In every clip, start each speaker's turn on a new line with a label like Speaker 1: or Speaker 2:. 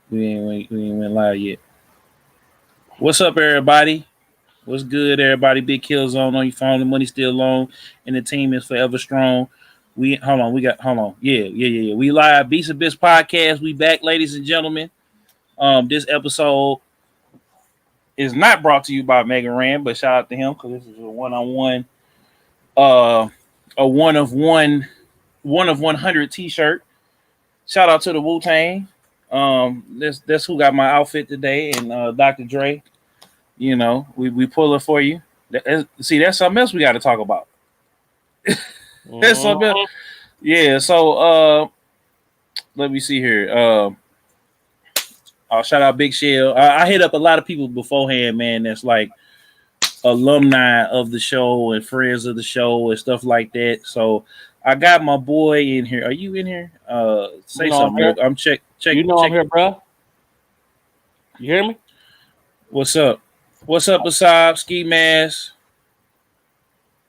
Speaker 1: We ain't went live yet. What's up, everybody? What's good, everybody? Big Killzown on your phone. The money's still long, and the team is forever strong. We hold on. We got hold on. Yeah. We live. Beatz and Bitz podcast. We back, ladies and gentlemen. This episode is not brought to you by Megan Rand, but shout out to him because this is a one-on-one, a one of 100 T-shirt. Shout out to the Wu Tang. That's who got my outfit today, and Dr. Dre. You know, we pull it for you. That's something else we got to talk about. That's something else. Yeah. So let me see here. I'll shout out Big Shell. I hit up a lot of people beforehand, man. That's like alumni of the show and friends of the show and stuff like that. So I got my boy in here. Are you in here? Say something. I'm check.
Speaker 2: I'm here, bro. You hear me?
Speaker 1: What's up? What's up, Asab? Ski Mask.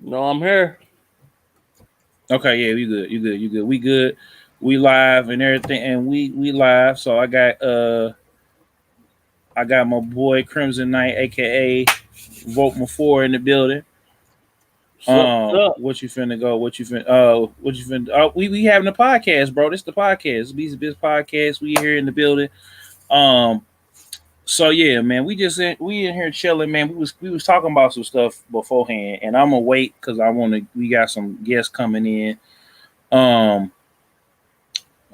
Speaker 2: No, I'm here.
Speaker 1: Okay, yeah, you good. We good. We live and everything, and we live. So I got my boy Crimson Knight, aka Vote My Four, in the building. What you finna go? What you finna? We having a podcast, bro. This the podcast. Beatz Biz podcast. We here in the building. So yeah, man, we in here chilling, man. We was talking about some stuff beforehand, and I'm gonna wait because we got some guests coming in. I'm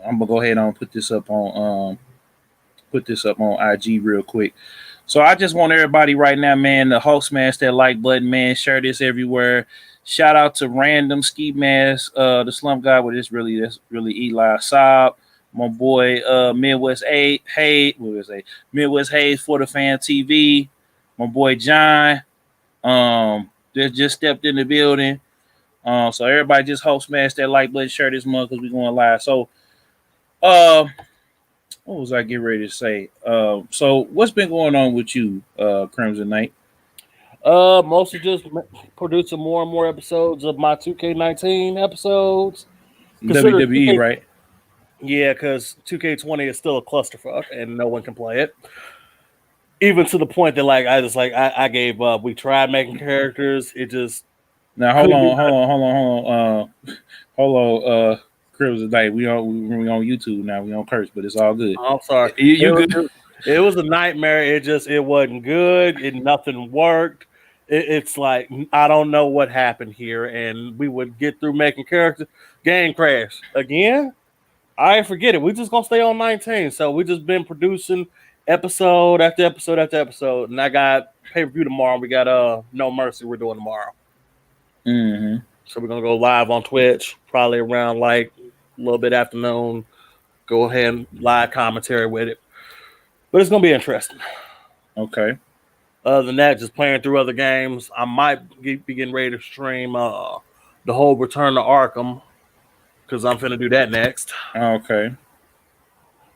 Speaker 1: gonna go ahead and put this up on IG real quick. So I just want everybody right now, man, to Hulk smash that like button, man. Share this everywhere. Shout out to Random Ski Mask, the Slump Guy, but that's really Eli Saab. My boy Midwest Hayes for the Fan TV. My boy John, that just stepped in the building. So everybody just Hulk smash that like button, share this month because we're going live. So what was I getting ready to say? So what's been going on with you, Crimson Knight?
Speaker 2: Mostly just producing more and more episodes of my 2K19 episodes.
Speaker 1: WWE, right?
Speaker 2: Yeah, because 2K20 is still a clusterfuck and no one can play it. Even to the point that I gave up. We tried making characters. It just
Speaker 1: now hold on. Crimson Knight. We on YouTube now. We on curse, but it's all good.
Speaker 2: I'm sorry.
Speaker 1: You good?
Speaker 2: It was a nightmare. It wasn't good. Nothing worked. It's like I don't know what happened here. And we would get through making characters. Game crash again. I forget it. We just gonna stay on 19. So we just been producing episode after episode after episode. And I got pay-per-view tomorrow. We got No Mercy we're doing tomorrow.
Speaker 1: Mm-hmm.
Speaker 2: So we're gonna go live on Twitch, probably around like a little bit afternoon. Go ahead and live commentary with it. But it's gonna be interesting.
Speaker 1: Okay.
Speaker 2: Other than that, just playing through other games. I might be getting ready to stream the whole Return to Arkham. Because I'm finna do that next.
Speaker 1: Okay.
Speaker 2: And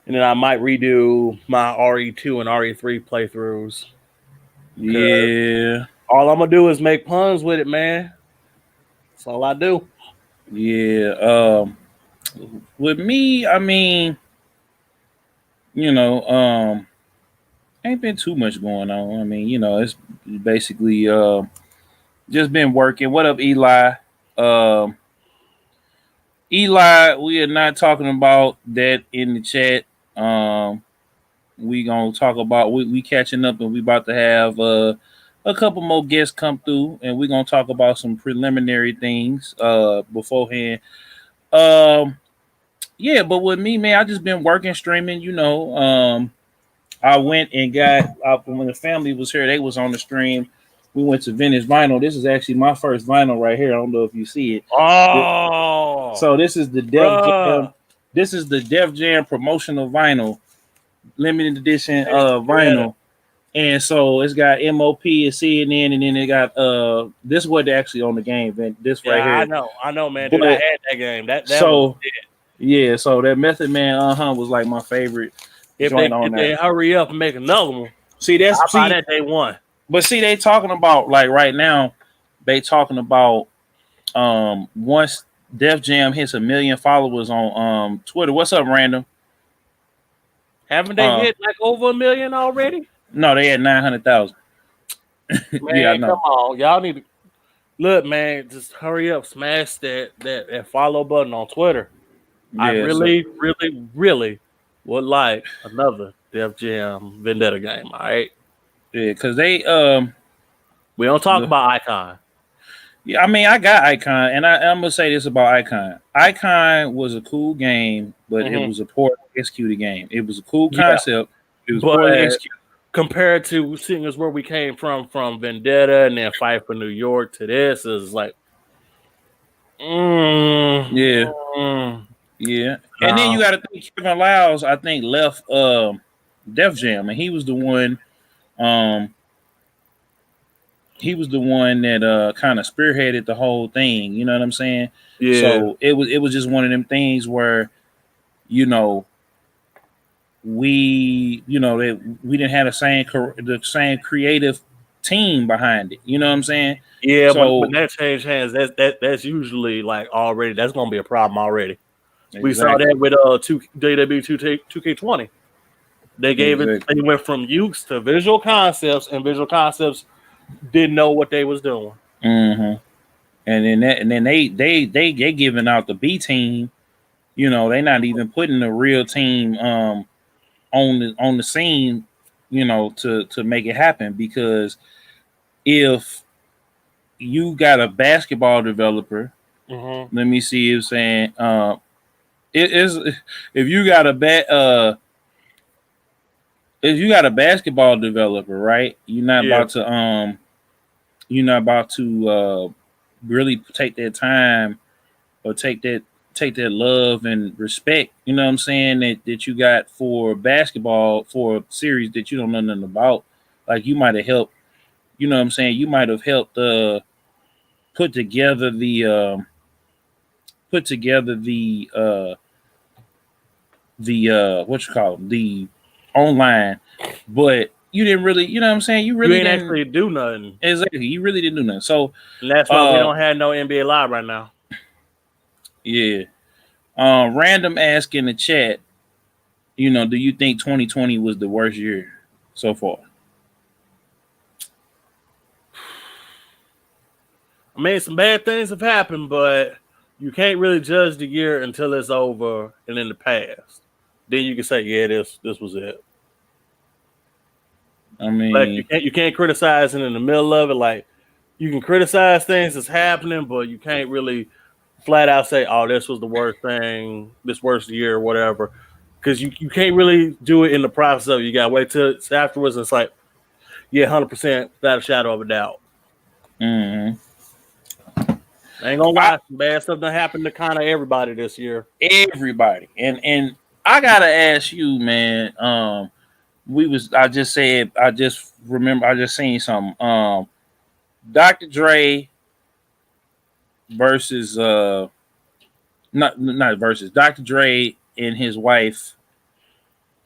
Speaker 2: then I might redo my RE2 and RE3 playthroughs.
Speaker 1: Yeah.
Speaker 2: All I'm gonna do is make puns with it, man. That's all I do.
Speaker 1: Yeah. With me, I mean, ain't been too much going on. I mean, it's basically just been working. What up, Eli? Eli, we are not talking about that in the chat. We gonna talk about we catching up, and we about to have a couple more guests come through, and we're gonna talk about some preliminary things beforehand. Yeah, but with me, man, I just been working, streaming. I went and got when the family was here. They was on the stream. We went to Vintage Vinyl. This is actually my first vinyl right here. I don't know if you see it.
Speaker 2: Oh,
Speaker 1: so this is the Def Jam. This is the Def Jam promotional vinyl, limited edition vinyl. And so it's got MOP and CNN, and then it got this was actually on the game. This right here.
Speaker 2: I know, man. Dude, I had that game. That
Speaker 1: so
Speaker 2: was it.
Speaker 1: Yeah, so that Method Man was like my favorite.
Speaker 2: If they hurry up and make another one,
Speaker 1: I'll
Speaker 2: buy that day one.
Speaker 1: But see, they talking about like right now, they talking about once Def Jam hits 1 million followers on Twitter. What's up, Random?
Speaker 2: Haven't they hit like over 1 million already?
Speaker 1: No, they had 900,000. Yeah, I
Speaker 2: Man, come
Speaker 1: know.
Speaker 2: on, y'all need to look, man. Just hurry up, smash that follow button on Twitter. I
Speaker 1: Yeah, so
Speaker 2: really, really, really would like another Def Jam Vendetta game. All right,
Speaker 1: yeah, because they
Speaker 2: we don't talk
Speaker 1: the
Speaker 2: about Icon.
Speaker 1: yeah, I mean, I got Icon, and I'm gonna say this about Icon. Icon was a cool game, but it was a poorly executed game. It was a cool
Speaker 2: Yeah,
Speaker 1: concept. It was
Speaker 2: but
Speaker 1: poorly executed.
Speaker 2: compared to seeing as where we came from Vendetta and then Fight for New York to this is like,
Speaker 1: Yeah, yeah. And then you got to think Kevin Lyles, I think, left Def Jam, and he was the one. Um, he was the one that kind of spearheaded the whole thing. You know what I'm saying?
Speaker 2: yeah,
Speaker 1: So it was just one of them things where, you know, we didn't have the same creative team behind it. You know what I'm saying?
Speaker 2: yeah. When
Speaker 1: So
Speaker 2: that changed hands, that's usually like already that's gonna be a problem already. We saw
Speaker 1: exactly.
Speaker 2: that with JW2K20. They gave it.
Speaker 1: Exactly.
Speaker 2: They went from Ukes to Visual Concepts, and Visual Concepts didn't know what they was doing.
Speaker 1: Mm-hmm. And then they giving out the B team. You know, they not even putting the real team on the scene. You know, to make it happen, because if you got a basketball developer, let me see if saying it is if you got a if you got a basketball developer, right? You're not about to really take that time or take that love and respect, you know what I'm saying, that you got for basketball for a series that you don't know nothing about. Like you might have helped, you know what I'm saying, you might have helped put together the what you call it, the online, but you didn't really, you know what I'm saying, you really
Speaker 2: ain't
Speaker 1: didn't
Speaker 2: actually do nothing.
Speaker 1: exactly, you really didn't do nothing. So
Speaker 2: And that's why we don't have no NBA Live right now.
Speaker 1: Yeah. Random ask in the chat, you know, do you think 2020 was the worst year so far?
Speaker 2: I mean, some bad things have happened, but you can't really judge the year until it's over and in the past. Then you can say, yeah, this was it.
Speaker 1: I mean,
Speaker 2: like you can't criticize it in the middle of it. Like you can criticize things that's happening, but you can't really flat out say, oh, this was the worst thing, this worst year or whatever. Because you can't really do it in the process of it. You got to wait till it's afterwards. And it's like, yeah, 100% without a shadow of a doubt.
Speaker 1: mm-hmm.
Speaker 2: I ain't gonna lie, some bad stuff that happened to kind of everybody this year.
Speaker 1: Everybody. And I gotta ask you, man. I just seen something. Dr. Dre versus not versus Dr. Dre and his wife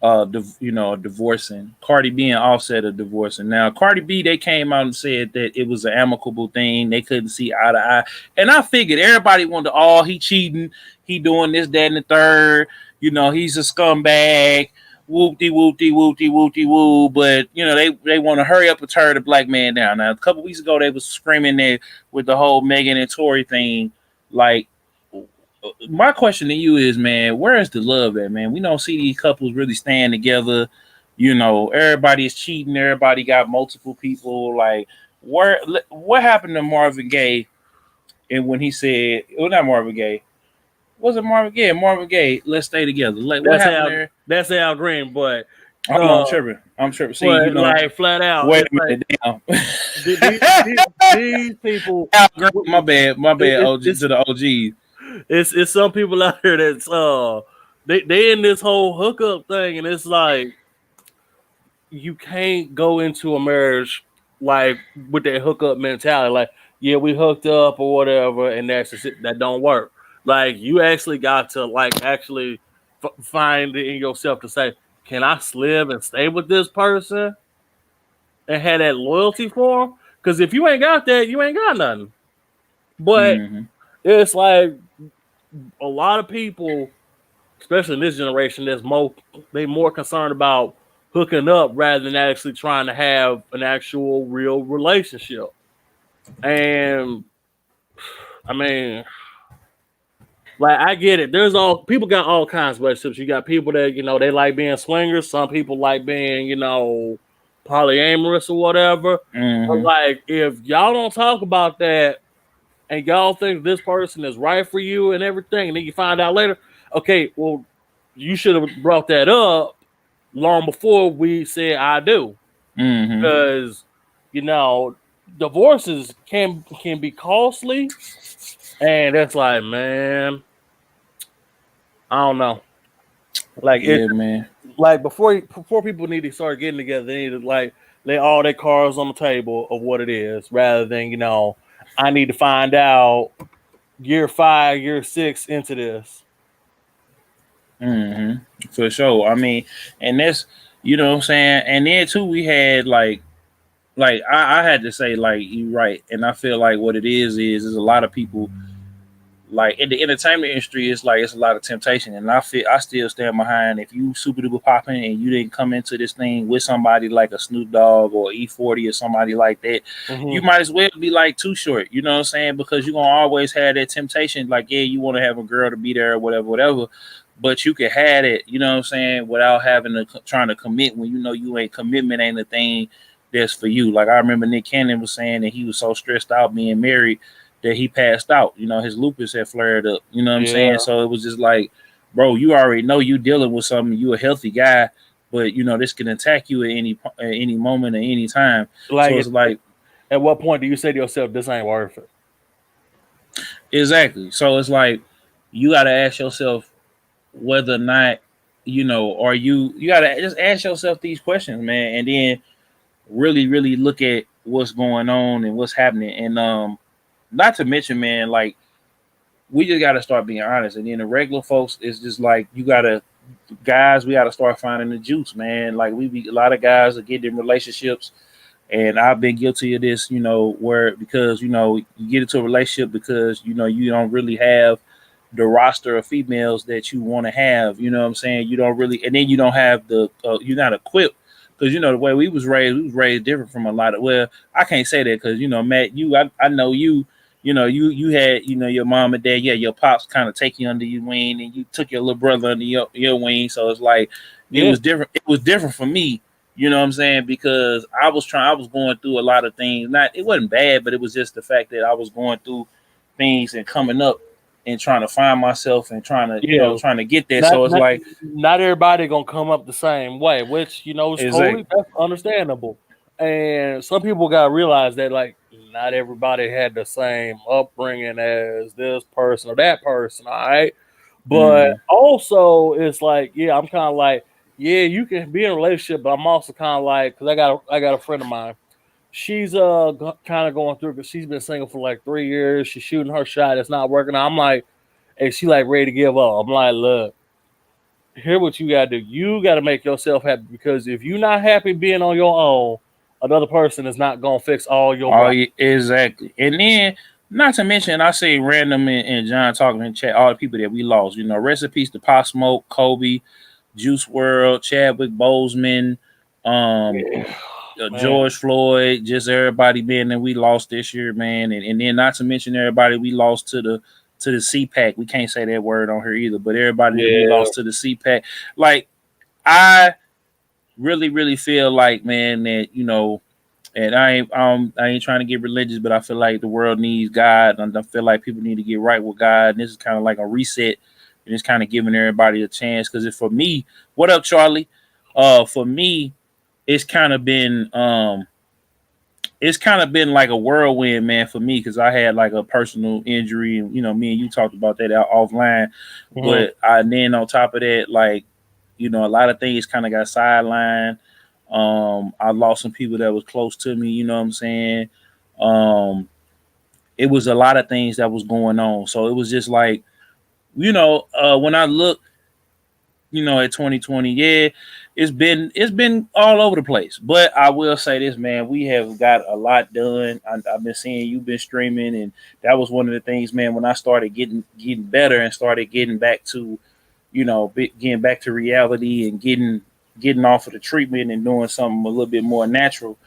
Speaker 1: divorcing. Cardi B and Offset are divorcing. Now, Cardi B, they came out and said that it was an amicable thing. They couldn't see eye to eye. And I figured everybody wanted, he cheating, he doing this, that, and the third. You know, he's a scumbag. Whoopty whoopty whoopty whoopty woo. But you know, they want to hurry up and tear the black man down. Now, a couple weeks ago, they was screaming there with the whole Megan and Tory thing. Like, my question to you is, man, where is the love at, man? We don't see these couples really stand together. You know, everybody is cheating. Everybody got multiple people. Like, what happened to Marvin Gaye? And when he said, well, not Marvin Gaye. Was it Marvin Gaye? Marvin Gaye, let's stay together. Like, what happened there?
Speaker 2: That's Al Green, but
Speaker 1: I'm tripping. See,
Speaker 2: but,
Speaker 1: you know,
Speaker 2: like flat out.
Speaker 1: Wait a minute, damn.
Speaker 2: These people.
Speaker 1: Al Green, my bad. OG to the OGs.
Speaker 2: It's some people out here that's they in this whole hookup thing, and it's like you can't go into a marriage like with that hookup mentality. Like, yeah, we hooked up or whatever, and that's just it. That don't work. Like, you actually got to actually find it in yourself to say, can I live and stay with this person and have that loyalty for them? Because if you ain't got that, you ain't got nothing. But it's like a lot of people especially in this generation, they more concerned about hooking up rather than actually trying to have an actual real relationship. And I mean, like I get it. There's all people got all kinds of relationships. You got people that they like being swingers. Some people like being polyamorous or whatever. But
Speaker 1: Mm-hmm.
Speaker 2: like if y'all don't talk about that and y'all think this person is right for you and everything, and then you find out later, okay, well, you should have brought that up long before we said I do,
Speaker 1: Mm-hmm.
Speaker 2: because divorces can be costly, and it's like, man, I don't know, like it,
Speaker 1: Yeah, man.
Speaker 2: like before people need to start getting together, they need to like lay all their cards on the table of what it is, rather than I need to find out year 5, year 6 into this.
Speaker 1: Mm-hmm. For sure. I mean, and that's what I'm saying. And then too, we had like I had to say like you right, and I feel like what it is a lot of people like in the entertainment industry. It's like it's a lot of temptation, and I still stand behind if you super duper popping and you didn't come into this thing with somebody like a Snoop Dogg or E40 or somebody like that, you
Speaker 2: Mm-hmm.
Speaker 1: might as well be like Too Short. You know what I'm saying? Because you're gonna always have that temptation. Like yeah, you want to have a girl to be there or whatever, whatever. But you can have it, you know what I'm saying, without having to trying to commit when you know you ain't commitment ain't a thing that's for you. Like I remember Nick Cannon was saying that he was so stressed out being married that he passed out. You know, his lupus had flared up. You know what I'm saying?
Speaker 2: Yeah,
Speaker 1: So it was just like, bro, you already know you dealing with something. You a healthy guy, but this can attack you at any moment at any time.
Speaker 2: like
Speaker 1: So it's like
Speaker 2: at what point do you say to yourself, "This ain't worth it"?
Speaker 1: exactly. So it's like you got to ask yourself whether or not are you got to just ask yourself these questions, man, and then really really look at what's going on and what's happening, and not to mention, man, like we just got to start being honest. And then the regular folks is just like you gotta guys, we gotta start finding the juice, man. Like we be a lot of guys are getting in relationships, and I've been guilty of this, where because you get into a relationship because you don't really have the roster of females that you want to have. You know what I'm saying? You don't really, and then you don't have the you're not equipped because the way we was raised different from a lot of. Well, I can't say that because Matt, I know you. You had your mom and dad, yeah, your pops kind of take you under your wing, and you took your little brother under your wing. So it's like it
Speaker 2: Yeah,
Speaker 1: was different. It was different for me. You know what I'm saying? Because I was going through a lot of things. Not it wasn't bad, but it was just the fact that I was going through things and coming up and trying to find myself and trying to
Speaker 2: yeah.
Speaker 1: trying to get there.
Speaker 2: Not
Speaker 1: So it's
Speaker 2: not
Speaker 1: like
Speaker 2: not everybody gonna come up the same way, which is totally
Speaker 1: exactly.
Speaker 2: that's understandable. And some people gotta realize that like not everybody had the same upbringing as this person or that person. All right. But
Speaker 1: Mm-hmm.
Speaker 2: also, it's like, yeah, I'm kind of like, yeah, you can be in a relationship, but I'm also kind of like, because I got a friend of mine. She's kind of going through because she's been single for like 3 years. She's shooting her shot. It's not working. I'm like, and she like ready to give up. I'm like, look, here what you gotta do. You gotta make yourself happy because if you're not happy being on your own, another person is not gonna fix all your
Speaker 1: Oh,
Speaker 2: problems.
Speaker 1: yeah, exactly. And then, not to mention, I say random and John talking in chat, all the people that we lost. Recipes to Pop Smoke, Kobe, Juice World, Chadwick Boseman, um,
Speaker 2: Yeah, man.
Speaker 1: George Floyd, just everybody being that we lost this year, man. And then not to mention everybody we lost to the CPAC. We can't say that word on here either, but everybody that we
Speaker 2: Yeah,
Speaker 1: lost to the CPAC. Like I really, really feel like, man, that and I ain't trying to get religious, but I feel like the world needs God, and I feel like people need to get right with God. And this is kind of like a reset, and it's kind of giving everybody a chance. Because for me, what up, Charlie? For me, it's kind of been like a whirlwind, man, for me because I had like a personal injury, and me and you talked about that out offline.
Speaker 2: hmm,
Speaker 1: But I then on top of that, like a lot of things kind of got sidelined. I lost some people that was close to me. You know what I'm saying? Um, it was a lot of things that was going on, so it was just like when I look at 2020, yeah, it's been all over the place. But I will say this, man, we have got a lot done. I've been seeing you've been streaming, and that was one of the things, man. When I started getting better and started getting back to getting back to reality and getting off of the treatment and doing something a little bit more natural.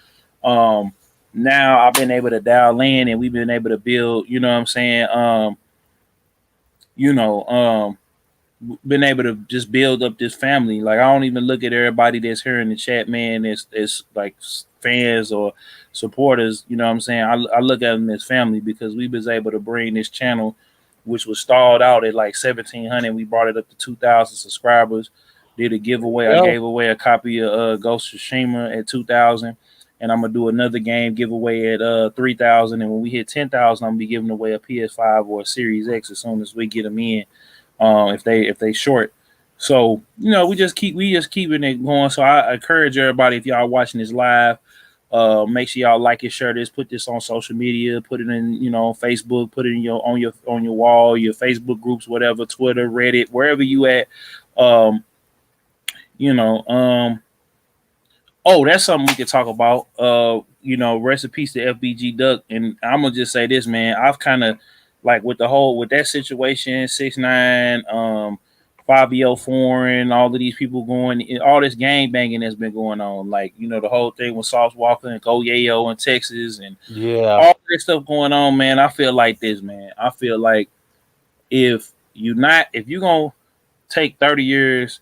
Speaker 1: Um, Now I've been able to dial in and we've been able to build. You know what I'm saying? You know, been able to just build up this family. Like I don't even look at everybody that's here in the chat, man. It's like fans or supporters. You know what I'm saying? I look at them as family because we was able to bring this channel, which was stalled out at like 1,700. We brought it up to 2,000 subscribers. Did a giveaway. I
Speaker 2: Yeah.
Speaker 1: gave away a copy of Ghost of Tsushima at 2,000. And I'm gonna do another game giveaway at 3,000. And when we hit 10,000, I'm gonna be giving away a PS5 or a Series X as soon as we get them in. If they short. So we just keeping it going. So I encourage everybody, if y'all watching this live, make sure y'all like and share this, put this on social media, put it in Facebook, put it in your wall, your Facebook groups, whatever, Twitter, Reddit, wherever you at. Um, you know, oh, that's something we could talk about. Rest in peace to FBG Duck. And I'm gonna just say this, man. I've kind of like with that situation, 6ix9ine, Fabio Foreign, all of these people going, all this gang banging that's been going on. Like, the whole thing with Sauce Walker and Go Yayo in Texas and
Speaker 2: Yeah.
Speaker 1: all this stuff going on, man. I feel like this, man. I feel like if you're gonna take 30 years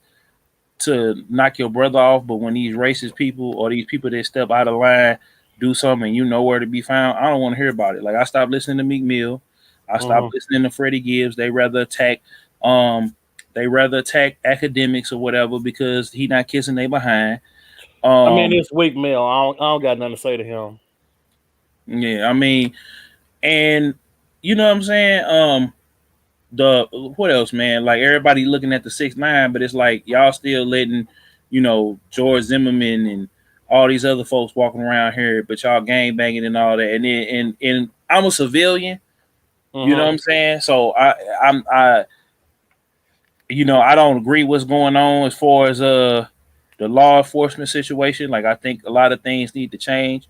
Speaker 1: to knock your brother off, but when these racist people or these people that step out of line do something and you know where to be found, I don't want to hear about it. Like I stopped listening to Meek Mill, I stopped listening to Freddie Gibbs. They rather attack academics or whatever because he not kissing they behind.
Speaker 2: I mean, it's weak Mill. I don't got nothing to say to him.
Speaker 1: Yeah, I mean, and you know what I'm saying. What else, man? Like everybody looking at the 6ix9ine, but it's like y'all still letting, George Zimmerman and all these other folks walking around here, but y'all gang banging and all that. And then and I'm a civilian, you know what I'm saying? So I don't agree what's going on as far as the law enforcement situation. Like I think a lot of things need to change.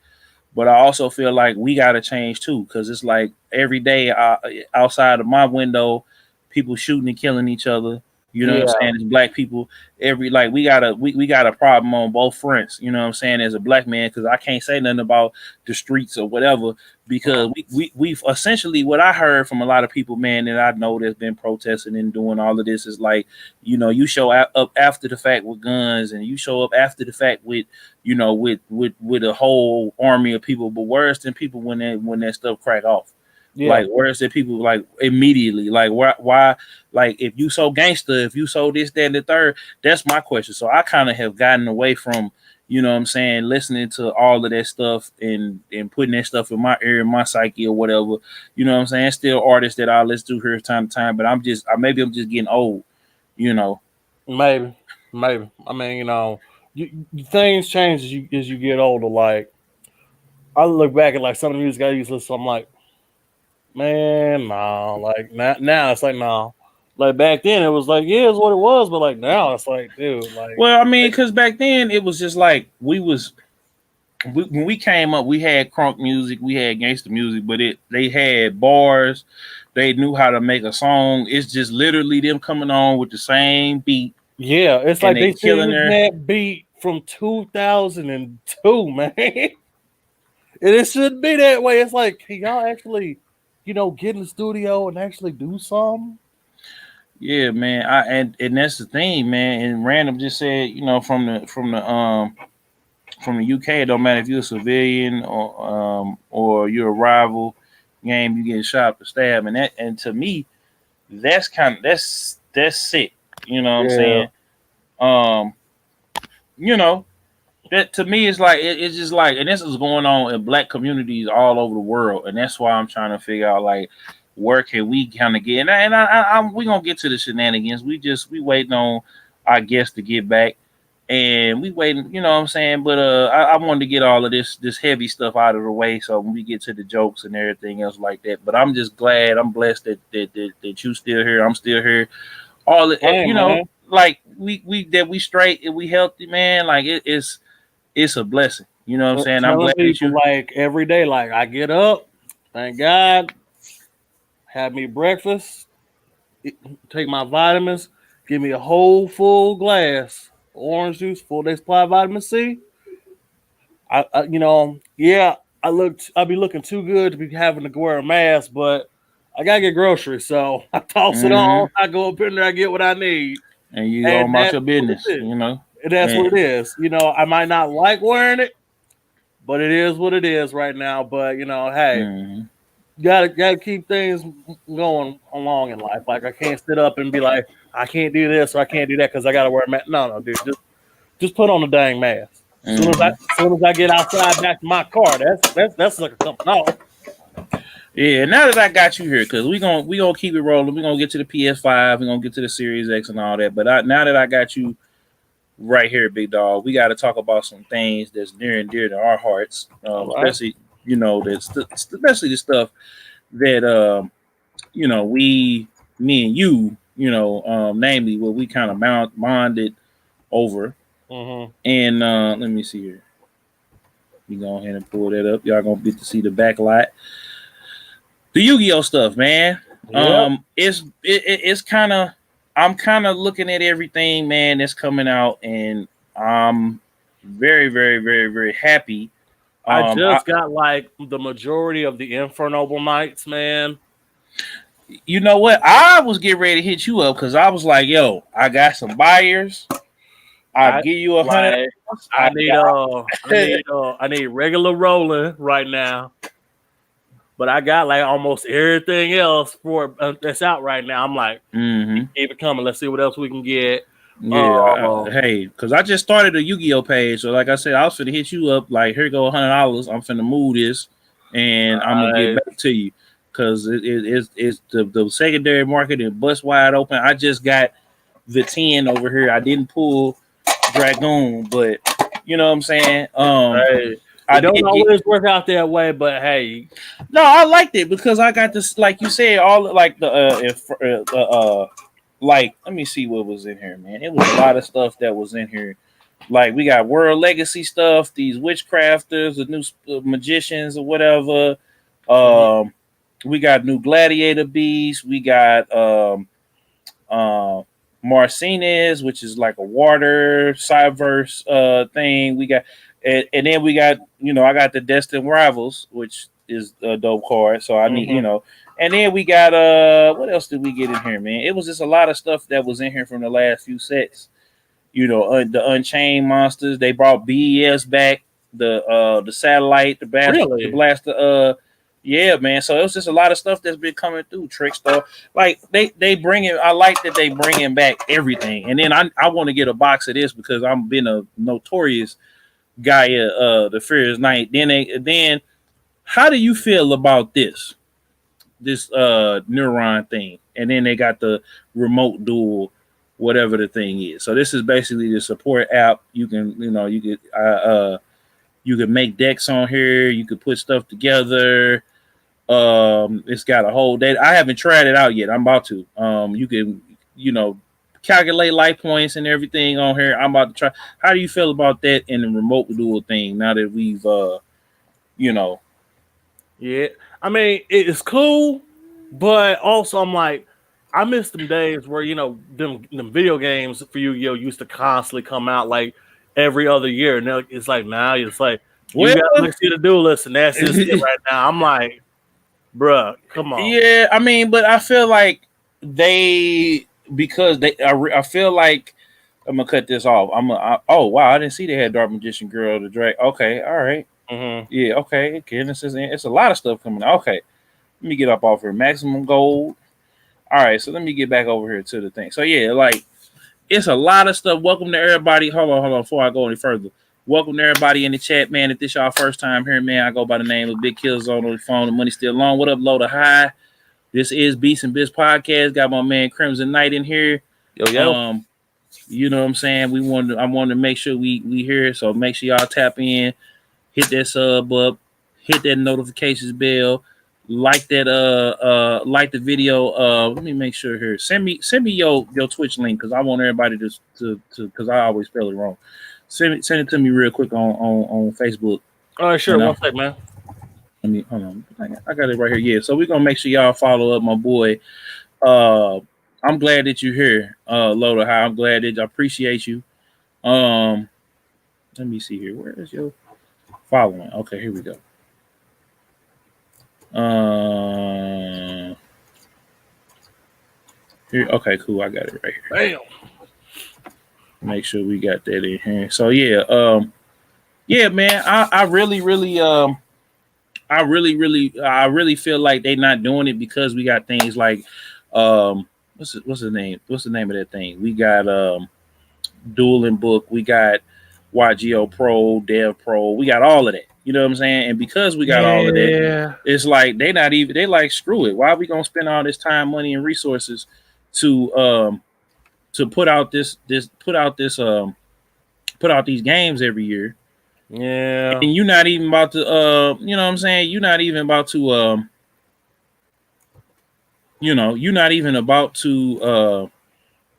Speaker 1: But I also feel like we got to change too, because it's like every day outside of my window, people shooting and killing each other. You know what I'm saying? As black people, we got a problem on both fronts. You know what I'm saying? As a black man, because I can't say nothing about the streets or whatever, because we've essentially what I heard from a lot of people, man, that I know that's been protesting and doing all of this is like, you show up after the fact with guns, and you show up after the fact with with a whole army of people, but worse than people when that stuff crack off. Yeah. Like where's the people like immediately? Like why like if you so gangster, if you so this, that, and the third, that's my question. So I kind of have gotten away from, listening to all of that stuff and putting that stuff in my ear, in my psyche or whatever. You know what I'm saying? Still artists that I listen to here time to time, but maybe I'm just getting old,
Speaker 2: Maybe. I mean, things change as you get older. Like I look back at like some of the music I used to listen to, I'm like, man, no. Like now it's like no. Like back then it was like, yeah, it's what it was, but like now it's like, dude, like.
Speaker 1: Well, I mean, because back then it was just like when we came up, we had crunk music, we had gangster music, but they had bars, they knew how to make a song. It's just literally them coming on with the same beat.
Speaker 2: Yeah, it's like they killing that beat from 2002, man. And it shouldn't be that way. It's like, can y'all actually, get in the studio and actually do something?
Speaker 1: Yeah, man. And that's the thing, man. And Random just said, from the UK, it don't matter if you're a civilian or you're a rival game, you get shot or stabbed, and to me, that's sick. You know what I'm saying? That to me is like it's just like, and this is going on in black communities all over the world, and that's why I'm trying to figure out like where can we kind of get, and we gonna get to the shenanigans. We waiting on our guests to get back, and we waiting, you know what I'm saying. But I wanted to get all of this heavy stuff out of the way, so when we get to the jokes and everything else like that. But I'm just glad, I'm blessed that you still here, I'm still here. All man. Like we straight and we healthy, man. Like it's a blessing. You know what I'm saying? I'm glad that you
Speaker 2: like every day, like I get up, thank God, have me breakfast, take my vitamins, Give me a whole full glass of orange juice, full day supply of vitamin C. I'd be looking too good to be having to wear a mask, but I gotta get groceries, so I toss it on. I go up in there, I get what I need,
Speaker 1: And you go
Speaker 2: and
Speaker 1: about
Speaker 2: that's
Speaker 1: your
Speaker 2: what
Speaker 1: business,
Speaker 2: it is.
Speaker 1: you know.
Speaker 2: And that's what it is. I might not like wearing it, but it is what it is right now. But hey, gotta keep things going along in life. Like I can't sit up and be like, I can't do this or I can't do that because I gotta wear a mask. No, dude, just put on the dang mask. Soon as I get outside back to my car, that's like a coming off.
Speaker 1: Yeah, now that I got you here, because we gonna keep it rolling. We're gonna get to the PS5, we're gonna get to the Series X and all that. But now that I got you right here, big dog, we got to talk about some things that's near and dear to our hearts, especially especially the stuff that me and you, namely what we kind of bonded over. And let me see here. You go ahead and pull that up. Y'all gonna get to see the back lot. The Yu-Gi-Oh stuff, man.
Speaker 2: Yep.
Speaker 1: It's kind of, I'm kind of looking at everything, man, that's coming out, and I'm very, very, very, very happy.
Speaker 2: I just got like the majority of the Infernoble Knights, man.
Speaker 1: You know what? I was getting ready to hit you up because I was like, "Yo, I got some buyers. I'll give you $100."
Speaker 2: I need regular rolling right now. But I got like almost everything else for that's out right now. I'm like, keep it coming. Let's see what else we can get.
Speaker 1: Yeah, hey, because I just started a Yu-Gi-Oh page, so like I said, I was finna hit you up. Like, here go $100. I'm finna move this, and I'm gonna get back to you because it's the secondary market and bust wide open. I just got the 10 over here. I didn't pull Dragoon, but you know what I'm saying.
Speaker 2: I don't always work out that way, but hey,
Speaker 1: no, I liked it because I got this, like you said, all like the like, let me see what was in here, man. It was a lot of stuff that was in here. Like, we got World Legacy stuff, these witchcrafters, the new magicians or whatever. We got new Gladiator beasts. We got Marcinez, which is like a water cyverse thing. We got, and then we got, I got the Destined Rivals, which is a dope card. So I need, and then we got what else did we get in here, man? It was just a lot of stuff that was in here from the last few sets. The Unchained monsters. They brought BES back, the satellite, the blaster. Yeah, man. So it was just a lot of stuff that's been coming through. Trickstar, like they bring it. I like that they bringing back everything. And then I want to get a box of this because I'm been a notorious guy at the Furious Night. Then how do you feel about this Neuron thing? And then they got the remote duel, whatever the thing is. So this is basically the support app. You can you can make decks on here. You could put stuff together. It's got a whole data. I haven't tried it out yet. I'm about to. You can calculate life points and everything on here. I'm about to try. How do you feel about that in the remote duel thing now that we've
Speaker 2: Yeah, I mean it's cool, but also I'm like, I miss them days where them video games for Yu-Gi-Oh used to constantly come out like every other year, and it's like now it's like you got to the duelist, and that's just it right now. I'm like, bruh, come on.
Speaker 1: Yeah, I mean, but I feel like I feel like I'm gonna cut this off. Oh wow, I didn't see they had Dark Magician Girl, the Drake. Okay, all right. Yeah, okay. It's a lot of stuff coming out. Okay, let me get up off here. Maximum Gold. All right, so let me get back over here to the thing. So yeah, like it's a lot of stuff. Welcome to everybody. Hold on. Before I go any further, welcome to everybody in the chat, man. If this y'all first time here, man, I go by the name of Big Killzown on the phone. The money still long. What up, low to high? This is Beatz and Bitz podcast. Got my man Crimson Knight in here.
Speaker 2: Yo.
Speaker 1: You know what I'm saying? I wanted to make sure we here. So make sure y'all tap in, hit that sub up, hit that notifications bell, like that like the video. Let me make sure here. Send me your Twitch link because I want everybody to because I always spell it wrong. Send it to me real quick on Facebook.
Speaker 2: All right, sure. One sec, man.
Speaker 1: Let me hold on. I got it right here. Yeah, so we're gonna make sure y'all follow up my boy. I'm glad that you're here, Loda High. I'm glad that I appreciate you. Um, let me see here. Where is your following? Okay, here we go. Here. Okay, cool. I got it right here.
Speaker 2: Bam.
Speaker 1: Make sure we got that in here. So yeah, yeah, man. I really feel like they're not doing it because we got things like, what's the name? What's the name of that thing? We got Dueling Book. We got YGO Pro, Dev Pro. We got all of that. You know what I'm saying? And because we got all of that, it's like they like screw it. Why are we gonna spend all this time, money, and resources to put out these games every year?
Speaker 2: Yeah.
Speaker 1: And you're not even about to you know what I'm saying? You're not even about to you're not even about to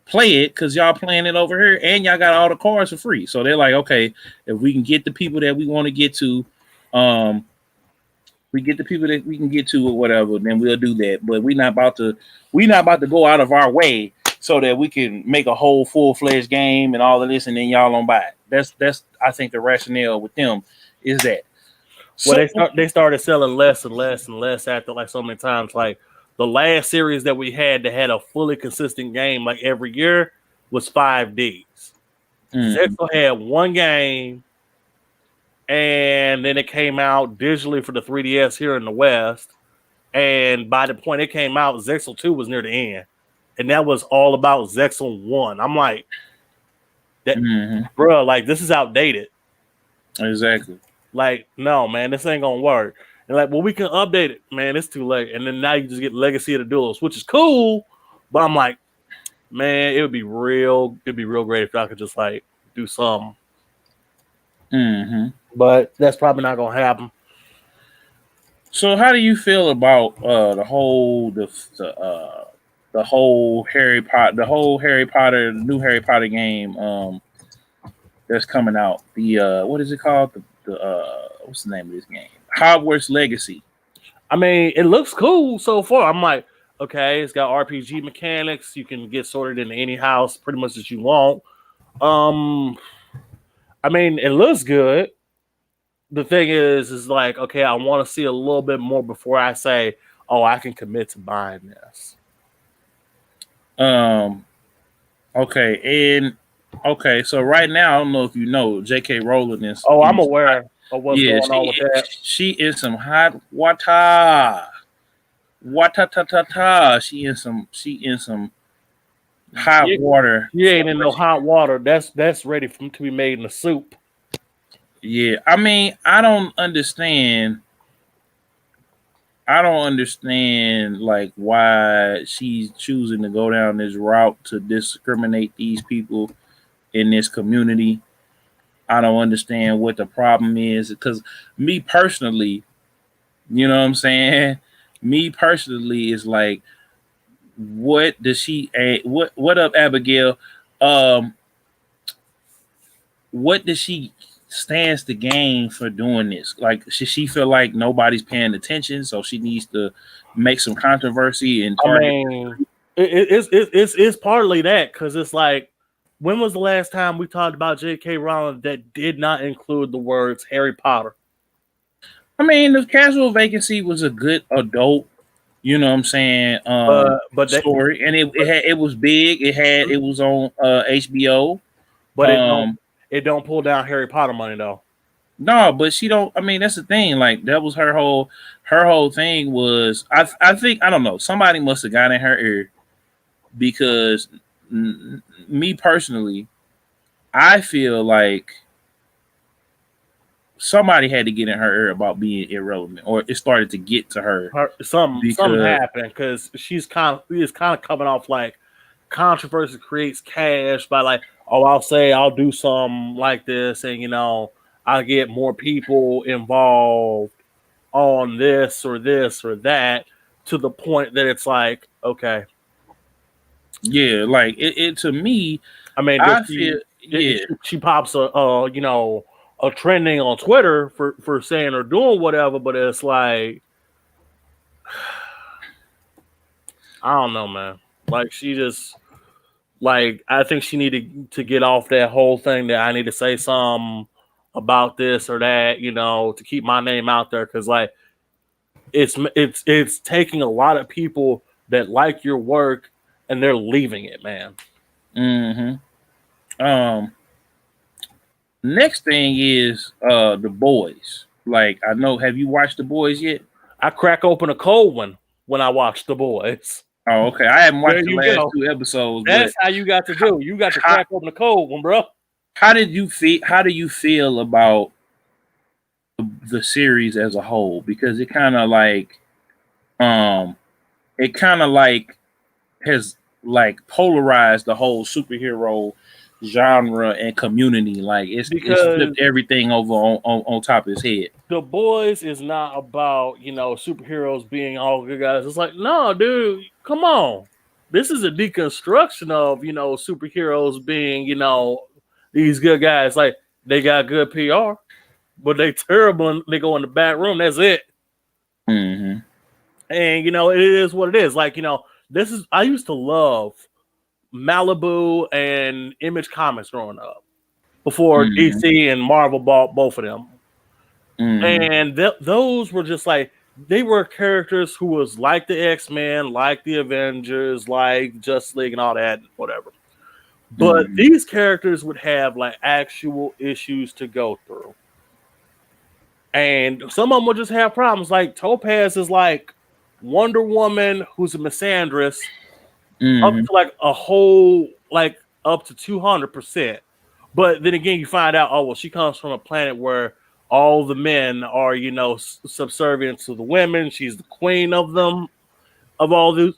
Speaker 1: play it because y'all playing it over here and y'all got all the cards for free. So they're like, okay, if we can get the people that we want to get to, we get the people that we can get to or whatever, then we'll do that. But we're not about to go out of our way so that we can make a whole full-fledged game and all of this, and then y'all don't buy it. That's I think the rationale with them is that.
Speaker 2: Well, they started selling less and less and less after like so many times. Like the last series that we had that had a fully consistent game like every year was 5Ds. Zexal had one game, and then it came out digitally for the 3DS here in the West. And by the point it came out, Zexal 2 was near the end. And that was all about Zexal 1. I'm like, bro, like this is outdated.
Speaker 1: Exactly.
Speaker 2: Like, no, man, this ain't gonna work. And like, well, we can update it, man. It's too late. And then now you just get Legacy of the Duels, which is cool. But I'm like, man, it'd be real great if I could just like do something. But that's probably not gonna happen.
Speaker 1: So, how do you feel about the whole Harry Potter, the new Harry Potter game that's coming out? The what is it called? The what's the name of this game? Hogwarts Legacy.
Speaker 2: I mean, it looks cool so far. I'm like, okay, it's got RPG mechanics. You can get sorted into any house pretty much that you want. I mean, it looks good. The thing is like, okay, I want to see a little bit more before I say, oh, I can commit to buying this.
Speaker 1: Okay, so right now, I don't know if you know, J.K. Rowling is.
Speaker 2: Oh, I'm aware of what's going on with that.
Speaker 1: She is some hot water. Wata-ta-ta-ta. She in some hot water.
Speaker 2: You ain't in no hot water. That's ready to be made in a soup.
Speaker 1: Yeah, I mean, I don't understand like why she's choosing to go down this route to discriminate these people in this community. I don't understand what the problem is, because me personally, you know what I'm saying? Me personally is like, what does she? What up, Abigail? What does she stands to gain for doing this? Like, should she feel like nobody's paying attention, so she needs to make some controversy and target?
Speaker 2: I mean, it's partly that, because it's like, when was the last time we talked about J.K. Rowling that did not include the words Harry Potter?
Speaker 1: I mean, the Casual Vacancy was a good adult, you know what I'm saying, but story, and it was big. It was on HBO,
Speaker 2: but it don't pull down Harry Potter money though.
Speaker 1: No, but she don't. I mean, that's the thing. Like, that was her whole thing was. I think, I don't know. Somebody must have got in her ear, because me personally, I feel like somebody had to get in her ear about being irrelevant, or it started to get to her.
Speaker 2: Something happened, because she's kind of coming off like controversy creates cash by like, oh, I'll do something like this, and you know, I'll get more people involved on this or that, to the point that it's like, okay.
Speaker 1: Yeah, like it to me.
Speaker 2: I mean, she pops a trending on Twitter for saying or doing whatever, but it's like, I don't know, man. Like she just like I think she needed to get off that whole thing that I need to say something about this or that, you know, to keep my name out there because like it's taking a lot of people that like your work and they're leaving it, man.
Speaker 1: Mm-hmm. Next thing is the boys. Like I know, have you watched the boys yet?
Speaker 2: I crack open a cold one when I watch The Boys.
Speaker 1: Oh, okay. I haven't watched
Speaker 2: There
Speaker 1: the
Speaker 2: you
Speaker 1: last
Speaker 2: go.
Speaker 1: 2 episodes, but
Speaker 2: That's how you got to do. You got to crack open a cold one, bro.
Speaker 1: how did you feel? How do you feel about the series as a whole? Because um, it kind of like has like polarized the whole superhero genre and community. Like it's
Speaker 2: Because
Speaker 1: flipped everything over on top of his head.
Speaker 2: The Boys is not about, you know, superheroes being all good guys. It's like, no, dude, come on. This is a deconstruction of, you know, superheroes being, you know, these good guys. Like, they got good PR, but they terrible and they go in the back room. That's it.
Speaker 1: Mm-hmm.
Speaker 2: And, you know, it is what it is. Like, you know, I used to love Malibu and Image Comics growing up before
Speaker 1: Mm-hmm.
Speaker 2: DC and Marvel bought both of them.
Speaker 1: Mm-hmm.
Speaker 2: And those were just like they were characters who was like the X-Men, like the Avengers, like Justice League and all that, whatever. But
Speaker 1: Mm-hmm.
Speaker 2: these characters would have like actual issues to go through. And some of them would just have problems. Like Topaz is like Wonder Woman, who's a misandrist, up
Speaker 1: Mm-hmm.
Speaker 2: to like a whole like up to 200%. But then again, you find out, oh well, she comes from a planet where all the men are, you know, subservient to the women. She's the queen of them, of all the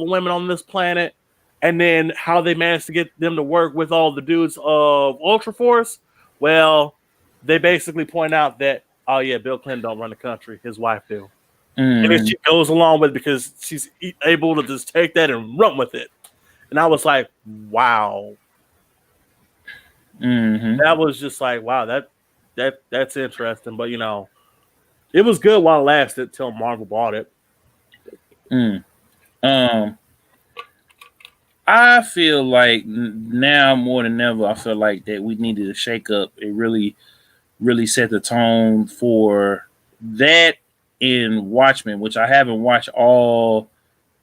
Speaker 2: women on this planet. And then how they managed to get them to work with all the dudes of Ultra Force. Well, they basically point out that, oh yeah, Bill Clinton don't run the country, his wife do. And then
Speaker 1: Mm-hmm.
Speaker 2: she goes along with it because she's able to just take that and run with it. And I was like, wow.
Speaker 1: Mm-hmm.
Speaker 2: That was just like, wow, that's interesting. But you know, it was good while it lasted till Marvel bought it.
Speaker 1: Mm. I feel like now more than ever, I feel like that we needed a shake up. It really set the tone for that in Watchmen, which I haven't watched all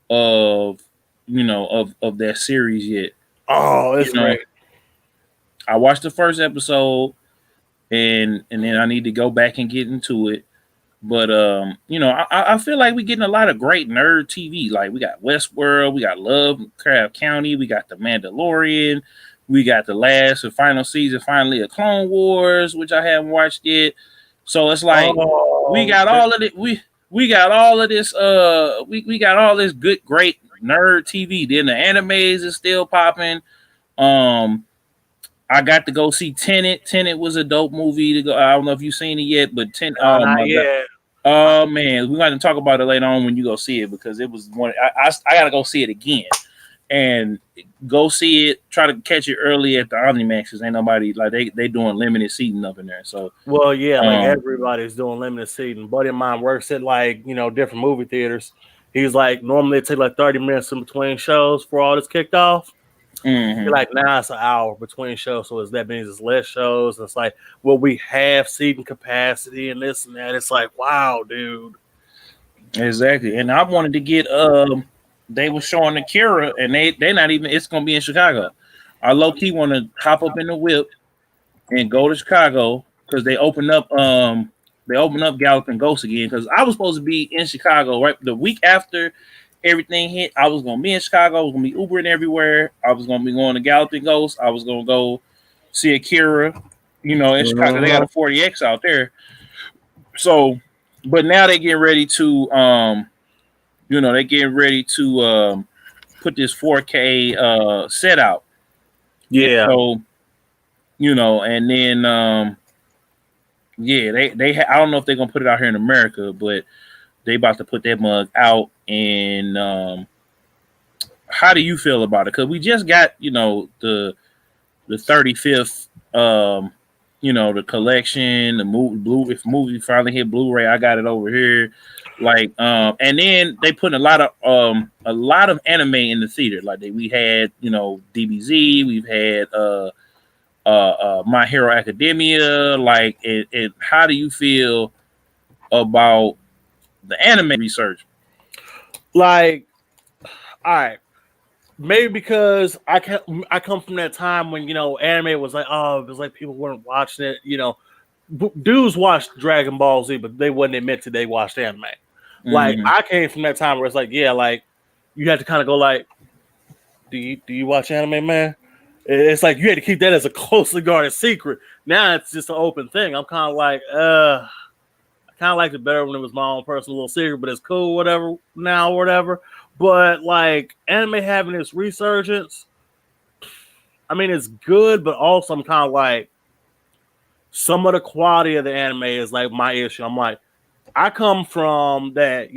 Speaker 1: of of that series yet.
Speaker 2: Oh, it's
Speaker 1: You know,
Speaker 2: great.
Speaker 1: I watched the first episode and then I need to go back and get into it. But I feel like we're getting a lot of great nerd TV. Like we got Westworld, we got Lovecraft County, we got The Mandalorian, we got the last and final season finally of Clone Wars, which I haven't watched yet. So it's like we got all of it. We got all of this. We got all this good, great nerd TV. Then the animes is still popping. Um, I got to go see Tenet. Tenet was a dope movie to go. I don't know if you've seen it yet, but Tenet.
Speaker 2: No,
Speaker 1: Oh
Speaker 2: not
Speaker 1: my god.
Speaker 2: yet.
Speaker 1: Oh man, we're going to talk about it later on when you go see it because it was one. I got to go see it again and go see it. Try to catch it early at the OmniMax because ain't nobody like they doing limited seating up in there. So
Speaker 2: Well, yeah, like everybody's doing limited seating. Buddy of mine works at like, you know, different movie theaters. He's like, normally it takes like 30 minutes in between shows for all this kicked off. You're like, now it's an hour between shows, so that means it's less shows. And it's like, well, we have seating capacity and this and that. It's like, wow, dude.
Speaker 1: exactly. And I wanted to get they were showing Akira and they not even it's gonna be in Chicago. I low key want to hop up in the whip and go to Chicago because they opened up Galloping Ghost again because I was supposed to be in Chicago right the week after everything hit. I was gonna be in Chicago. I was gonna be Ubering everywhere. I was gonna be going to Galloping Ghost. I was gonna go see Akira. You know, in Chicago, they got a 40X out there. So, but now they getting ready to, they getting ready to put this 4K set out.
Speaker 2: Yeah.
Speaker 1: And so, and then they I don't know if they're gonna put it out here in America, but they about to put that mug out. And how do you feel about it? Because we just got the 35th the collection, the movie finally hit Blu-ray. I got it over here. Like, and then they put a lot of anime in the theater. Like we had, DBZ, we've had My Hero Academia. Like, it how do you feel about the anime research?
Speaker 2: Like, all right, maybe because I come from that time when anime was like, oh, it was like people weren't watching it. Dudes watched Dragon Ball Z, but they wouldn't admit to they watched anime. Like, I came from that time where it's like, yeah, like you had to kind of go like, do you watch anime, man? It's like you had to keep that as a closely guarded secret. Now it's just an open thing. I'm kind of like, I kind of liked it better when it was my own personal little secret, but it's cool, whatever. Now, whatever. But like anime having its resurgence, I mean, it's good, but also I'm kind of like, some of the quality of the anime is like my issue. I'm like, I come from that,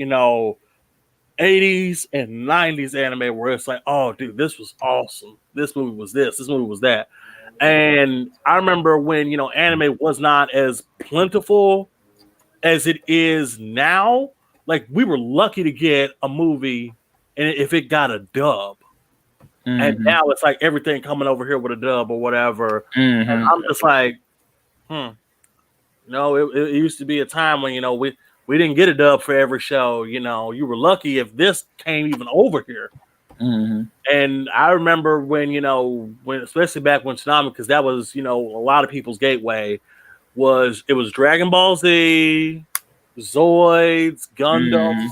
Speaker 2: 80s and 90s anime where it's like, oh, dude, this was awesome. This movie was this movie was that. And I remember when, anime was not as plentiful as it is now. Like, we were lucky to get a movie and if it got a dub. And now it's like everything coming over here with a dub or whatever. And I'm just like, No, it used to be a time when, we didn't get a dub for every show. You were lucky if this came even over here. And I remember when, especially back when Toonami, because that was, a lot of people's gateway, it was Dragon Ball Z, Zoids, Gundam,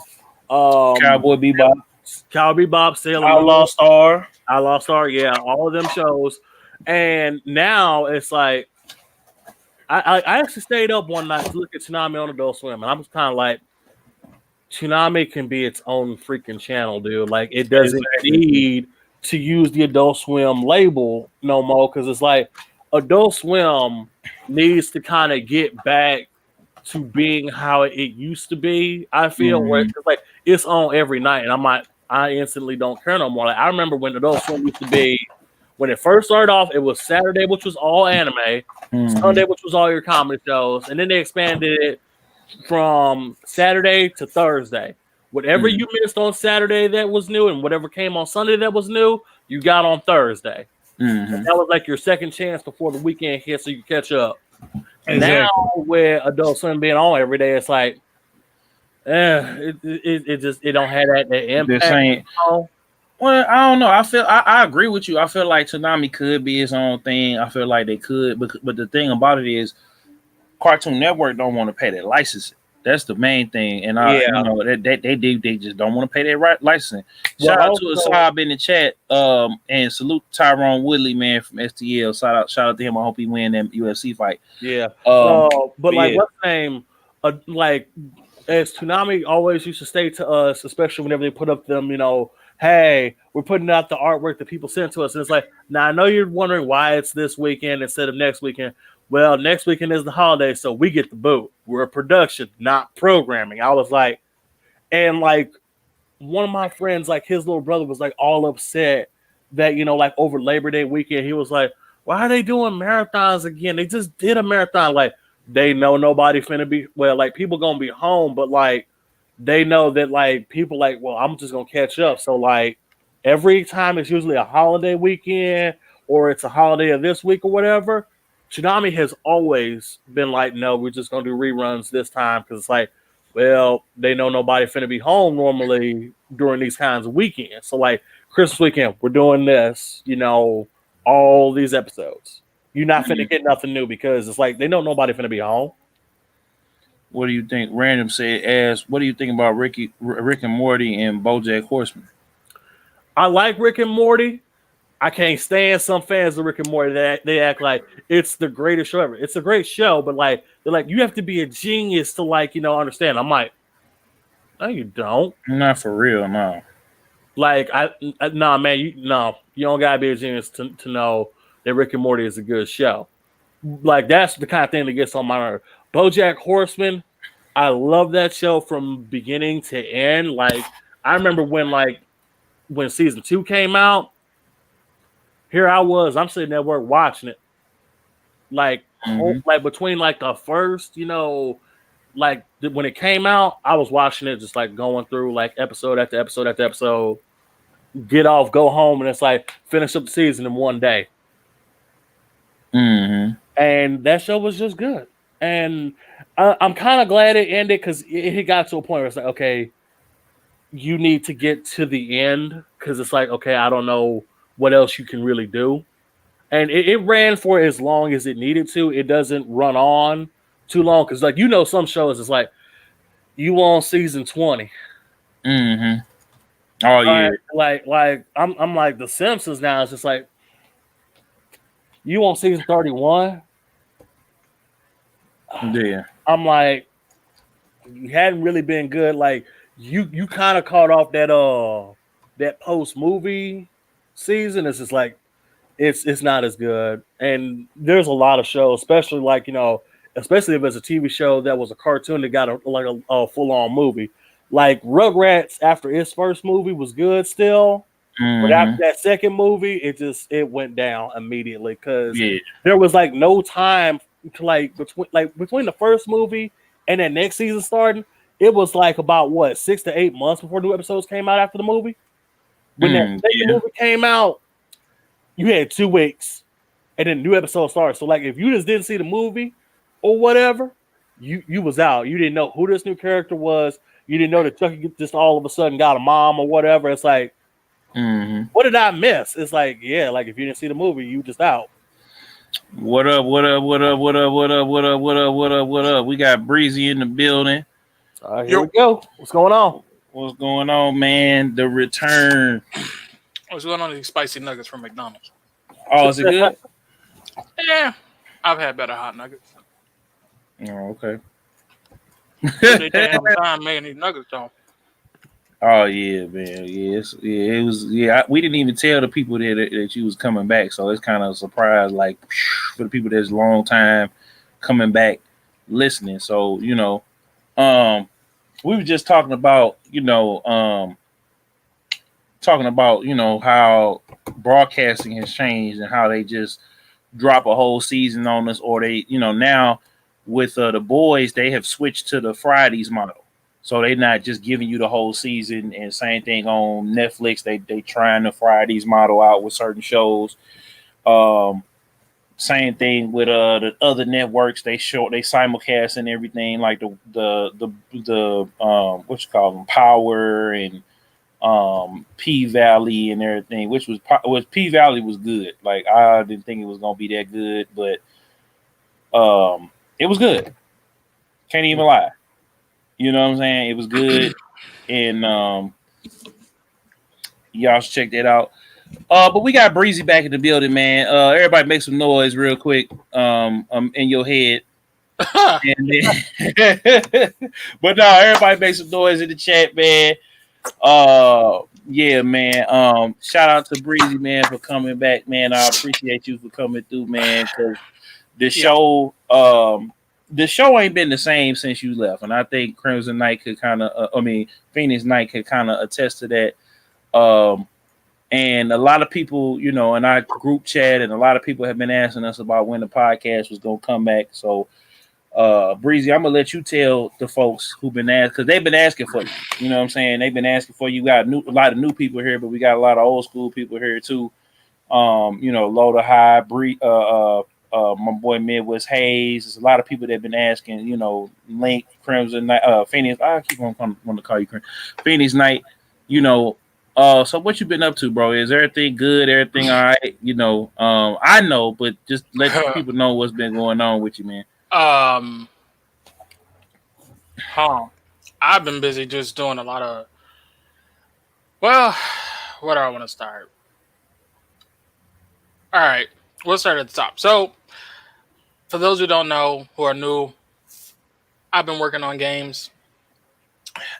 Speaker 1: Cowboy Bebop,
Speaker 2: Sailor
Speaker 1: Moon,
Speaker 2: Outlaw Star, yeah, all of them shows. And now it's like, I actually stayed up one night to look at Toonami on Adult Swim, and I was kind of like, Toonami can be its own freaking channel, dude. Like, it doesn't need to use the Adult Swim label no more, because it's like Adult Swim needs to kind of get back to being how it used to be. I feel where it's like it's on every night, and I instantly don't care no more. Like, I remember when Adult Swim used to be. When it first started off, it was Saturday, which was all anime, Sunday, which was all your comedy shows, and then they expanded it from Saturday to Thursday. Whatever you missed on Saturday that was new, and whatever came on Sunday that was new, you got on Thursday. And that was like your second chance before the weekend hit, so you could catch up. And now with Adult Swim being on every day, it's like, it don't have that impact.
Speaker 1: Well, I don't know. I agree with you. I feel like Toonami could be its own thing. I feel like they could, but the thing about it is, Cartoon Network don't want to pay that licensing. That's the main thing, and they just don't want to pay that licensing. Shout out to Asab in the chat, and salute Tyrone Woodley, man, from STL. Shout out to him. I hope he win that UFC fight.
Speaker 2: Yeah. But like, what's the name? Like, as Toonami always used to say to us, especially whenever they put up them, hey, we're putting out the artwork that people sent to us. And it's like, now I know you're wondering why it's this weekend instead of next weekend. Well, next weekend is the holiday, so we get the boot. We're a production, not programming. I was like, and like one of my friends, like his little brother was like all upset that, like over Labor Day weekend, he was like, why are they doing marathons again? They just did a marathon. Like, they know nobody finna be, well, like people gonna be home, but like, they know that like people like, well, I'm just gonna catch up. So like every time it's usually a holiday weekend or it's a holiday of this week or whatever, Toonami has always been like, no, we're just gonna do reruns this time because it's like, well, they know nobody finna be home normally during these kinds of weekends. So like Christmas weekend, we're doing this, all these episodes. You're not finna get nothing new because it's like they know nobody finna be home.
Speaker 1: What do you think? Random said, what do you think about Rick and Morty and BoJack Horseman?
Speaker 2: I like Rick and Morty. I can't stand some fans of Rick and Morty that they act like it's the greatest show ever. It's a great show, but like they're like, you have to be a genius to like, understand. I'm like, no, you don't.
Speaker 1: Not for real, no.
Speaker 2: Like, nah, man, you don't gotta be a genius to know that Rick and Morty is a good show. Like, that's the kind of thing that gets on my nerve. BoJack Horseman, I love that show from beginning to end. Like, I remember when season 2 came out, here I was, I'm sitting at work watching it. Like, like between like the first, like when it came out, I was watching it just like going through like episode after episode after episode. Get off, go home, and it's like finish up the season in one day.
Speaker 1: Mm-hmm.
Speaker 2: And that show was just good. And I'm kind of glad it ended because it got to a point where it's like, okay, you need to get to the end because it's like, okay, I don't know what else you can really do. And it ran for as long as it needed to. It doesn't run on too long because, like, some shows it's like you on season 20.
Speaker 1: Mm-hmm. Oh yeah.
Speaker 2: Like I'm like The Simpsons now. It's just like you on season 31.
Speaker 1: Yeah.
Speaker 2: I'm like, you hadn't really been good. Like you kind of caught off that post movie season. It's just like it's not as good. And there's a lot of shows, especially like especially if it's a TV show that was a cartoon that got a full on movie. Like Rugrats after its first movie was good still, but after that second movie, it went down immediately because there was like no time to like between the first movie and that next season starting. It was like about 6 to 8 months before new episodes came out after the movie. When that second movie came out, you had 2 weeks, and then new episode started. So like if you just didn't see the movie or whatever, you was out. You didn't know who this new character was. You didn't know that Chucky just all of a sudden got a mom or whatever. It's like, what did I miss? It's like, yeah, like if you didn't see the movie, you just out.
Speaker 1: What up? What up? What up? What up? What up? What up? What up? What up? What up? We got Breezy in the building.
Speaker 2: Here we go. What's going on?
Speaker 1: What's going on, man? The return.
Speaker 3: What's going on with these spicy nuggets from McDonald's?
Speaker 1: Oh, is it good?
Speaker 3: Yeah, I've had better hot nuggets.
Speaker 1: Oh, okay.
Speaker 3: They damn time making these nuggets though.
Speaker 1: Oh yeah, man. Yes, yeah. It was. Yeah, we didn't even tell the people that you was coming back, so it's kind of a surprise, like for the people that's long time coming back listening. So we were just talking about how broadcasting has changed and how they just drop a whole season on us, or they now with the boys they have switched to the Fridays model. So they're not just giving you the whole season. And same thing on Netflix. They trying the Fridays model out with certain shows. Same thing with the other networks. They simulcast and everything like the what you call them, Power and P Valley and everything. Which was P Valley was good. Like I didn't think it was gonna be that good, but it was good. Can't even lie. You know what I'm saying? It was good, and y'all should check that out. But we got Breezy back in the building, man. Everybody make some noise real quick in your head. And then but no, everybody make some noise in the chat, man. Yeah, man. Shout out to Breezy, man, for coming back, man. I appreciate you for coming through, man, because the show the show ain't been the same since you left, and I think Crimson Knight could kind of, Phoenix Knight could kind of attest to that. And a lot of people, in our group chat, and a lot of people have been asking us about when the podcast was gonna come back. So, Breezy, I'm gonna let you tell the folks who've been asking, because they've been asking for you. You know what I'm saying? They've been asking for you. We got a lot of new people here, but we got a lot of old school people here too. Loader High, my boy Midwest Hayes. There's a lot of people that have been asking, Link, Crimson Knight, Phoenix. I keep on wanting to call you Phoenix Knight. So what you been up to, bro? Is everything good? Everything all right? I know, but just let people know what's been going on with you, man.
Speaker 3: I've been busy just doing a lot of. Well, where do I want to start? All right, we'll start at the top. So, for those who don't know, who are new, I've been working on games,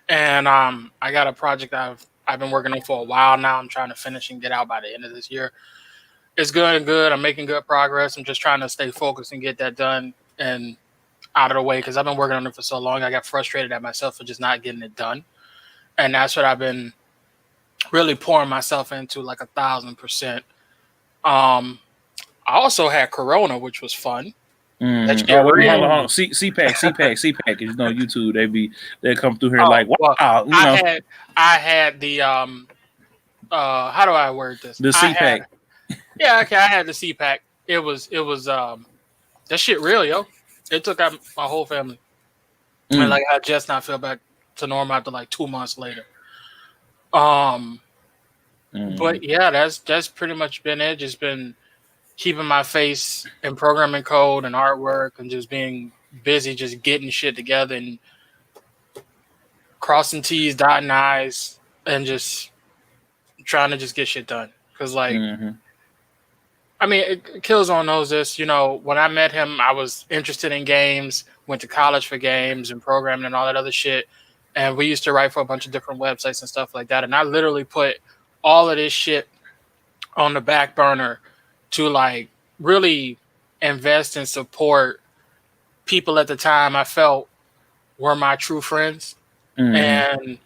Speaker 3: and I got a project I've been working on for a while now. I'm trying to finish and get out by the end of this year. It's good. I'm making good progress. I'm just trying to stay focused and get that done and out of the way because I've been working on it for so long. I got frustrated at myself for just not getting it done, and that's what I've been really pouring myself into, like 1,000%. I also had Corona, which was fun. That shit
Speaker 1: Oh, wait, hold
Speaker 3: real.
Speaker 1: on. CPAC. You know, YouTube, they come through here like, wow,
Speaker 3: well,
Speaker 1: you know.
Speaker 3: I had the how do I word this?
Speaker 1: The CPAC.
Speaker 3: I had the CPAC. It was that shit real, yo. It took out my whole family. And like I just not feel back to normal after like 2 months later. But yeah, that's pretty much been it. Just been keeping my face in programming code and artwork and just being busy, just getting shit together and crossing T's, dotting I's, and just trying to just get shit done. Because like, I mean, Killzown knows this. You know, when I met him, I was interested in games, went to college for games and programming and all that other shit. And we used to write for a bunch of different websites and stuff like that. And I literally put all of this shit on the back burner to like really invest and support people at the time I felt were my true friends. And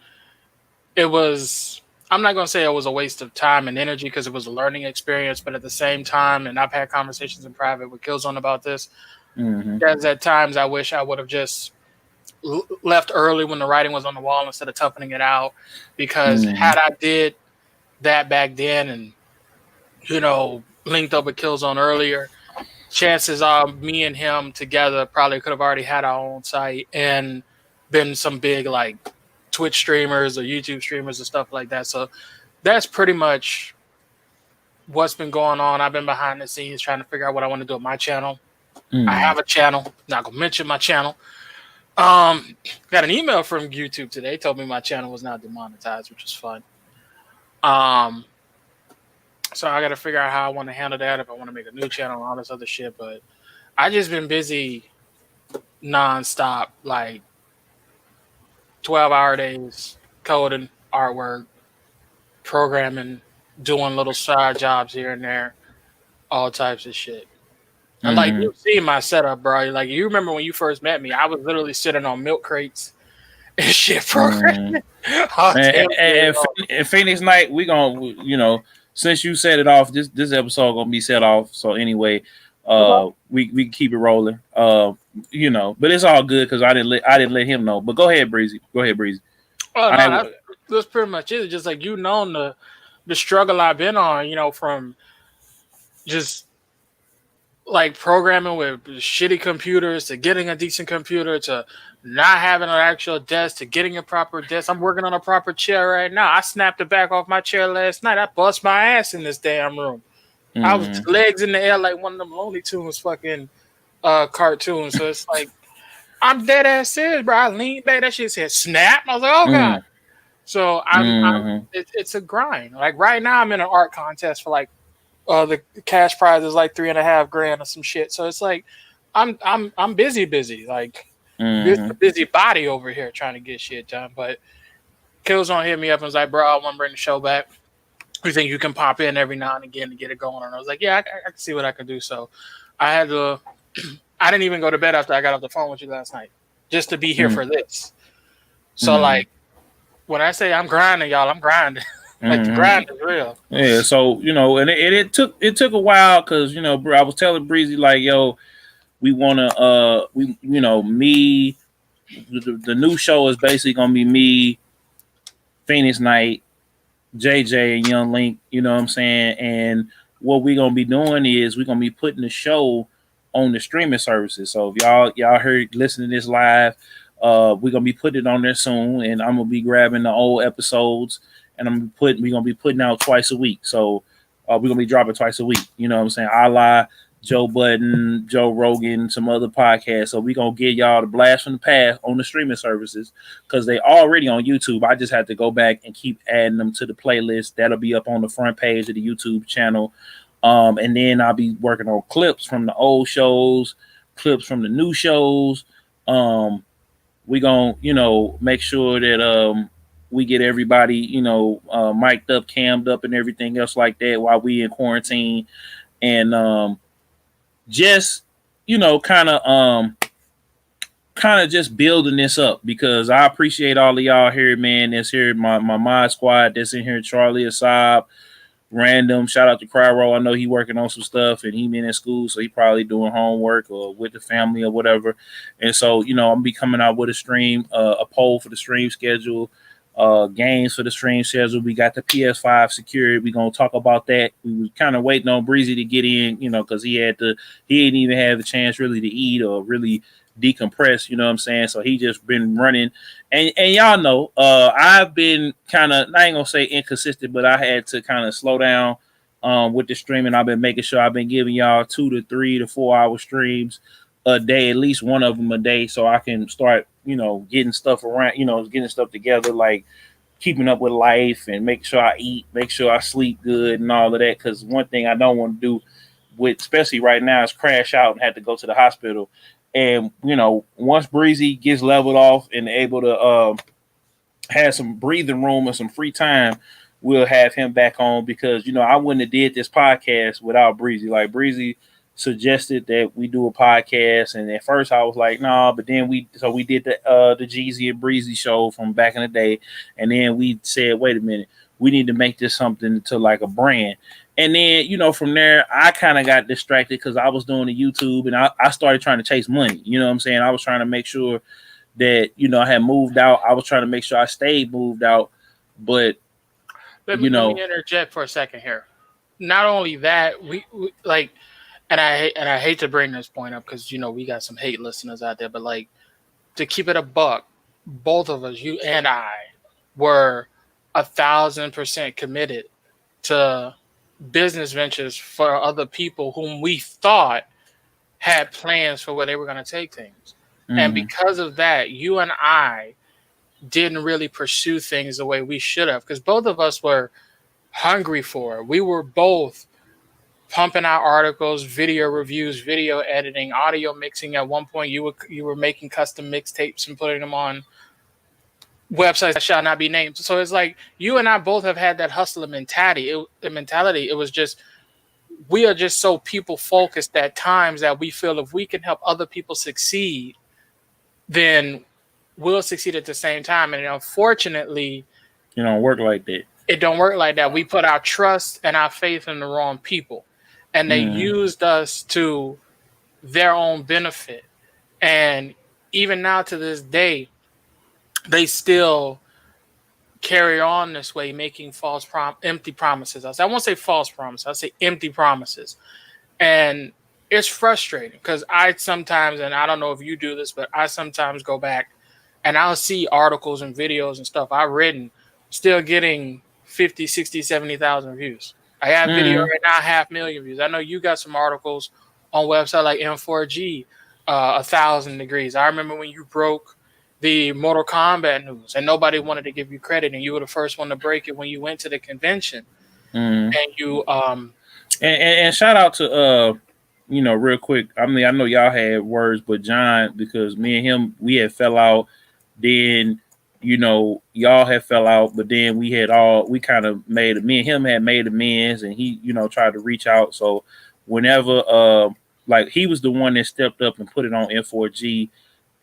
Speaker 3: it was, I'm not going to say it was a waste of time and energy because it was a learning experience, but at the same time, and I've had conversations in private with Killzown about this, there's at times I wish I would have just left early when the writing was on the wall instead of toughening it out, because had I did that back then and, you know, linked up with Killzown earlier, chances are me and him together probably could have already had our own site and been some big like Twitch streamers or YouTube streamers and stuff like that. So that's pretty much what's been going on. I've been behind the scenes trying to figure out what I want to do with my channel. I have a channel. Not gonna mention my channel. Got an email from YouTube today. Told me my channel was not demonetized, which was fun. So I got to figure out how I want to handle that, if I want to make a new channel and all this other shit. But I just been busy nonstop, like 12-hour days, coding, artwork, programming, doing little side jobs here and there, all types of shit. And like you see my setup, bro. Like you remember when you first met me, I was literally sitting on milk crates and shit programming.
Speaker 1: And Phoenix Night, we gonna, you know, since you set it off, this episode gonna be set off. So anyway, we keep it rolling. You know, but it's all good because I didn't let him know. But go ahead, Breezy. Oh
Speaker 3: no, that's pretty much it. Just like you know the struggle I've been on, you know, from just like programming with shitty computers to getting a decent computer to not having an actual desk to getting a proper desk. I'm working on a proper chair right now. I snapped the back off my chair last night. I bust my ass in this damn room. I was legs in the air like one of them Looney Tunes fucking cartoons. So it's like, I'm dead ass serious, bro. I leaned back, that shit said snap. I was like, oh god. So it's a grind. Like right now I'm in an art contest for like the cash prize is like $3.5 grand or some shit. So it's like I'm busy, like busy body over here trying to get shit done. But Killzown hit me up and was like, bro, I want to bring the show back. You think you can pop in every now and again to get it going? And I was like, yeah, I can see what I can do. So I had to. I didn't even go to bed after I got off the phone with you last night, just to be here for this. So like, when I say I'm grinding, y'all, I'm grinding. Like the grind is real.
Speaker 1: Yeah. So you know, and it took a while because you know, bro, I was telling Breezy like, yo, we want to me. The new show is basically gonna be me, Phoenix Night, JJ, and Young Link. You know what I'm saying? And what we're gonna be doing is we're gonna be putting the show on the streaming services. So if y'all heard listening to this live, we're gonna be putting it on there soon, and I'm gonna be grabbing the old episodes, and we're gonna be putting out twice a week. So we're gonna be dropping twice a week. You know what I'm saying? A la Joe Budden, Joe Rogan, some other podcasts. So we're gonna give y'all the blast from the past on the streaming services because they already on YouTube. I just have to go back and keep adding them to the playlist. That'll be up on the front page of the YouTube channel. And then I'll be working on clips from the old shows, clips from the new shows. We're gonna, make sure that we get everybody, mic'd up, cammed up, and everything else like that while we in quarantine. And just, kind of just building this up because I appreciate all of y'all here, man. That's here, my mod squad that's in here, Charlie Asab, random. Shout out to Cryro. I know he working on some stuff and he been in school, so he probably doing homework or with the family or whatever. And so, I'm gonna be coming out with a stream, a poll for the stream schedule, games for the stream schedule. We got the PS5 secured. We're gonna talk about that. We was kind of waiting on Breezy to get in, because he didn't even have a chance really to eat or really decompress, you know what I'm saying? So he just been running. And y'all know, I've been kind of, I ain't gonna say inconsistent, but I had to kind of slow down with the streaming. I've been making sure I've been giving y'all 2 to 3 to 4 hour streams a day, at least one of them a day, so I can start, getting stuff around, getting stuff together, like keeping up with life and make sure I eat, make sure I sleep good and all of that. Because one thing I don't want to do with, especially right now, is crash out and have to go to the hospital. And, once Breezy gets leveled off and able to have some breathing room and some free time, we'll have him back on, because, I wouldn't have did this podcast without Breezy. Like, Breezy suggested that we do a podcast, and at first I was like, nah, but then we did the Jeezy and Breezy show from back in the day, and then we said, wait a minute, we need to make this something to like a brand. And then, from there, I kind of got distracted because I was doing the YouTube, and I started trying to chase money. You know what I'm saying? I was trying to make sure that, I had moved out. I was trying to make sure I stayed moved out. But,
Speaker 3: let me interject for a second here. Not only that, we like, and I hate to bring this point up because, we got some hate listeners out there, but like, to keep it a buck, both of us, you and I, were 1,000% committed to business ventures for other people whom we thought had plans for where they were going to take things. Mm-hmm. And because of that, you and I didn't really pursue things the way we should have, because both of us were hungry for it. We were both pumping out articles, video reviews, video editing, audio mixing. At one point, you were making custom mixtapes and putting them on websites that shall not be named. So it's like you and I both have had that hustler mentality. It was just, we are just so people focused at times that we feel if we can help other people succeed, then we'll succeed at the same time. And unfortunately,
Speaker 1: it don't work like that.
Speaker 3: It don't work like that. We put our trust and our faith in the wrong people, and they used us to their own benefit. And even now to this day, they still carry on this way, making empty promises. I won't say false promises. I'll say empty promises. And it's frustrating because I sometimes, and I don't know if you do this, but I sometimes go back and I'll see articles and videos and stuff I've written still getting 50, 60, 70,000 views. I have video right now, 500,000 views. I know you got some articles on website like M4G, 1,000 degrees. I remember when you broke the Mortal Kombat news and nobody wanted to give you credit, and you were the first one to break it when you went to the convention. And you
Speaker 1: and shout out to real quick, I mean, I know y'all had words, but John, because me and him, we had fell out, then y'all had fell out, but then me and him had made amends, and he tried to reach out. So whenever like, he was the one that stepped up and put it on N4G,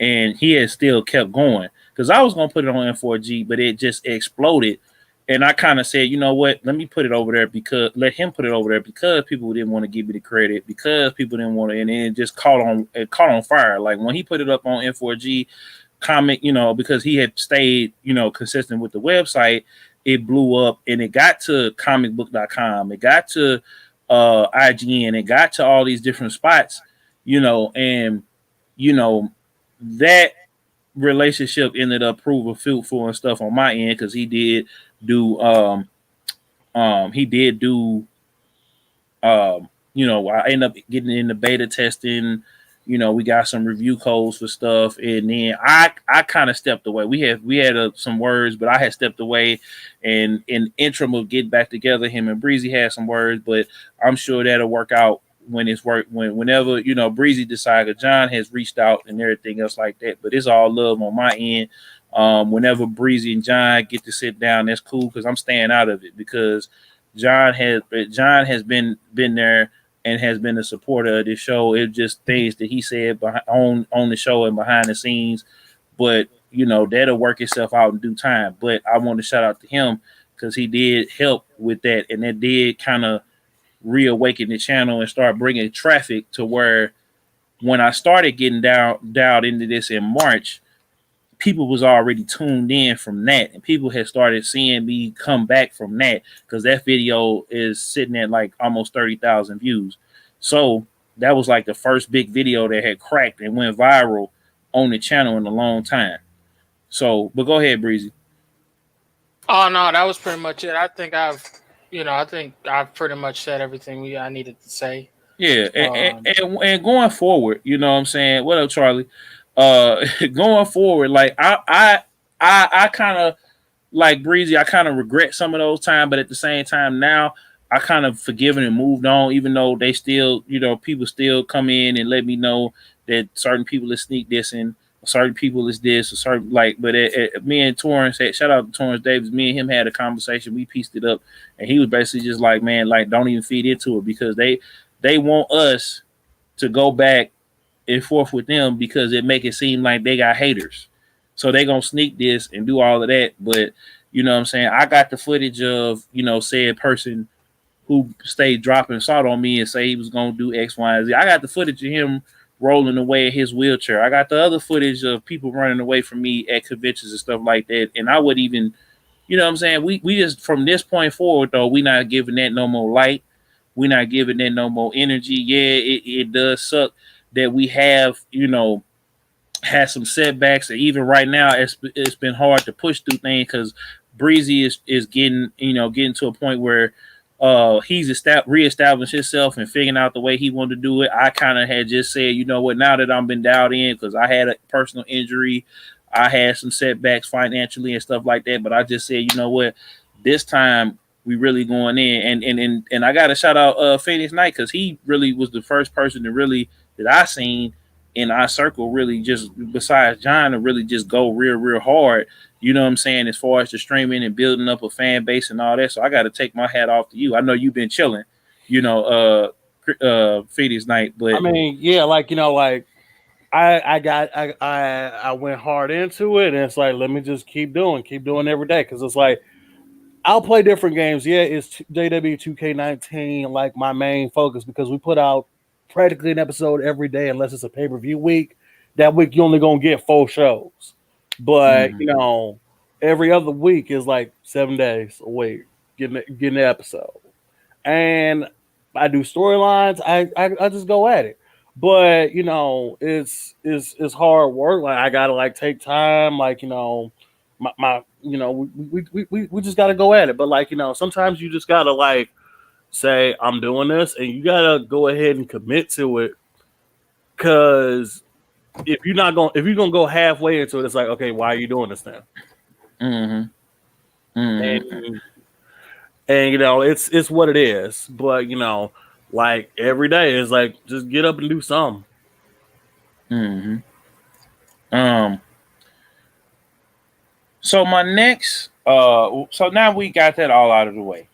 Speaker 1: and he has still kept going, because I was going to put it on N4G, but it just exploded. And I kind of said, you know what, let him put it over there because people didn't want to give me the credit, because people didn't want to, and it just caught on fire. Like, when he put it up on N4G comic, because he had stayed, consistent with the website, it blew up, and it got to comicbook.com. It got to IGN. It got to all these different spots, and, that relationship ended up proving fruitful and stuff on my end, because he did do I ended up getting into beta testing. We got some review codes for stuff, and then I kind of stepped away. We had some words, but I had stepped away, and in interim of getting back together, him and Breezy had some words, but I'm sure that'll work out whenever Breezy decided. John has reached out and everything else like that, but it's all love on my end. Whenever Breezy and John get to sit down, that's cool, because I'm staying out of it, because John has been there and has been a supporter of this show. It's just things that he said on the show and behind the scenes, but that'll work itself out in due time. But I want to shout out to him, because he did help with that, and that did kind of reawaken the channel and start bringing traffic to where when I started getting dialed into this in March, people was already tuned in from that, and people had started seeing me come back from that because that video is sitting at like almost 30,000 views. So that was like the first big video that had cracked and went viral on the channel in a long time. So, but go ahead, Breezy.
Speaker 3: Oh no, that was pretty much it. I think I've pretty much said everything I needed to say.
Speaker 1: Yeah, and going forward, you know what I'm saying? What up, Charlie? Going forward, like I kind of like Breezy. I kind of regret some of those times, but at the same time, now I kind of forgiven and moved on. Even though they still, you know, people still come in and let me know that certain people is sneak dissing, certain people is this, or certain like. But me and Torrance, shout out to Torrance Davis. Me and him had a conversation. We pieced it up, and he was basically just like, man, like don't even feed into it because they want us to go back and forth with them because it make it seem like they got haters. So they gonna sneak this and do all of that. But you know what I'm saying? I got the footage of, you know, said person who stayed dropping salt on me and say he was gonna do X, Y, and Z. I got the footage of him rolling away in his wheelchair. I got the other footage of people running away from me at conventions and stuff like that. And I would even, you know what I'm saying? We just from this point forward though, we not giving that no more light. We're not giving that no more energy. Yeah, it does suck that we have, you know, had some setbacks. And even right now, it's been hard to push through things because Breezy is getting to a point where he's reestablished himself and figuring out the way he wanted to do it. I kind of had just said, you know what, now that I'm been dialed in because I had a personal injury, I had some setbacks financially and stuff like that. But I just said, you know what, this time we really going in, and I got to shout out Phoenix Knight because he really was the first person that I seen in our circle really just besides John to really just go real hard. You know what I'm saying? As far as the streaming and building up a fan base and all that. So I got to take my hat off to you. I know you've been chilling, you know, Phoenix Knight, but
Speaker 2: I mean, yeah, like you know, like I went hard into it, and it's like let me just keep doing every day because it's like. I'll play different games. Yeah, it's JW 2K19 like my main focus because we put out practically an episode every day unless it's a pay-per-view week. That week you're only gonna get 4 shows. But you know, every other week is like 7 days a week getting an episode. And I do storylines, I just go at it. But you know, it's hard work. Like I gotta like take time, like you know. My you know we just got to go at it, but like you know sometimes you just gotta like say I'm doing this and you gotta go ahead and commit to it because if you're gonna go halfway into it, it's like okay, why are you doing this now? And you know it's what it is, but you know like every day is like just get up and do something.
Speaker 1: So my next, so now we got that all out of the way,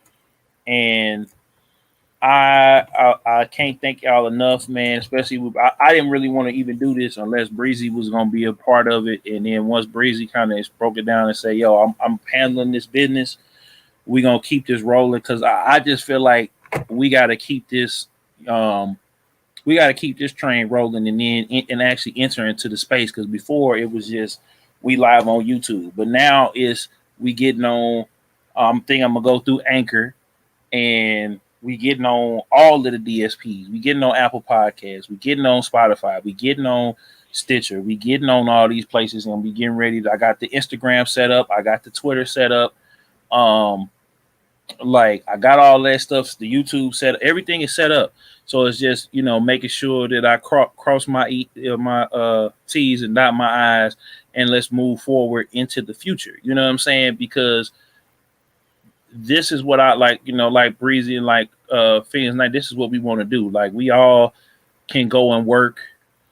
Speaker 1: and I can't thank y'all enough, man. Especially I didn't really want to even do this unless Breezy was gonna be a part of it, and then once Breezy kind of broke it down and say, "Yo, I'm handling this business. We gonna keep this rolling," because I just feel like we gotta keep this, we gotta keep this train rolling, and then and actually enter into the space because before it was just. We live on YouTube, but now is we getting on. I think I'm gonna go through Anchor, and we getting on all of the DSPs. We getting on Apple Podcasts. We getting on Spotify. We getting on Stitcher. We getting on all these places, and we getting ready. I got the Instagram set up. I got the Twitter set up. Like I got all that stuff. The YouTube set up. Everything is set up. So it's just you know making sure that I cross my T's and dot my I's. And let's move forward into the future. You know what I'm saying? Because this is what I like, you know, like Breezy and like Phoenix Night. This is what we want to do. Like we all can go and work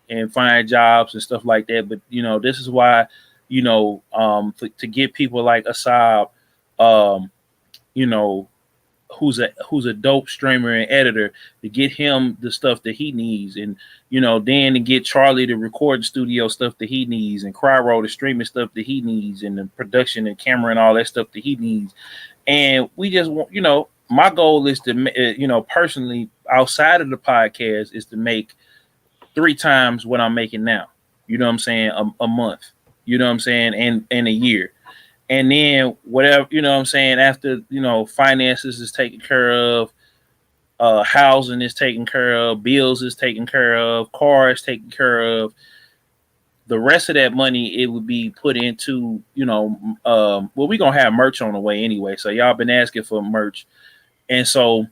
Speaker 1: and find jobs and stuff like that. But you know, this is why, you know, to get people like Asab, you know, who's a dope streamer and editor to get him the stuff that he needs, and you know then to get Charlie the recording studio stuff that he needs, and Cryro the streaming stuff that he needs, and the production and camera and all that stuff that he needs, And we just want, my goal is to, personally outside of the podcast is to make 3 times what I'm making now. You know what I'm saying? A month. You know what I'm saying? And a year. And then whatever, you know what I'm saying, after, finances is taken care of, housing is taken care of, bills is taken care of, cars taken care of. The rest of that money, it would be put into, well, we're gonna have merch on the way anyway. So y'all been asking for merch. And so,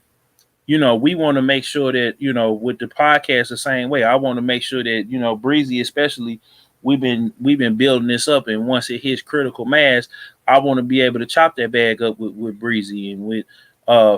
Speaker 1: we want to make sure that, with the podcast the same way. I want to make sure that, Breezy especially, we've been building this up, and once it hits critical mass, I want to be able to chop that bag up with Breezy and with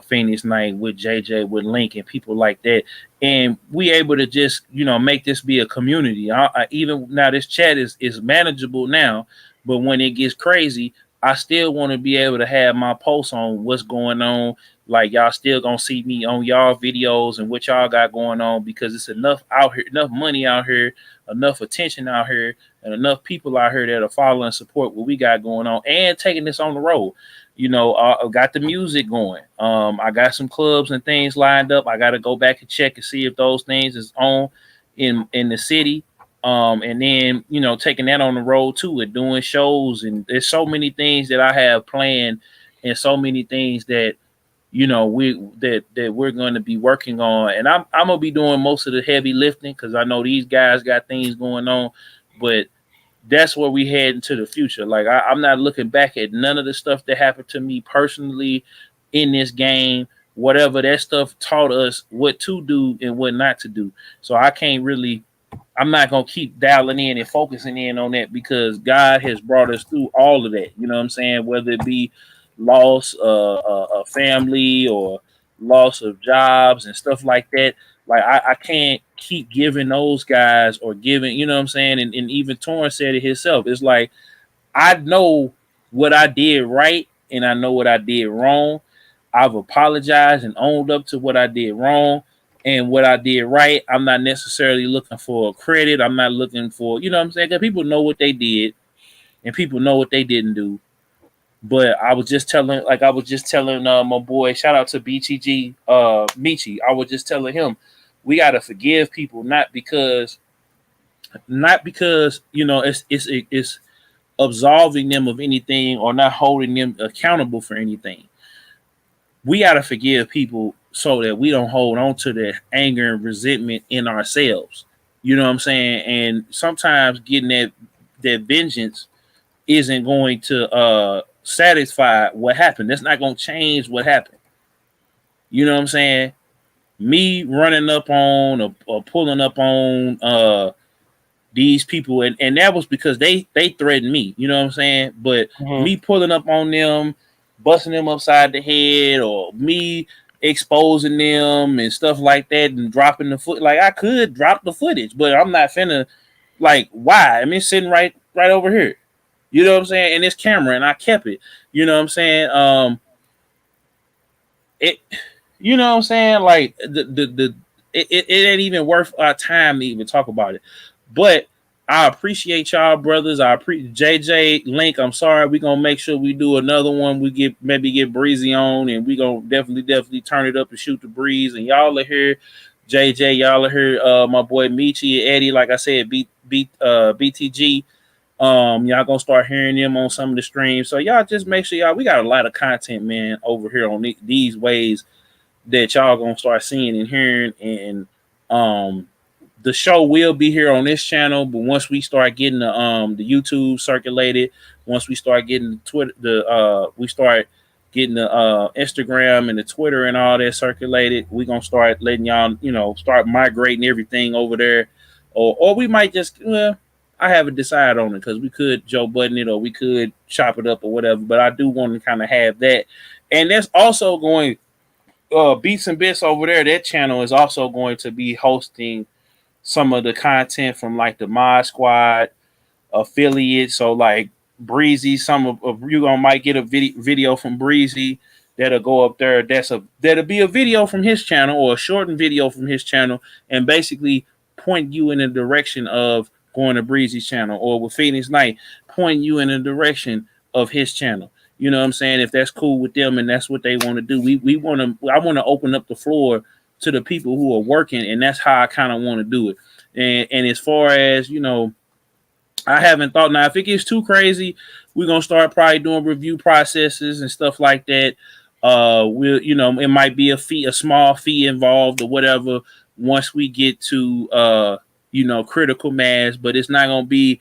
Speaker 1: Phoenix Knight, with JJ, with Link, and people like that. And we able to just, make this be a community. Even now, this chat is manageable now, but when it gets crazy, I still want to be able to have my posts on what's going on. Like, y'all still gonna see me on y'all videos and what y'all got going on, because it's enough out here, enough money out here, enough attention out here, and enough people out here that are following and support what we got going on and taking this on the road. I got the music going. I got some clubs and things lined up. I got to go back and check and see if those things is on in the city. And then, taking that on the road too, and doing shows. And there's so many things that I have planned, and so many things that, we're going to be working on. And I'm going to be doing most of the heavy lifting, because I know these guys got things going on, but that's where we head into the future. Like, I'm not looking back at none of the stuff that happened to me personally in this game. Whatever that stuff taught us what to do and what not to do. So I'm not going to keep dialing in and focusing in on that, because God has brought us through all of that. You know what I'm saying? Whether it be loss a family or loss of jobs and stuff like that. Like, I can't keep giving those guys or giving, you know what I'm saying? And even Torrance said it himself. It's like, I know what I did right and I know what I did wrong. I've apologized and owned up to what I did wrong. And what I did right, I'm not necessarily looking for credit. I'm not looking for, you know what I'm saying? Because people know what they did and people know what they didn't do. But I was just telling my boy, shout out to BTG, Michi. I was just telling him, we got to forgive people, not because it's absolving them of anything or not holding them accountable for anything. We got to forgive people so that we don't hold on to that anger and resentment in ourselves. You know what I'm saying? And sometimes getting that vengeance isn't going to satisfy what happened. That's not going to change what happened. You know what I'm saying? Me running up on or pulling up on these people, and that was because they threatened me. You know what I'm saying? But me pulling up on them, busting them upside the head, or me exposing them and stuff like that, and dropping the foot. Like, I could drop the footage, but I'm not finna. Like, why? I mean, it's sitting right over here. You know what I'm saying? And this camera, and I kept it. You know what I'm saying? You know what I'm saying? Like, it ain't even worth our time to even talk about it. But I appreciate y'all, brothers. I appreciate JJ Link. I'm sorry. We're gonna make sure we do another one. We maybe get Breezy on, and we gonna definitely turn it up and shoot the breeze. And y'all are here, JJ. Y'all are here. My boy Michi and Eddie. Like I said, BTG. Y'all gonna start hearing them on some of the streams. So y'all just make sure we got a lot of content, man, over here on these ways that y'all gonna start seeing and hearing. And the show will be here on this channel, but once we start getting the YouTube circulated, once we start getting the Twitter, we start getting the Instagram and the Twitter and all that circulated, we gonna start letting y'all, start migrating everything over there, or we might just I haven't decided on it, because we could Joe Budden it, or we could chop it up or whatever. But I do want to kind of have that, and that's also going. Beats and Bitz over there, that channel is also going to be hosting some of the content from like the Mod Squad affiliates. So like Breezy, some of you might get a video from Breezy that'll go up there. That'll be a video from his channel, or a shortened video from his channel, and basically point you in the direction of going to Breezy's channel, or with Phoenix Knight, point you in the direction of his channel. You know what I'm saying? If that's cool with them and that's what they want to do, I want to open up the floor to the people who are working, and that's how I kind of want to do it. And as far as, I haven't thought. Now, if it gets too crazy, we're gonna start probably doing review processes and stuff like that. It might be a small fee involved or whatever once we get to critical mass, but it's not gonna be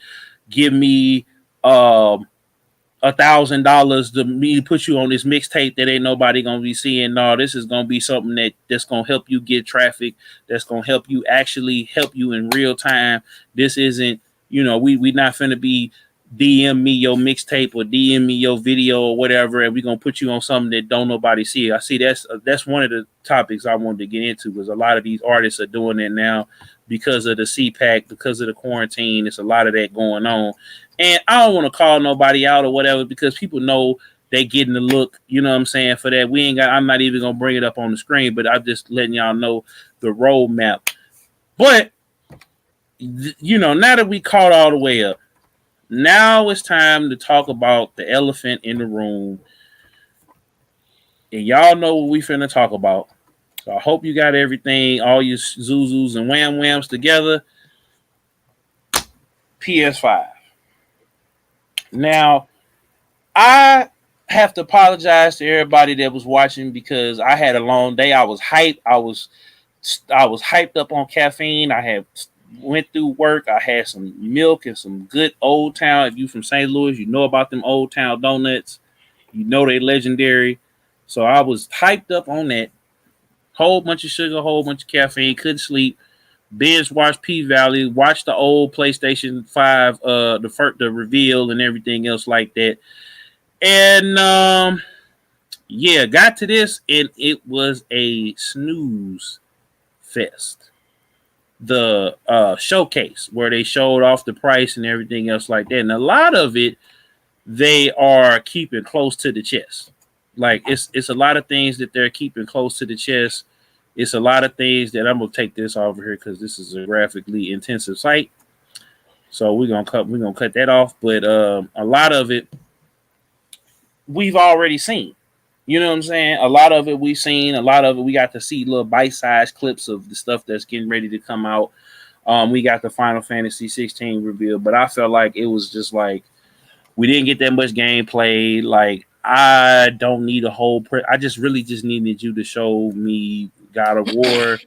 Speaker 1: give me $1,000 to me put you on this mixtape that ain't nobody gonna be seeing. No, this is gonna be something that's gonna help you get traffic. That's gonna help you in real time. This isn't, we not finna be DM me your mixtape or DM me your video or whatever, and we gonna put you on something that don't nobody see. I see that's one of the topics I wanted to get into, because a lot of these artists are doing it now because of the CPAC, because of the quarantine. It's a lot of that going on. And I don't want to call nobody out or whatever, because people know they getting the look, you know what I'm saying, for that. I'm not even going to bring it up on the screen, but I'm just letting y'all know the roadmap. But, now that we caught all the way up, now it's time to talk about the elephant in the room. And y'all know what we finna talk about. So I hope you got everything, all your Zuzus and Wham Whams together. PS5. Now, I have to apologize to everybody that was watching, because I had a long day. I was hyped. I was hyped up on caffeine. I had went through work. I had some milk and some good Old Town. If you from St. Louis, you know about them Old Town donuts. You know they legendary. So I was hyped up on that. Whole bunch of sugar, whole bunch of caffeine. Couldn't sleep. Binge watched P-Valley, watched the old PlayStation 5, the reveal and everything else like that. And got to this, and it was a snooze fest. The showcase where they showed off the price and everything else like that. And a lot of it, they are keeping close to the chest. Like it's a lot of things that they're keeping close to the chest. It's a lot of things that I'm gonna take this over here because this is a graphically intensive site. So we're gonna cut that off. But a lot of it we've already seen. You know what I'm saying? A lot of it we've seen. A lot of it we got to see little bite-sized clips of the stuff that's getting ready to come out. We got the Final Fantasy 16 reveal, but I felt like it was just like we didn't get that much gameplay. Like I don't need a whole. I just needed you to show me God of War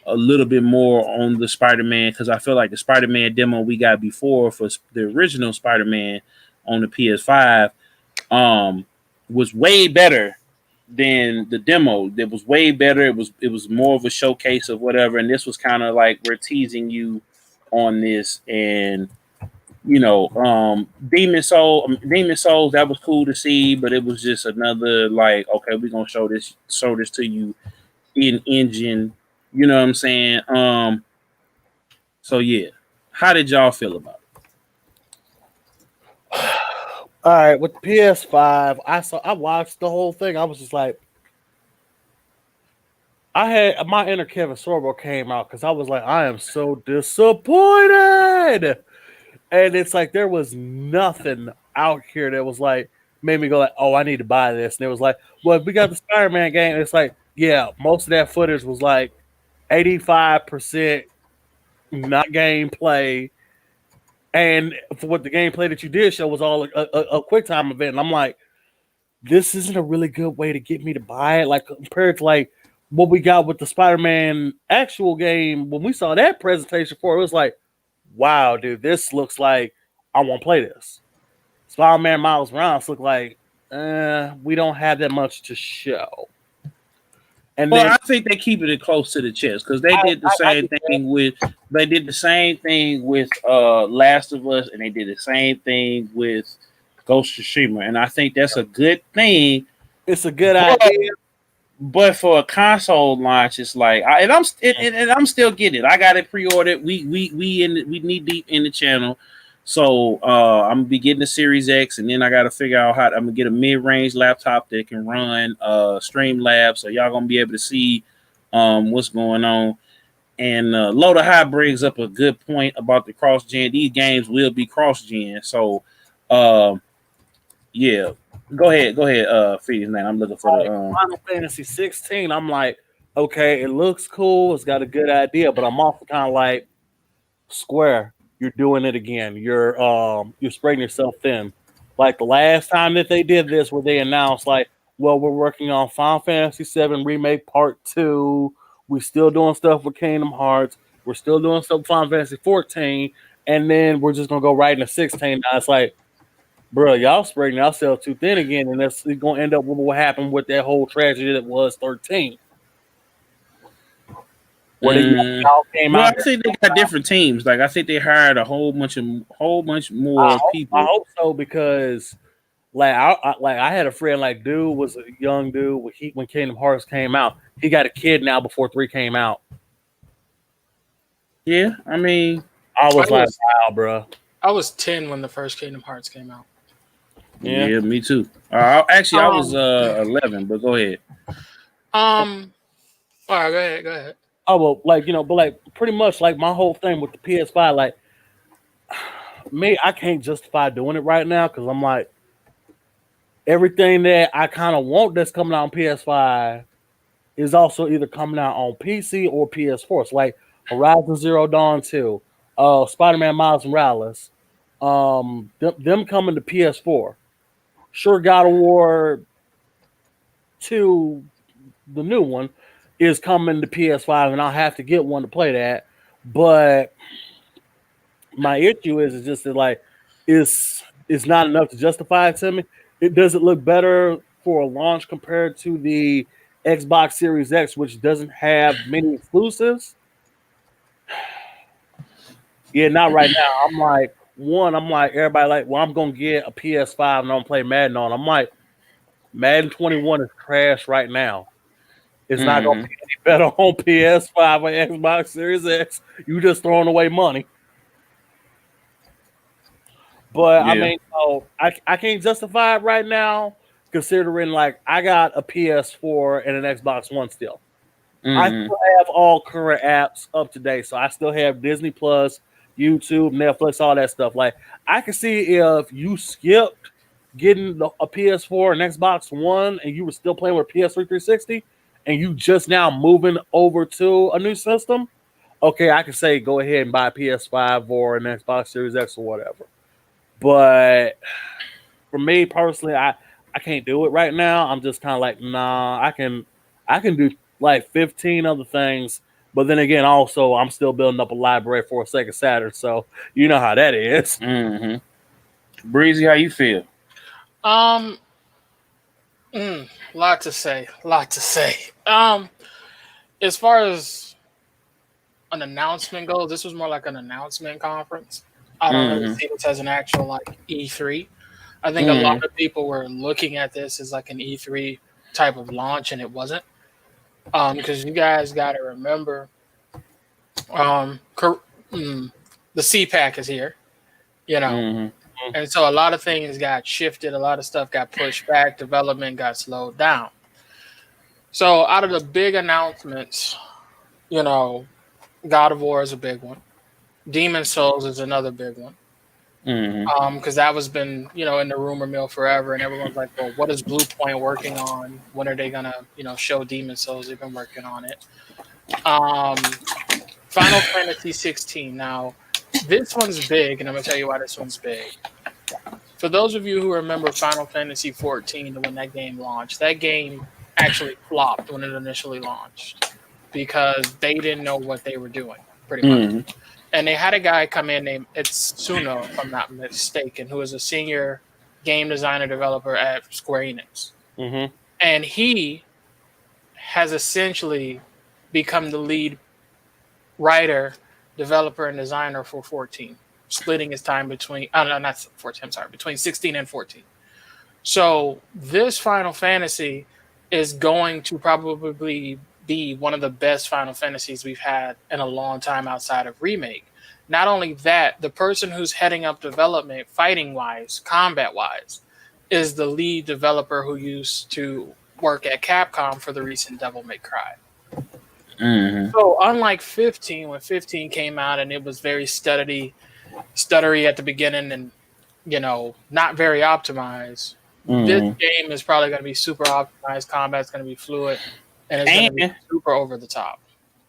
Speaker 1: a little bit more on the Spider-Man, because I feel like the Spider-Man demo we got before for the original Spider-Man on the PS5 was way better than the demo. It was way better. It was more of a showcase of whatever, and this was kind of like we're teasing you on this. And Demon Souls, that was cool to see, but it was just another like, okay, we're gonna show this to you in engine, you know what I'm saying? So yeah, how did y'all feel about it?
Speaker 2: All right, with PS5, I watched the whole thing. I was just like, I had my inner Kevin Sorbo came out because I was like, I am so disappointed. And it's like there was nothing out here that was like made me go like, oh, I need to buy this. And it was like, well, we got the Spider-Man game. And it's like, yeah, most of that footage was like 85% not gameplay. And for what the gameplay that you did show was all a quick time event. And I'm like, this isn't a really good way to get me to buy it. Like compared to like what we got with the Spider-Man actual game, when we saw that presentation for it, was like, wow, dude, this looks like I want to play this. Spider-Man Miles Morales look like we don't have that much to show. And
Speaker 1: well, I think they keep it close to the chest because they did the same thing with Last of Us, and they did the same thing with Ghost of Tsushima, and I think that's a good thing.
Speaker 2: It's a good idea.
Speaker 1: But for a console launch, it's like, I'm still getting it. I got it pre-ordered. We knee deep in the channel, so I'm gonna be getting the Series X, and then I got to figure out how I'm gonna get a mid-range laptop that can run Streamlabs, so y'all gonna be able to see what's going on. And Loader High brings up a good point about the cross-gen. These games will be cross-gen, so yeah. Go ahead. Feed name. I'm looking for the
Speaker 2: Final Fantasy 16. I'm like, okay, it looks cool. It's got a good idea, but I'm also kind of like, Square, you're doing it again. You're spreading yourself thin. Like the last time that they did this, where they announced like, well, we're working on Final Fantasy 7 Remake Part 2. We're still doing stuff with Kingdom Hearts. We're still doing stuff with Final Fantasy 14, and then we're just gonna go right into 16. Now it's like, bro, y'all spreading yourself too thin again, and that's gonna end up with what happened with that whole tragedy that was 13. Where y'all came out.
Speaker 1: I think they got different teams. Like I think they hired a whole bunch more people.
Speaker 2: I hope so, because I had a friend, like, dude was a young dude when Kingdom Hearts came out. He got a kid now before 3 came out.
Speaker 1: Yeah, I mean,
Speaker 2: I was like, wow, bro.
Speaker 3: I was 10 when the first Kingdom Hearts came out.
Speaker 1: Yeah, me too. I was 11, but go ahead.
Speaker 3: All right, go ahead.
Speaker 2: Oh, well, like, but like pretty much like my whole thing with the PS5, like me, I can't justify doing it right now because I'm like, everything that I kind of want that's coming out on PS5 is also either coming out on PC or PS4. So like Horizon Zero Dawn 2, Spider-Man Miles Morales, them coming to PS4. Sure, God of War 2, the new one, is coming to PS5, and I'll have to get one to play that. But my issue is just that, like, it's not enough to justify it to me. It doesn't look better for a launch compared to the Xbox Series X, which doesn't have many exclusives. Yeah, not right now. I'm like, everybody like, well, I'm gonna get a PS5 and I'm gonna play Madden on. I'm like, Madden 21 is trash right now. It's not going to be any better on PS5 or Xbox Series X. You just throwing away money. But, yeah. I mean, I can't justify it right now, considering, like, I got a PS4 and an Xbox One still. I still have all current apps up to date. So I still have Disney Plus, YouTube, Netflix, all that stuff. Like, I can see if you skipped getting a PS4 and Xbox One and you were still playing with PS3 360, and you just now moving over to a new system, okay, I can say go ahead and buy a PS5 or an Xbox Series X or whatever. But for me personally, I can't do it right now. I'm just kind of like, nah, I can do like 15 other things. But then again, also, I'm still building up a library for a Sega Saturn. So you know how that is.
Speaker 1: Breezy, how you feel?
Speaker 3: Lot to say. As far as an announcement goes, this was more like an announcement conference. I don't really see this as an actual like E3. I think a lot of people were looking at this as like an E3 type of launch, and it wasn't. Because you guys got to remember, the CPAC is here, and so a lot of things got shifted, a lot of stuff got pushed back, development got slowed down. So out of the big announcements, God of War is a big one. Demon Souls is another big one. Because that was been, in the rumor mill forever, and everyone's like, well, what is Blue Point working on? When are they gonna, show Demon Souls? They've been working on it. Final Fantasy 16. Now, this one's big, and I'm gonna tell you why this one's big. For those of you who remember Final Fantasy 14, when that game launched, that game actually flopped when it initially launched because they didn't know what they were doing, pretty much. And they had a guy come in named Itsuno, if I'm not mistaken, who is a senior game designer developer at Square Enix. And he has essentially become the lead writer, developer, and designer for 14, splitting his time between, not 14, I'm sorry, between 16 and 14. So this Final Fantasy is going to probably be one of the best Final Fantasies we've had in a long time outside of Remake. Not only that, the person who's heading up development, fighting-wise, combat-wise, is the lead developer who used to work at Capcom for the recent Devil May Cry. So unlike 15, when 15 came out and it was very stuttery at the beginning and, not very optimized, this
Speaker 1: Mm.
Speaker 3: game is probably going to be super optimized. Combat's going to be fluid, and it's going to be
Speaker 1: And
Speaker 3: super over the top.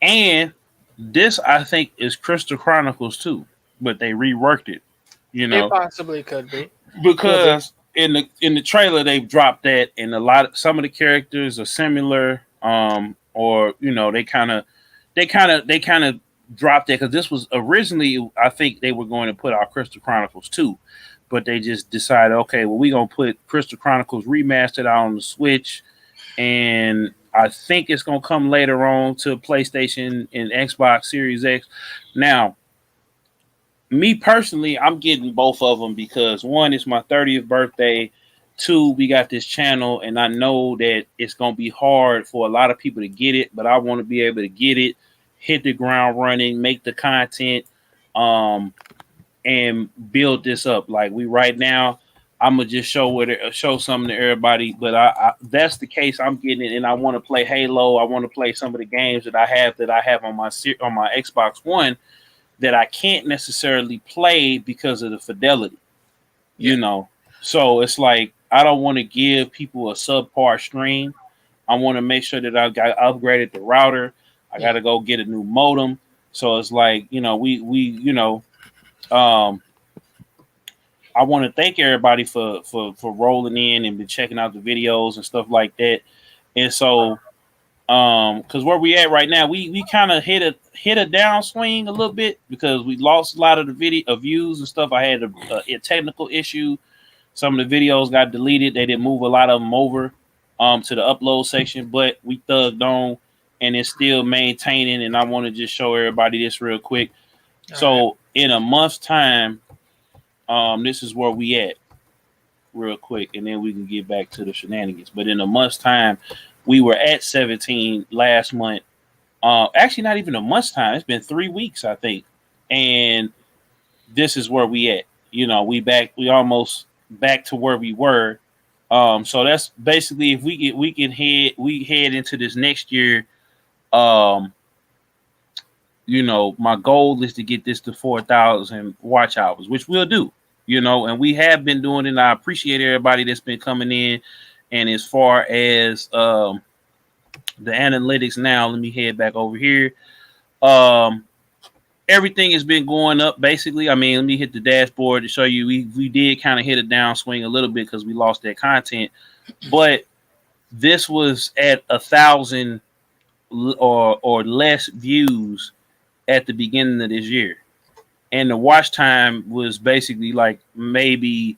Speaker 1: and this I think is Crystal Chronicles too, but they reworked it. You
Speaker 3: It
Speaker 1: know,
Speaker 3: possibly could be.
Speaker 1: because in the trailer they've dropped that, and some of the characters are similar, or they kind of dropped that because this was originally, I think they were going to put out Crystal Chronicles 2, but they just decided, okay, well, we're gonna put Crystal Chronicles remastered out on the Switch, and I think it's gonna come later on to PlayStation and Xbox Series X. Now, me personally, I'm getting both of them because one, it's my 30th birthday. Two, we got this channel, and I know that it's gonna be hard for a lot of people to get it, but I want to be able to get it, hit the ground running, make the content, um, and build this up. Like we right now, I'm gonna just show something to everybody. But that's the case. I'm getting it, and I want to play Halo. I want to play some of the games that I have on my Xbox One that I can't necessarily play because of the fidelity, you know. So it's like I don't want to give people a subpar stream. I want to make sure that I got upgraded the router. I got to go get a new modem. So it's like, um, I want to thank everybody for rolling in and been checking out the videos and stuff like that. And so because where we at right now, we kind of hit a downswing a little bit because we lost a lot of the video views and stuff. I had a technical issue. Some of the videos got deleted. They didn't move a lot of them over to the upload section, but we thugged on, and it's still maintaining. And I want to just show everybody this real quick. So in a month's time, this is where we at real quick, and then we can get back to the shenanigans. But in a month's time, we were at 17 last month. Actually, not even a month's time. It's been 3 weeks, I think. And this is where we at. You know, we almost back to where we were. So that's basically if we head into this next year. My goal is to get this to 4,000 watch hours, which we'll do. And we have been doing it. And I appreciate everybody that's been coming in. And as far as the analytics now, let me head back over here. Everything has been going up, basically. I mean, let me hit the dashboard to show you. We did kind of hit a downswing a little bit because we lost that content. But this was at 1,000 or less views at the beginning of this year. And the watch time was basically like maybe,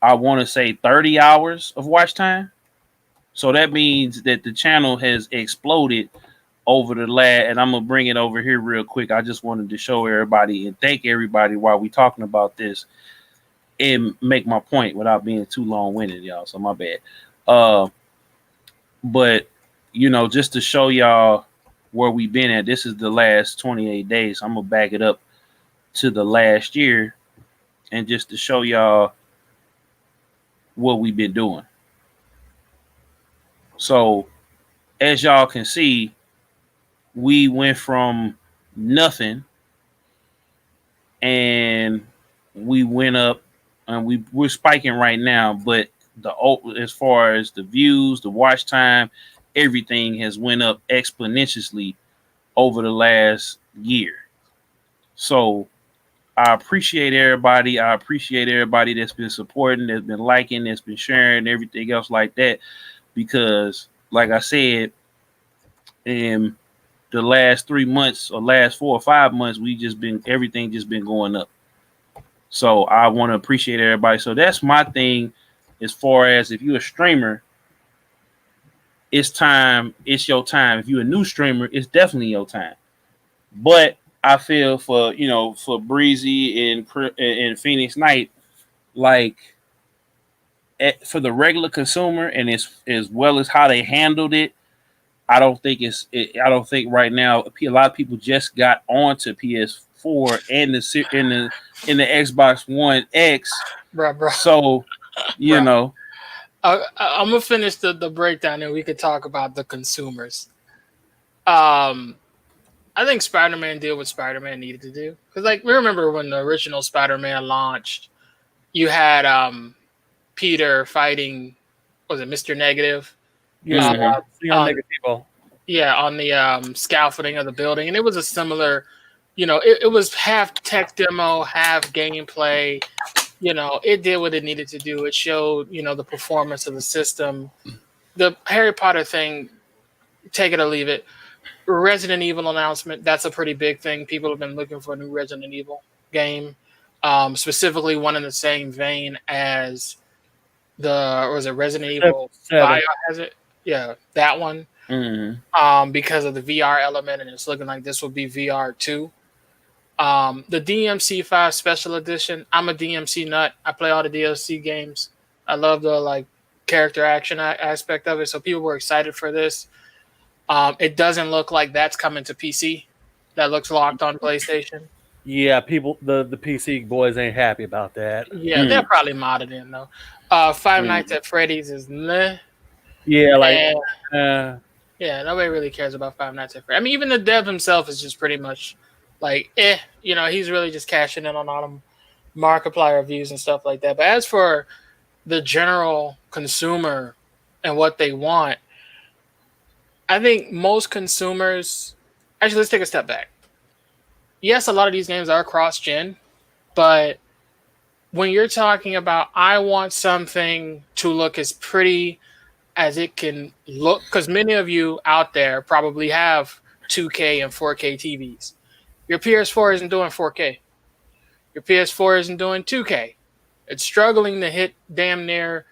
Speaker 1: I want to say 30 hours of watch time. So that means that the channel has exploded over the last, and I'm going to bring it over here real quick. I just wanted to show everybody and thank everybody while we talking about this and make my point without being too long-winded, y'all. So my bad. But, just to show y'all where we've been at, this is the last 28 days. I'm going to back it up to the last year and just to show y'all what we've been doing. So as y'all can see, we went from nothing and we went up, and we're spiking right now, but as far as the views, the watch time, everything has went up exponentially over the last year. So I appreciate everybody. I appreciate everybody that's been supporting, that's been liking, that's been sharing, everything else like that. Because, like I said, in the last 3 months or last 4 or 5 months, everything just been going up. So I want to appreciate everybody. So that's my thing. As far as if you're a streamer, it's time. It's your time. If you're a new streamer, it's definitely your time. But I feel for Breezy and Phoenix Knight, like for the regular consumer, and as well as how they handled it, I don't think right now a lot of people just got onto PS4 and in the Xbox One X,
Speaker 3: Bruh.
Speaker 1: So
Speaker 3: I'm gonna finish the breakdown, and we could talk about the consumers. I think Spider-Man did what Spider-Man needed to do. Because, we remember when the original Spider-Man launched, you had Peter fighting, was it Mr. Negative?
Speaker 2: Yeah,
Speaker 3: On the scaffolding of the building, and it was a similar, it was half tech demo, half gameplay. It did what it needed to do. It showed, the performance of the system. The Harry Potter thing, take it or leave it. Resident Evil announcement, that's a pretty big thing. People have been looking for a new Resident Evil game, specifically one in the same vein as Resident Evil
Speaker 2: 7.
Speaker 3: Biohazard? Yeah, that one. Because of the VR element, and it's looking like this will be VR 2. The DMC 5 Special Edition, I'm a DMC nut. I play all the DLC games. I love the character action aspect of it, so people were excited for this. It doesn't look like that's coming to PC. That looks locked on PlayStation.
Speaker 2: Yeah, people, the PC boys ain't happy about that.
Speaker 3: Yeah, they're probably modded in though. Five Nights at Freddy's is meh.
Speaker 2: Yeah,
Speaker 3: yeah, nobody really cares about Five Nights at Freddy's. I mean, even the dev himself is just pretty much he's really just cashing in on all them Markiplier reviews and stuff like that. But as for the general consumer and what they want, I think most consumers, actually, let's take a step back. Yes, a lot of these games are cross-gen, but when you're talking about, I want something to look as pretty as it can look, because many of you out there probably have 2K and 4K TVs. Your PS4 isn't doing 4K. Your PS4 isn't doing 2K. It's struggling to hit damn near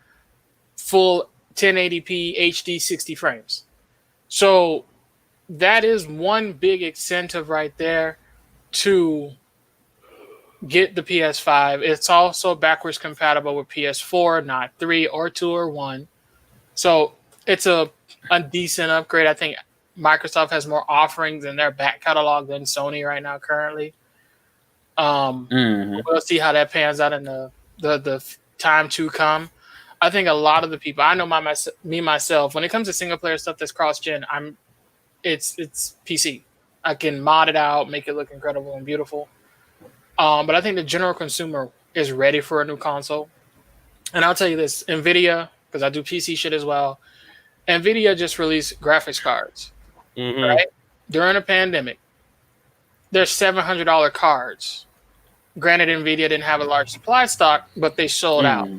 Speaker 3: full 1080p HD 60 frames. So that is one big incentive right there to get the PS5. It's also backwards compatible with PS4, not 3 or 2 or 1. So it's a decent upgrade. I think Microsoft has more offerings in their back catalog than Sony right now currently. We'll see how that pans out in the time to come. I think a lot of the people, I know myself, when it comes to single player stuff that's cross-gen, it's PC. I can mod it out, make it look incredible and beautiful. But I think the general consumer is ready for a new console. And I'll tell you this, NVIDIA, because I do PC shit as well, NVIDIA just released graphics cards, right? During a pandemic. They're $700 cards. Granted, NVIDIA didn't have a large supply stock, but they sold out.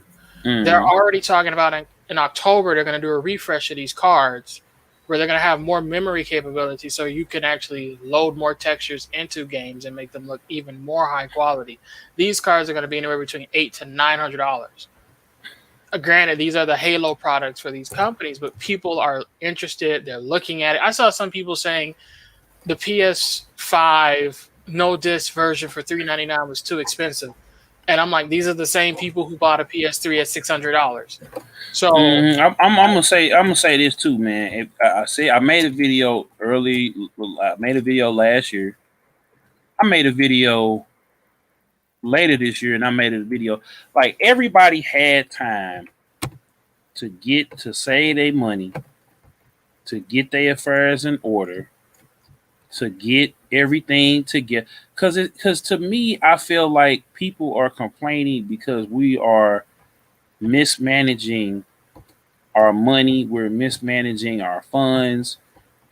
Speaker 3: They're already talking about in October, they're going to do a refresh of these cards where they're going to have more memory capability so you can actually load more textures into games and make them look even more high quality. These cards are going to be anywhere between $800 to $900. Granted, these are the Halo products for these companies, but people are interested. They're looking at it. I saw some people saying the PS5 no disc version for $399 was too expensive. And I'm like, these are the same people who bought a PS3 at $600. So
Speaker 1: I'm gonna say this too, man. I made a video I made a video last year. I made a video later this year, and I made a video. Like, everybody had time to save their money, to get their affairs in order, to get everything together. Because to me, I feel like people are complaining because we are mismanaging our money, we're mismanaging our funds,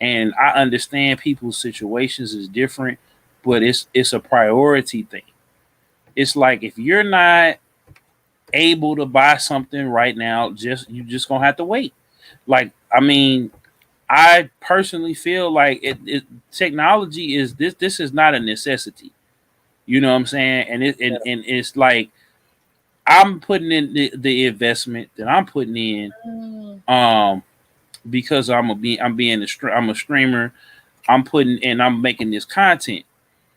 Speaker 1: and I understand people's situations is different, but it's a priority thing. It's like, if you're not able to buy something right now, you just gonna have to wait. Like, I mean, I personally feel like technology is this is not a necessity. You know what I'm saying? And it's like, I'm putting in the investment that I'm putting in, because I'm a streamer. I'm making this content,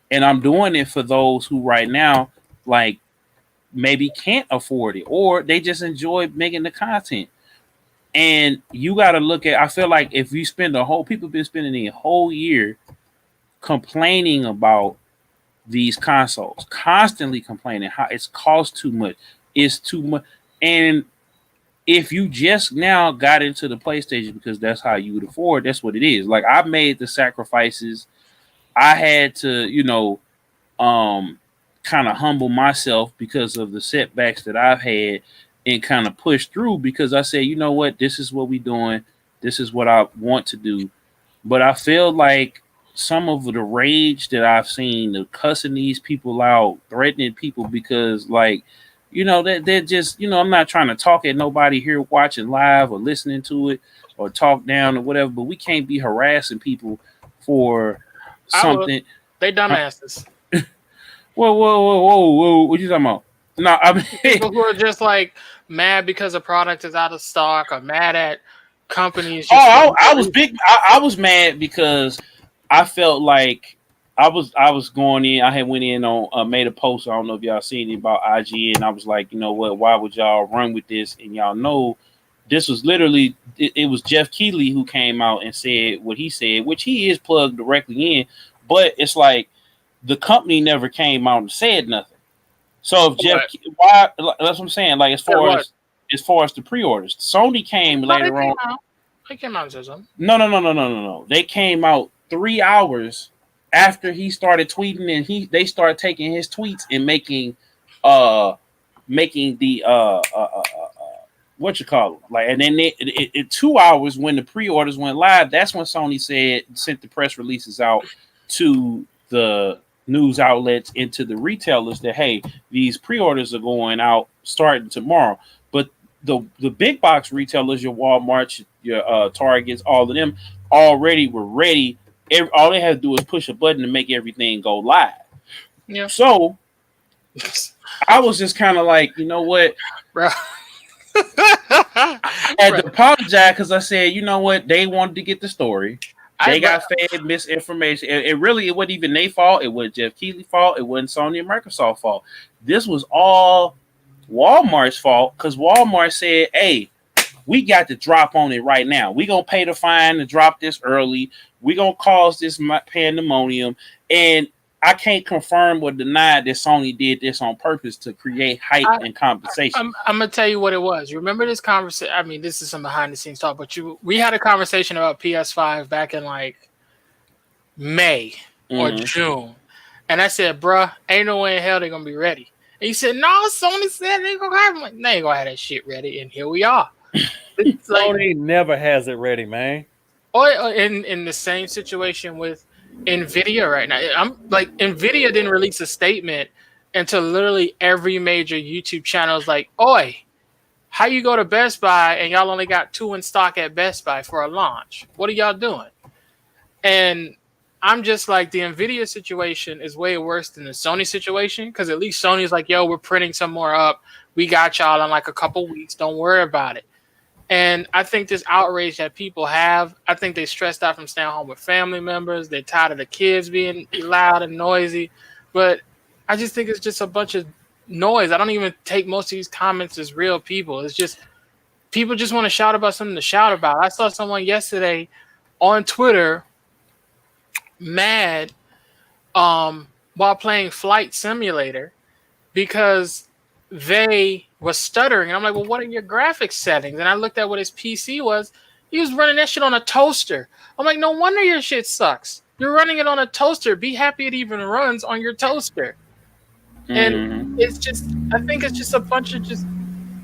Speaker 1: and I'm doing it for those who right now, like, maybe can't afford it, or they just enjoy making the content. And you got to look at, I feel like if you people been spending a whole year complaining about these consoles, constantly complaining how it's cost too much. It's too much. And if you just now got into the PlayStation because that's how you would afford, that's what it is. Like, I made the sacrifices. I had to, kind of humble myself because of the setbacks that I've had. and kind of push through because I said, you know what, this is what we doing. This is what I want to do. But I feel like some of the rage that I've seen, the cussing these people out, threatening people because like, you know, they're just, you know, I'm not trying to talk at nobody here watching live or listening to it or talk down or whatever, but we can't be harassing people for something.
Speaker 3: They dumbasses.
Speaker 1: Whoa. What you talking about? No, I mean
Speaker 3: People who are just like mad because a product is out of stock or mad at companies.
Speaker 1: I was big. I was mad because I felt like I was going in. I had went in on made a post. I don't know if y'all seen it about IG, and I was like, you know what? Why would y'all run with this? And y'all know this was literally it was Jeff Keighley who came out and said what he said, which he is plugged directly in. But it's like the company never came out and said nothing. So if Jeff, why? That's what I'm saying. Like as far as the pre-orders, Sony came later on.
Speaker 3: They came out and said something.
Speaker 1: No. They came out 3 hours after he started tweeting, and they started taking his tweets and making the what you call it, like, and then it 2 hours when the pre-orders went live. That's when Sony sent the press releases out to the news outlets and to the retailers that hey, these pre-orders are going out starting tomorrow. But the big box retailers, your Walmart, your Targets, all of them already were ready. All they had to do is push a button to make everything go live.
Speaker 3: Yeah.
Speaker 1: So I was just kind of like, you know what,
Speaker 3: bro.
Speaker 1: I had to apologize because I said, you know what, they wanted to get the story. They got fed misinformation. It wasn't even their fault. It wasn't Jeff Keighley's fault. It wasn't Sony and Microsoft's fault. This was all Walmart's fault because Walmart said, hey, we got to drop on it right now. We're going to pay the fine to drop this early. We're going to cause this pandemonium. And I can't confirm or deny that Sony did this on purpose to create hype and compensation.
Speaker 3: I'm going to tell you what it was. You remember this conversation? I mean, this is some behind the scenes talk, but we had a conversation about PS5 back in like May or June. And I said, bruh, ain't no way in hell they're going to be ready. And he said, no, Sony said they ain't going to have them. Like, they ain't going to have that shit ready. And here we are.
Speaker 2: Sony never has it ready, man.
Speaker 3: Or in the same situation with NVIDIA right now. I'm like, NVIDIA didn't release a statement until literally every major YouTube channel is like, oi, how you go to Best Buy and y'all only got 2 in stock at Best Buy for a launch? What are y'all doing? And I'm just like, the NVIDIA situation is way worse than the Sony situation because at least Sony's like, yo, we're printing some more up. We got y'all in like a couple weeks. Don't worry about it. And I think this outrage that people have, I think they stressed out from staying home with family members. They're tired of the kids being loud and noisy. But I just think it's just a bunch of noise. I don't even take most of these comments as real people. It's just people just want to shout about something to shout about. I saw someone yesterday on Twitter mad while playing Flight Simulator because they was stuttering. And I'm like, well, what are your graphics settings? And I looked at what his PC was. He was running that shit on a toaster. I'm like, no wonder your shit sucks. You're running it on a toaster. Be happy it even runs on your toaster. And it's just, I think it's just a bunch of just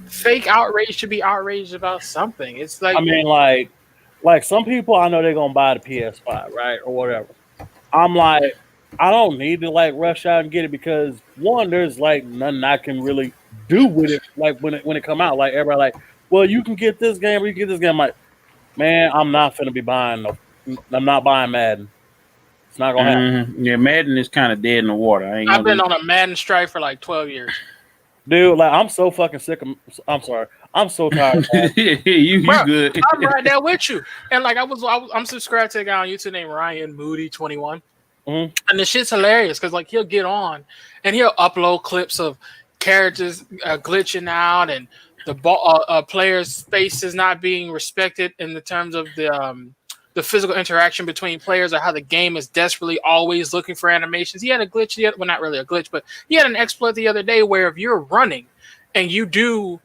Speaker 3: fake outrage to be outraged about something. It's like,
Speaker 2: I mean, like some people I know they're gonna buy the PS5, right, or whatever. I'm like, I don't need to like rush out and get it because one, there's like nothing I can really do with it. Like when it come out, like everybody like, well, you can get this game or you can get this game. I'm like, man, I'm not finna be buying. I'm not buying Madden. It's not gonna happen.
Speaker 1: Yeah, Madden is kind of dead in the water.
Speaker 3: I've been on a Madden strike for like 12 years.
Speaker 2: Dude, like I'm so fucking sick of. I'm sorry. I'm so tired.
Speaker 1: you
Speaker 3: Bro,
Speaker 1: good?
Speaker 3: I'm right there with you. And like I'm subscribed to a guy on YouTube named Ryan Moody 21. And the shit's hilarious because like he'll get on and he'll upload clips of characters glitching out and the players' spaces not being respected in the terms of the physical interaction between players or how the game is desperately always looking for animations. He had a glitch, well, not really a glitch, but he had an exploit the other day where if you're running and you do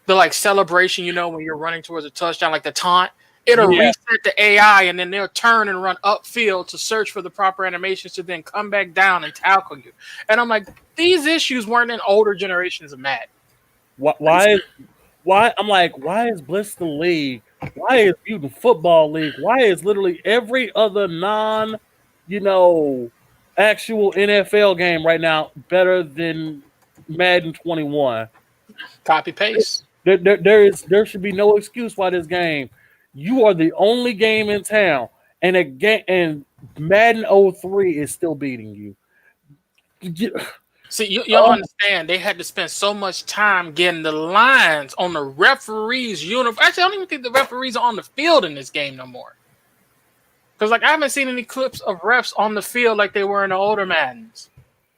Speaker 3: the like celebration, you know, when you're running towards a touchdown, like the taunt, it'll reset the AI and then they'll turn and run upfield to search for the proper animations to then come back down and tackle you. And I'm like, these issues weren't in older generations of Madden.
Speaker 2: Why Why? I'm like, why is Blitz the league? Why is Mutant Football League? Why is literally every other actual NFL game right now better than Madden 21?
Speaker 3: Copy paste.
Speaker 2: There should be no excuse why this game. You are the only game in town, and and Madden 03 is still beating you.
Speaker 3: See, you don't understand. They had to spend so much time getting the lines on the referees' uniform. Actually, I don't even think the referees are on the field in this game no more. Because I haven't seen any clips of refs on the field like they were in the older Maddens.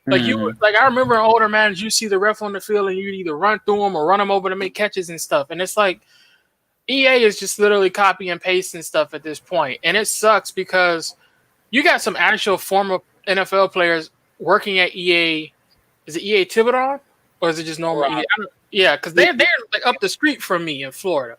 Speaker 3: I remember in older Maddens, you see the ref on the field and you'd either run through them or run them over to make catches and stuff. And it's like EA is just literally copy and pasting stuff at this point, and it sucks because you got some actual former NFL players working at EA. Is it EA Thibodeau or is it just normal?
Speaker 2: Right.
Speaker 3: EA? Yeah, because they're like up the street from me in Florida,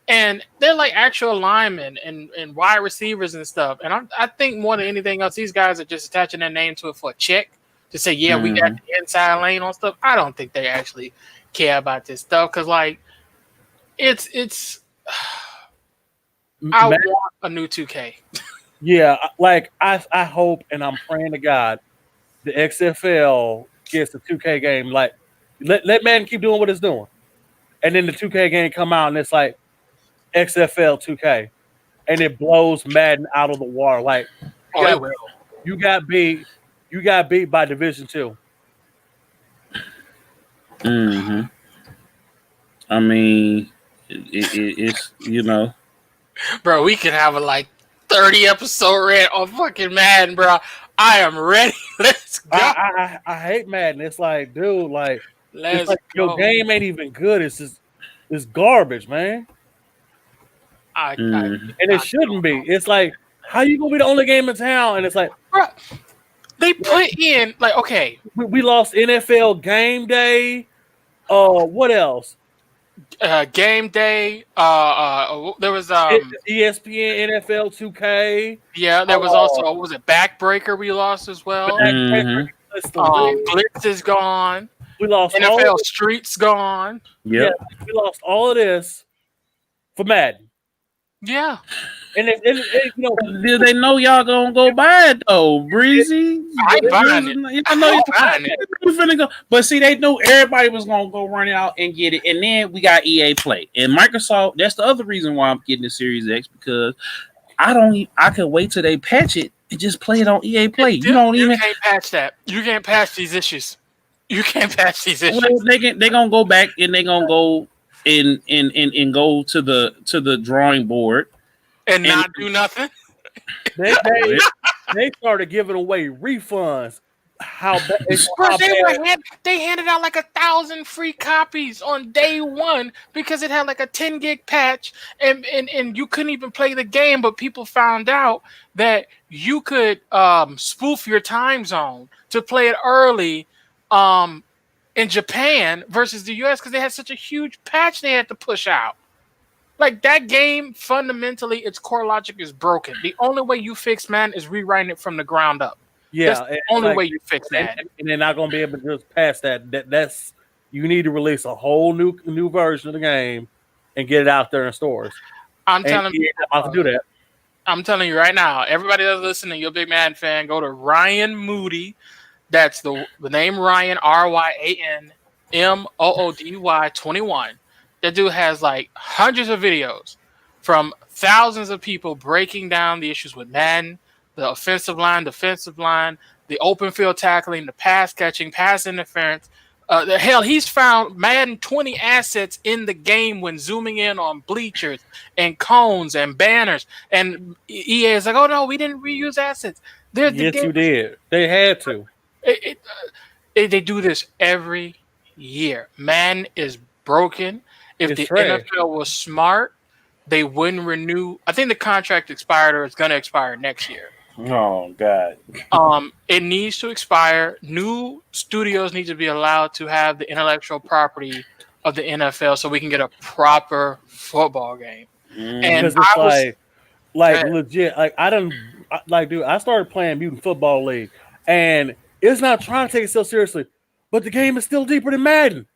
Speaker 3: and they're like actual linemen and wide receivers and stuff. And I think more than anything else, these guys are just attaching their name to it for a check to say, yeah, we got the inside lane on stuff. I don't think they actually care about this stuff because like it's. I want a new 2K.
Speaker 2: Yeah, like I hope and I'm praying to God the XFL gets the 2K game. Like let Madden keep doing what it's doing, and then the 2K game come out and it's like XFL 2K, and it blows Madden out of the water. Like you got beat by Division 2.
Speaker 1: Mm-hmm. I mean, it's
Speaker 3: bro. We could have a like 30 episode rant on fucking Madden, bro. I am ready. Let's go.
Speaker 2: I hate Madden. It's like, dude, like, your game ain't even good. It's garbage, man. And it shouldn't be. It's like, how you gonna be the only game in town? And it's like,
Speaker 3: bro, they put in like, okay,
Speaker 2: we lost NFL Game Day. What else?
Speaker 3: Game Day. There was
Speaker 2: ESPN NFL 2K.
Speaker 3: Yeah, there was also what was it Backbreaker we lost as well. Blitz is gone.
Speaker 2: We lost
Speaker 3: NFL Street's gone.
Speaker 2: Yeah, we lost all of this for Madden.
Speaker 3: Yeah.
Speaker 2: And
Speaker 1: do they know y'all gonna go buy it though, Breezy?
Speaker 3: I buying it.
Speaker 1: I know you're buying it. Finna go. But see, they knew everybody was gonna go run out and get it, and then we got EA Play and Microsoft. That's the other reason why I'm getting the Series X because I could wait till they patch it and just play it on EA Play. You
Speaker 3: can't patch that. You can't patch these issues. You can't patch these issues.
Speaker 1: Well, they gonna go back and they gonna go and go to the drawing board.
Speaker 3: And not do nothing.
Speaker 2: They started giving away refunds.
Speaker 3: They handed out like 1,000 free copies on day one because it had like a 10 gig patch, and you couldn't even play the game. But people found out that you could spoof your time zone to play it early in Japan versus the US because they had such a huge patch they had to push out. Like that game, fundamentally, its core logic is broken. The only way you fix man is rewriting it from the ground up.
Speaker 2: Yeah,
Speaker 3: that's the only way you fix that.
Speaker 2: And they're not going to be able to just pass that. That's you need to release a whole new version of the game and get it out there in stores.
Speaker 3: I'm telling you,
Speaker 2: how to do that.
Speaker 3: I'm telling you right now, everybody that's listening, you're a big Madden fan, go to Ryan Moody. That's the name Ryan, RyanMoody 21. That dude has like hundreds of videos from thousands of people breaking down the issues with Madden, the offensive line, defensive line, the open field tackling, the pass catching, pass interference. He's found Madden 20 assets in the game when zooming in on bleachers and cones and banners. And EA is like, oh no, we didn't reuse assets.
Speaker 2: Yes, you did. They had to.
Speaker 3: They do this every year. Madden is broken. If the NFL was smart, they wouldn't renew. I think the contract expired or it's going to expire next year.
Speaker 1: Oh, God.
Speaker 3: It needs to expire. New studios need to be allowed to have the intellectual property of the NFL so we can get a proper football game. And
Speaker 2: it's legit. Dude, I started playing Mutant Football League, and it's not trying to take itself seriously, but the game is still deeper than Madden.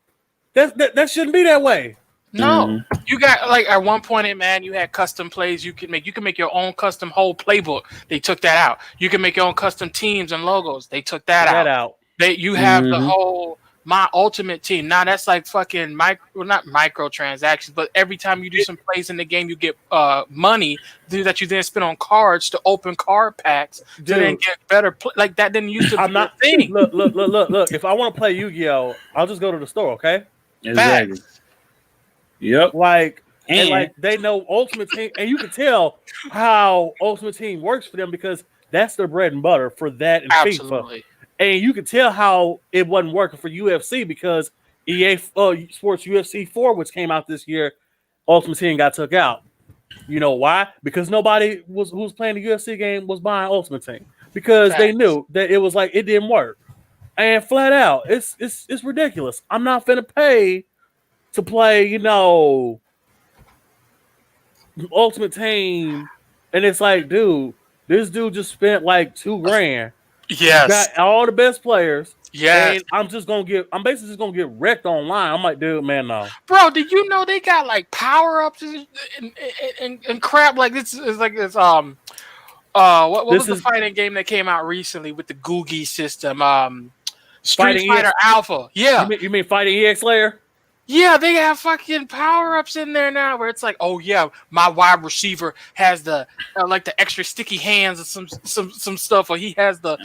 Speaker 2: That shouldn't be that way.
Speaker 3: No, you got like at one point in Madden, you had custom plays you can make. You can make your own custom whole playbook. They took that out. You can make your own custom teams and logos. They took that out. You have the whole My Ultimate Team. Now that's like fucking not microtransactions, but every time you do some plays in the game, you get money that you then spend on cards to open card packs to then get better. Like that didn't used to be a thing.
Speaker 2: Look. If I want to play Yu-Gi-Oh, I'll just go to the store. Okay.
Speaker 1: Exactly.
Speaker 3: Facts.
Speaker 1: Yep.
Speaker 2: And like they know Ultimate Team, and you can tell how Ultimate Team works for them because that's their bread and butter for that and FIFA. And you can tell how it wasn't working for UFC because EA Sports UFC 4, which came out this year, Ultimate Team got took out. You know why? Because nobody who was playing the UFC game was buying Ultimate Team because they knew that it was like it didn't work. And flat out, it's ridiculous. I'm not finna pay to play, Ultimate Team, and it's like, dude, this dude just spent like $2,000.
Speaker 3: Yes,
Speaker 2: got all the best players.
Speaker 3: Yes,
Speaker 2: and I'm basically just gonna get wrecked online. I'm like, dude, man, no,
Speaker 3: bro. Did you know they got like power ups and crap? Like this is like this. What was the fighting game that came out recently with the Googie system? Street Fighter Alpha. Yeah,
Speaker 2: you mean Fighting EX Layer?
Speaker 3: Yeah, they have fucking power-ups in there now where it's like, oh yeah, my wide receiver has the like the extra sticky hands and some stuff, or he has the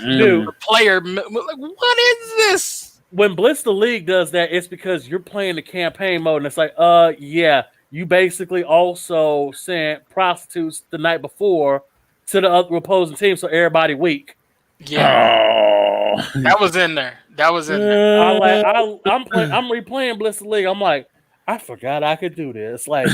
Speaker 3: player. Like, what is this?
Speaker 2: When Blitz the League does that, it's because you're playing the campaign mode, and it's like, yeah, you basically also sent prostitutes the night before to the other opposing team, so everybody weak.
Speaker 3: Yeah, that was in there. I'm
Speaker 2: replaying Blitz the League. I'm like, I forgot I could do this. Like,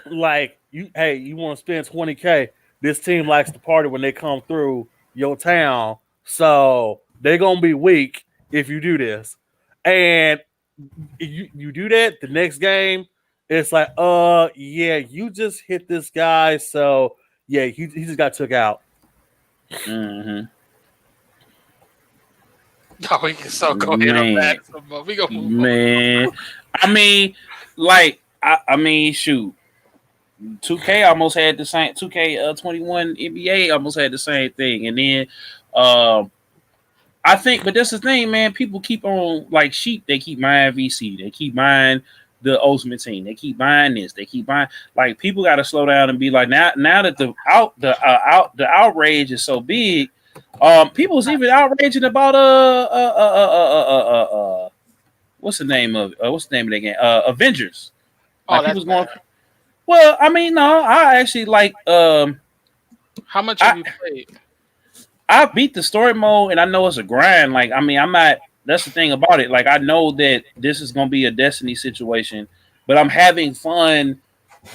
Speaker 2: like you want to spend $20K? This team likes to party when they come through your town, so they're gonna be weak if you do this. And you do that the next game, it's like, yeah, you just hit this guy, so yeah, he just got took out.
Speaker 1: Mm-hmm.
Speaker 3: Oh, we can go hit him back. We go move
Speaker 1: man. I mean, like, I mean, shoot. 2K almost had the same. 2K21 NBA almost had the same thing, and then I think, but that's the thing, man. People keep on like sheep. They keep buying VC. They keep buying the Ultimate Team. They keep buying this. They keep buying. Like, people got to slow down and be like, now that the outrage is so big. People was even outraging about what's the name of the game? Avengers.
Speaker 3: Like, that's going.
Speaker 1: Well, I mean, no, I actually like.
Speaker 3: How much have you played?
Speaker 1: I beat the story mode, and I know it's a grind. Like, I mean, I'm not. That's the thing about it. Like, I know that this is gonna be a Destiny situation, but I'm having fun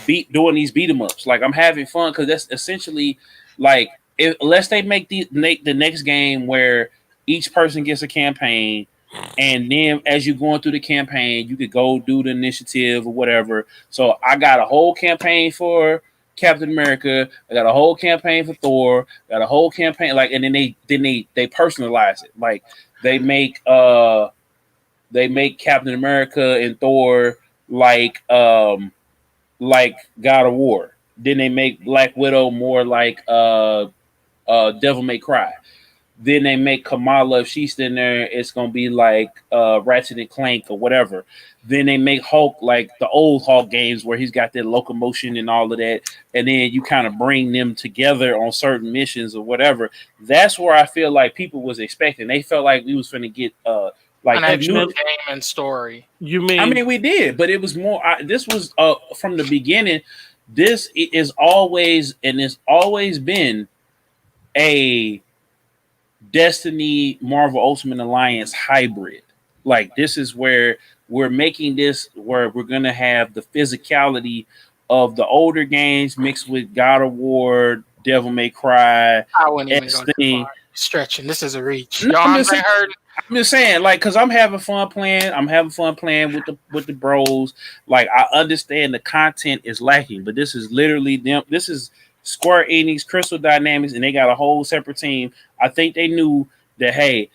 Speaker 1: doing these beat 'em ups. Like, I'm having fun because that's essentially like. Unless they make the next game where each person gets a campaign, and then as you're going through the campaign, you could go do the initiative or whatever. So I got a whole campaign for Captain America. I got a whole campaign for Thor. Got a whole campaign like, and then they personalize it. Like they make Captain America and Thor like God of War. Then they make Black Widow more like Devil May Cry. Then they make Kamala, if she's in there, it's gonna be like Ratchet and Clank or whatever. Then they make Hulk like the old Hulk games where he's got that locomotion and all of that, and then you kind of bring them together on certain missions or whatever. That's where I feel like people was expecting. They felt like we was finna get like
Speaker 3: an actual game and story.
Speaker 2: You mean?
Speaker 1: I mean, we did, but it was more. This was from the beginning. This is always and it's always been a Destiny Marvel Ultimate Alliance hybrid. Like, this is where we're making this where we're gonna have the physicality of the older games mixed with God of War, Devil May Cry.
Speaker 3: I wouldn't even go too far. Stretching. This is a reach.
Speaker 1: No, I'm just saying, like, because I'm having fun playing. I'm having fun playing with the bros. Like, I understand the content is lacking, but this is literally them. This is Square Enix, Crystal Dynamics, and they got a whole separate team. I think they knew that, hey,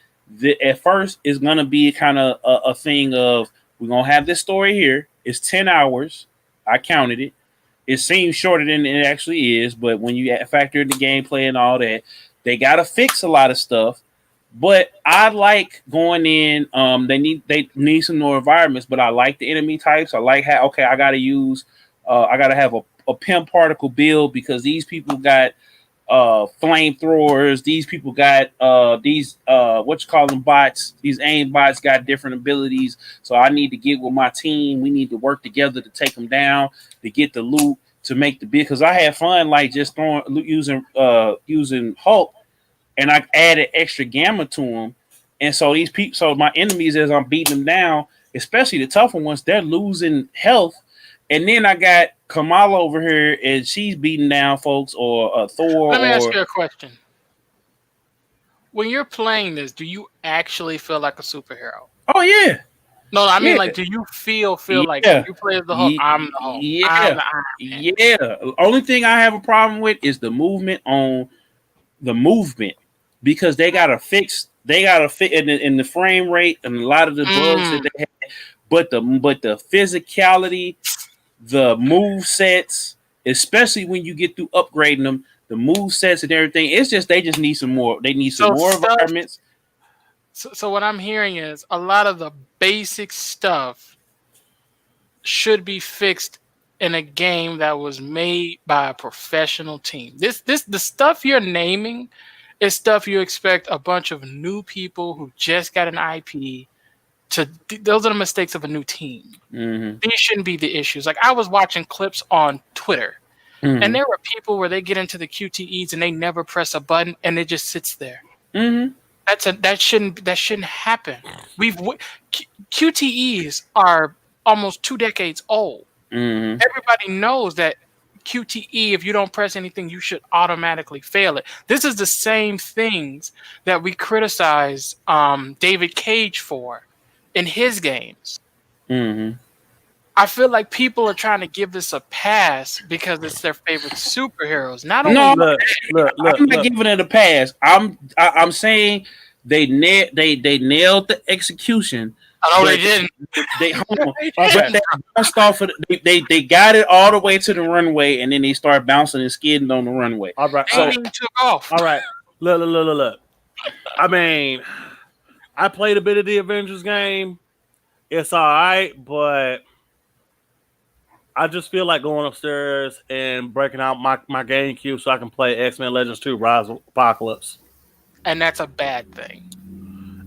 Speaker 1: at first it's gonna be kind of a thing of We're gonna have this story here. It's 10 hours. I counted it. It seems shorter than it actually is, but when you factor in the gameplay and all that, they gotta fix a lot of stuff. But I like going in. They need some more environments, but I like the enemy types. I like how I gotta use. I gotta have a pimp particle build because these people got flamethrowers. These people got these what you call them bots. These aim bots got different abilities. So I need to get with my team. We need to work together to take them down, to get the loot, to make the bid. Because I had fun like just using Hulk, and I added extra gamma to them. And so these people, so my enemies, as I'm beating them down, especially the tougher ones, they're losing health. And then I got Kamala over here, and she's beating down folks, or Thor.
Speaker 3: Let me ask you a question. When you're playing this, do you actually feel like a superhero?
Speaker 1: Oh yeah.
Speaker 3: No, I mean, like, do you feel like when you play as the Hulk? I'm the Hulk.
Speaker 1: Yeah,
Speaker 3: I'm the Iron Man.
Speaker 1: yeah. The only thing I have a problem with is the movement because they gotta fix in the frame rate and a lot of the bugs that they have. But the physicality, the move sets, especially when you get through upgrading them, the move sets and everything, it's just they just need some more. They need some more environments.
Speaker 3: So what I'm hearing is a lot of the basic stuff should be fixed in a game that was made by a professional team. The stuff you're naming is stuff you expect a bunch of new people who just got an IP to. Those are the mistakes of a new team.
Speaker 1: Mm-hmm.
Speaker 3: These shouldn't be the issues. Like I was watching clips on Twitter, and there were people where they get into the QTEs and they never press a button and it just sits there.
Speaker 1: Mm-hmm.
Speaker 3: That shouldn't happen. QTEs are almost 2 decades old.
Speaker 1: Mm-hmm.
Speaker 3: Everybody knows that QTE, if you don't press anything, you should automatically fail it. This is the same things that we criticize David Cage for in his games.
Speaker 1: Mm-hmm.
Speaker 3: I feel like people are trying to give this a pass because it's their favorite superheroes. Not only
Speaker 1: I'm not giving it a pass. I'm saying they nailed the execution.
Speaker 3: No, they didn't.
Speaker 1: They bounced off of they got it all the way to the runway, and then they start bouncing and skidding on the runway.
Speaker 2: All right,
Speaker 3: they even took off.
Speaker 2: All right, look. I mean, I played a bit of the Avengers game. It's all right, but I just feel like going upstairs and breaking out my GameCube so I can play X-Men Legends 2 Rise of Apocalypse.
Speaker 3: And that's a bad thing.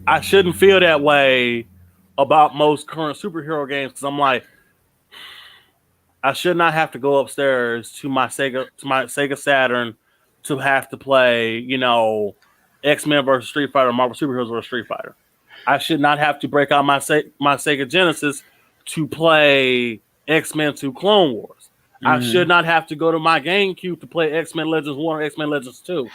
Speaker 2: I shouldn't feel that way about most current superhero games because I'm like, I should not have to go upstairs to my Sega Saturn to have to play, X-Men versus Street Fighter, Marvel Superheroes versus Street Fighter. I should not have to break out my Sega Genesis to play X-Men 2 Clone Wars. Mm-hmm. I should not have to go to my GameCube to play X-Men Legends 1 or X-Men Legends 2.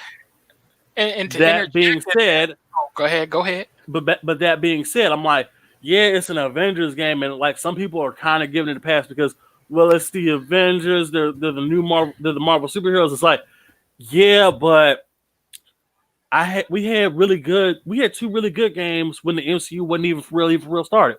Speaker 3: And
Speaker 2: that being said,
Speaker 3: go ahead.
Speaker 2: But that being said, I'm like, yeah, it's an Avengers game, and like some people are kind of giving it a pass because, well, it's the Avengers, they're the new Marvel, they're the Marvel superheroes. It's like, yeah, but we had two really good games when the MCU wasn't even for real started.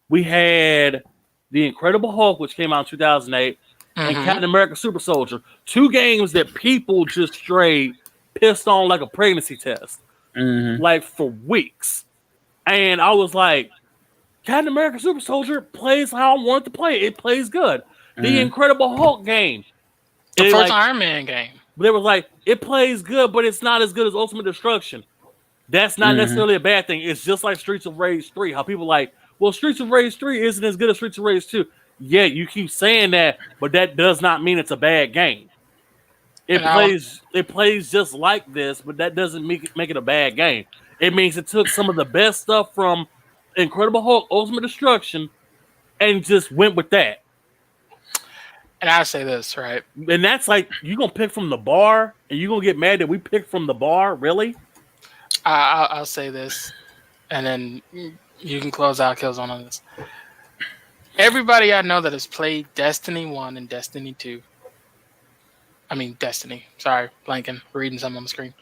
Speaker 2: We had The Incredible Hulk, which came out in 2008, and Captain America Super Soldier. 2 games that people just straight pissed on like a pregnancy test, like for weeks. And I was like, Captain America Super Soldier plays how I want it to play. It plays good. The Incredible Hulk game.
Speaker 3: The first Iron Man game.
Speaker 2: They were like, it plays good, but it's not as good as Ultimate Destruction. That's not necessarily a bad thing. It's just like Streets of Rage 3. How people like, well, Streets of Rage 3 isn't as good as Streets of Rage 2. Yeah, you keep saying that, but that does not mean it's a bad game. It plays just like this, but that doesn't make it a bad game. It means it took some of the best stuff from Incredible Hulk, Ultimate Destruction, and just went with that.
Speaker 3: And I say this, right?
Speaker 2: And that's like, you're going to pick from the bar, and you're going to get mad that we picked from the bar? Really?
Speaker 3: I'll say this, and then you can close out Killzown on this. Everybody I know that has played Destiny 1 and Destiny 2. I mean, Destiny. Sorry, blanking. Reading something on the screen.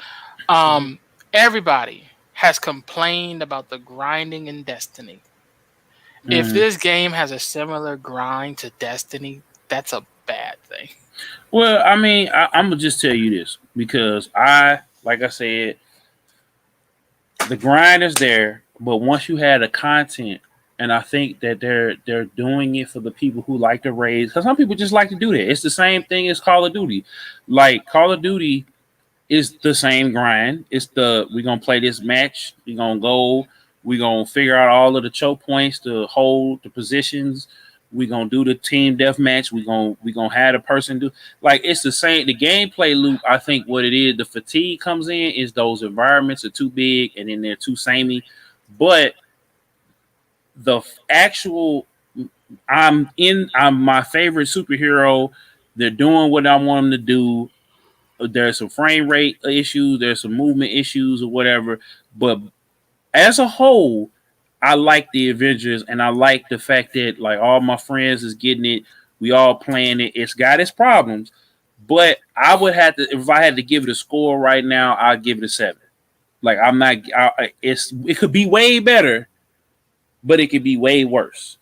Speaker 3: Everybody has complained about the grinding in Destiny. If this game has a similar grind to Destiny, that's a bad thing.
Speaker 1: Well, I mean, I'm gonna just tell you this because like I said, the grind is there, but once you had the content, and I think that they're doing it for the people who like to raise, because some people just like to do that. It's the same thing as Call of Duty. Like Call of Duty is the same grind. It's we're gonna play this match, we're gonna go, we're gonna figure out all of the choke points to hold the positions. We're gonna do the team deathmatch. We're gonna have the person do like it's the same. The gameplay loop, I think what it is, the fatigue comes in is those environments are too big and then they're too samey. But the actual I'm my favorite superhero. They're doing what I want them to do. There's some frame rate issues, there's some movement issues or whatever. But as a whole, I like the Avengers, and I like the fact that like all my friends is getting it. We all playing it. It's got its problems, but I would have to if I had to give it a score right now, I'd give it a 7. Like I'm not. It could be way better, but it could be way worse.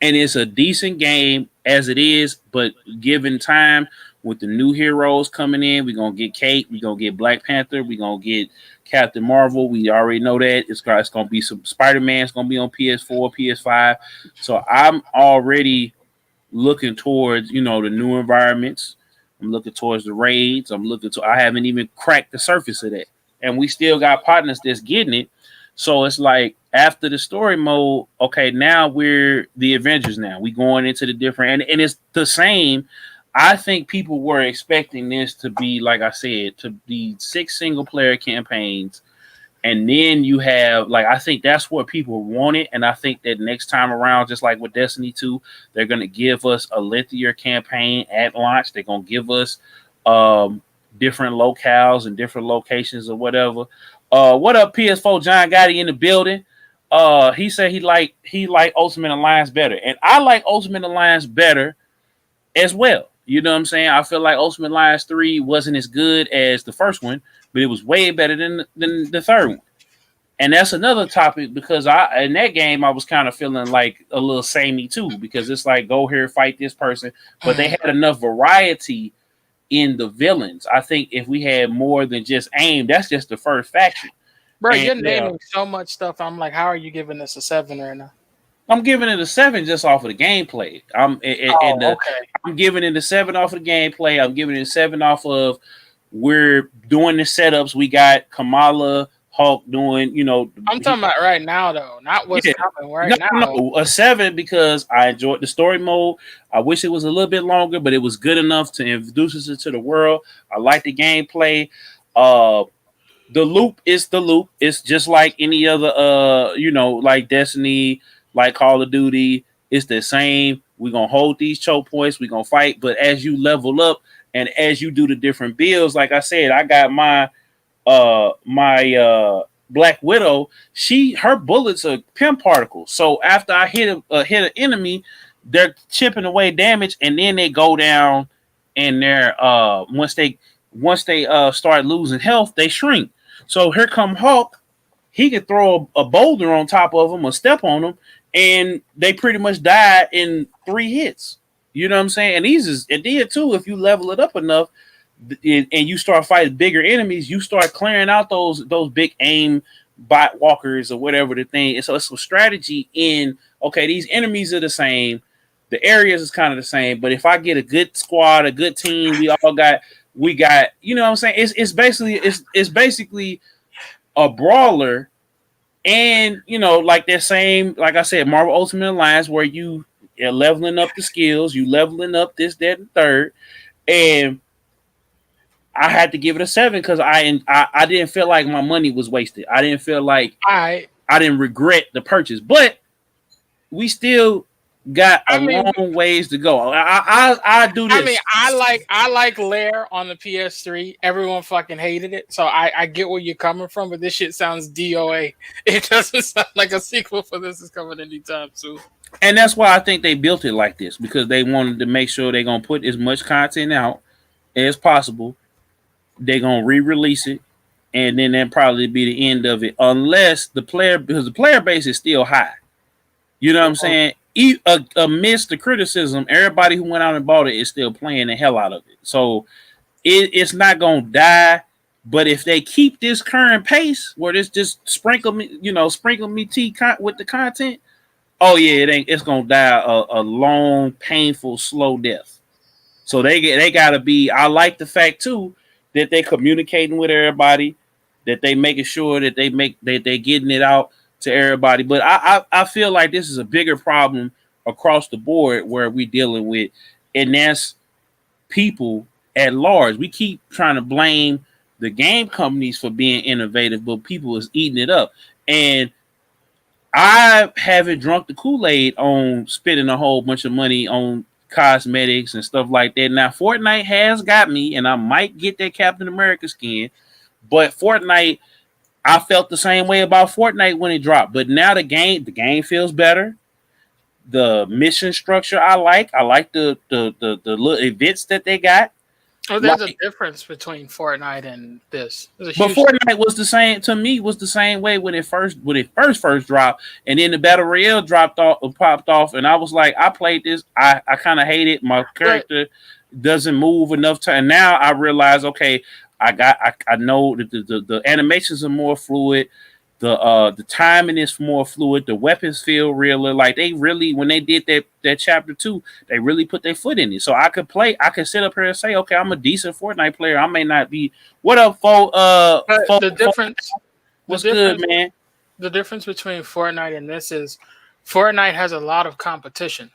Speaker 1: And it's a decent game as it is, but given time with the new heroes coming in, we're gonna get Kate, we're gonna get Black Panther, we're gonna get Captain Marvel. We already know that it's gonna be some Spider-Man's gonna be on PS4, PS5. So I'm already looking towards the new environments. I'm looking towards the raids. I haven't even cracked the surface of that, and we still got partners that's getting it. So it's like after the story mode, okay, now we're the Avengers. Now we going into the different, and it's the same. I think people were expecting this to be, like I said, to be 6 single player campaigns. And then you have, like, I think that's what people wanted. And I think that next time around, just like with Destiny 2, they're going to give us a lengthier campaign at launch. They're going to give us different locales and different locations or whatever. What up, PS4 John Gotti in the building? He said he like Ultimate Alliance better. And I like Ultimate Alliance better as well. You know what I'm saying? I feel like Ultimate Alliance 3 wasn't as good as the first one, but it was way better than the third one. And that's another topic because in that game I was kind of feeling like a little samey too, because it's like go here, fight this person, but they had enough variety in the villains. I think if we had more than just AIM, that's just the first faction.
Speaker 3: Bro, you're naming so much stuff. I'm like, how are you giving this a 7 right now?
Speaker 1: I'm giving it a 7 just off of the gameplay. I'm giving it a 7 off of the gameplay. I'm giving it a 7 off of we're doing the setups. We got Kamala, Hulk doing,
Speaker 3: I'm talking about right now though, not what's coming right now.
Speaker 1: No, a 7 because I enjoyed the story mode. I wish it was a little bit longer, but it was good enough to introduce us into the world. I like the gameplay. The loop is the loop. It's just like any other, like Destiny, like Call of Duty. It's the same. We're going to hold these choke points. We're going to fight. But as you level up and as you do the different builds, like I said, I got my Black Widow. Her bullets are pin particles. So after I hit an enemy, they're chipping away damage, and then they go down, and they're once they start losing health, they shrink. So here come Hulk. He could throw a boulder on top of them or step on them, and they pretty much died in 3 hits. You know what I'm saying? And it did too. If you level it up enough and you start fighting bigger enemies, you start clearing out those big AIM bot walkers or whatever the thing. And so it's a strategy in, okay, these enemies are the same. The areas is kind of the same. But if I get a good squad, a good team, we got, you know what I'm saying? It's basically a brawler. And, like that same, like I said, Marvel Ultimate Alliance, where you are leveling up the skills, you leveling up this, that, and third. And I had to give it a 7 because I didn't feel like my money was wasted. I didn't feel like I didn't regret the purchase. But we still got a long ways to go. I do this.
Speaker 3: I mean, I like Lair on the PS3. Everyone fucking hated it, so I get where you're coming from. But this shit sounds DOA. It doesn't sound like a sequel for this is coming anytime soon.
Speaker 1: And that's why I think they built it like this, because they wanted to make sure they're gonna put as much content out as possible. They're gonna re-release it, and then that'll probably be the end of it, unless because the player base is still high. You know what I'm saying? Amidst the criticism, everybody who went out and bought it is still playing the hell out of it. So it's not gonna die. But if they keep this current pace, where this just sprinkle me tea with the content, oh yeah, it's gonna die a long, painful, slow death. So they gotta be. I like the fact too that they communicating with everybody, that they making sure that they getting it out to everybody. But I feel like this is a bigger problem across the board where we dealing with, and that's people at large. We keep trying to blame the game companies for being innovative, but people is eating it up. And I haven't drunk the Kool-Aid on spending a whole bunch of money on cosmetics and stuff like that. Now, Fortnite has got me, and I might get that Captain America skin, but Fortnite, I felt the same way about Fortnite when it dropped. But now the game feels better. The mission structure I like the little events that they got.
Speaker 3: Oh, there's a difference between Fortnite and this.
Speaker 1: But Fortnite was the same to me. Was the same way when it first dropped, and then the Battle Royale popped off, and I was like, I played this. I kind of hate it. My character doesn't move enough time. And now I realize, okay, I know that the animations are more fluid. The timing is more fluid. The weapons feel realer. Like they really, when they did that chapter 2, they really put their foot in it. So I could sit up here and say, okay, I'm a decent Fortnite player. I may not be. What up, folks?
Speaker 3: The difference.
Speaker 1: What's good, man?
Speaker 3: The difference between Fortnite and this is Fortnite has a lot of competition.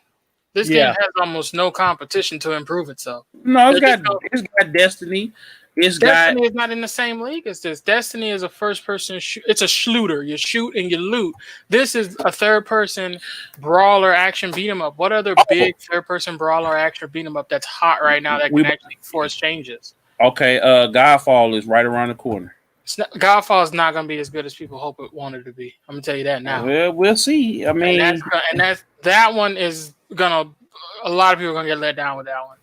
Speaker 3: This game has almost no competition to improve itself.
Speaker 1: No, it's got Destiny.
Speaker 3: Destiny is not in the same league as this. Destiny is a first-person it's a shooter. You shoot and you loot. This is a third-person brawler action beat 'em up. What other big third-person brawler action beat 'em up that's hot right now that can actually force changes?
Speaker 1: Okay, Godfall is right around the corner.
Speaker 3: Godfall is not going to be as good as people hope it wanted to be. I'm going to tell you that now.
Speaker 1: Well, we'll see. I mean,
Speaker 3: that one is gonna. A lot of people are gonna get let down with that one.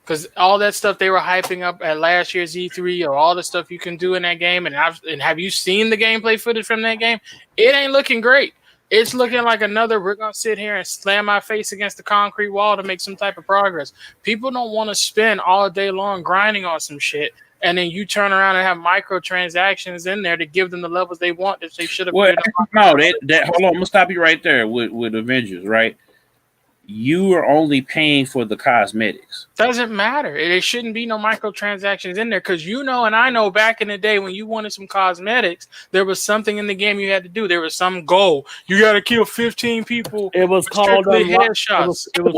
Speaker 3: Because all that stuff they were hyping up at last year's E3, or all the stuff you can do in that game, and have you seen the gameplay footage from that game? It ain't looking great. It's looking like we're going to sit here and slam our face against the concrete wall to make some type of progress. People don't want to spend all day long grinding on some shit, and then you turn around and have microtransactions in there to give them the levels they want that they should have.
Speaker 1: Well, no, hold on. I'm going to stop you right there with Avengers, right? You are only paying for the cosmetics.
Speaker 3: Doesn't matter. There shouldn't be no microtransactions in there because and I know back in the day when you wanted some cosmetics, there was something in the game you had to do. There was some goal. You got to kill 15 people.
Speaker 2: It was called
Speaker 3: headshots.
Speaker 2: It was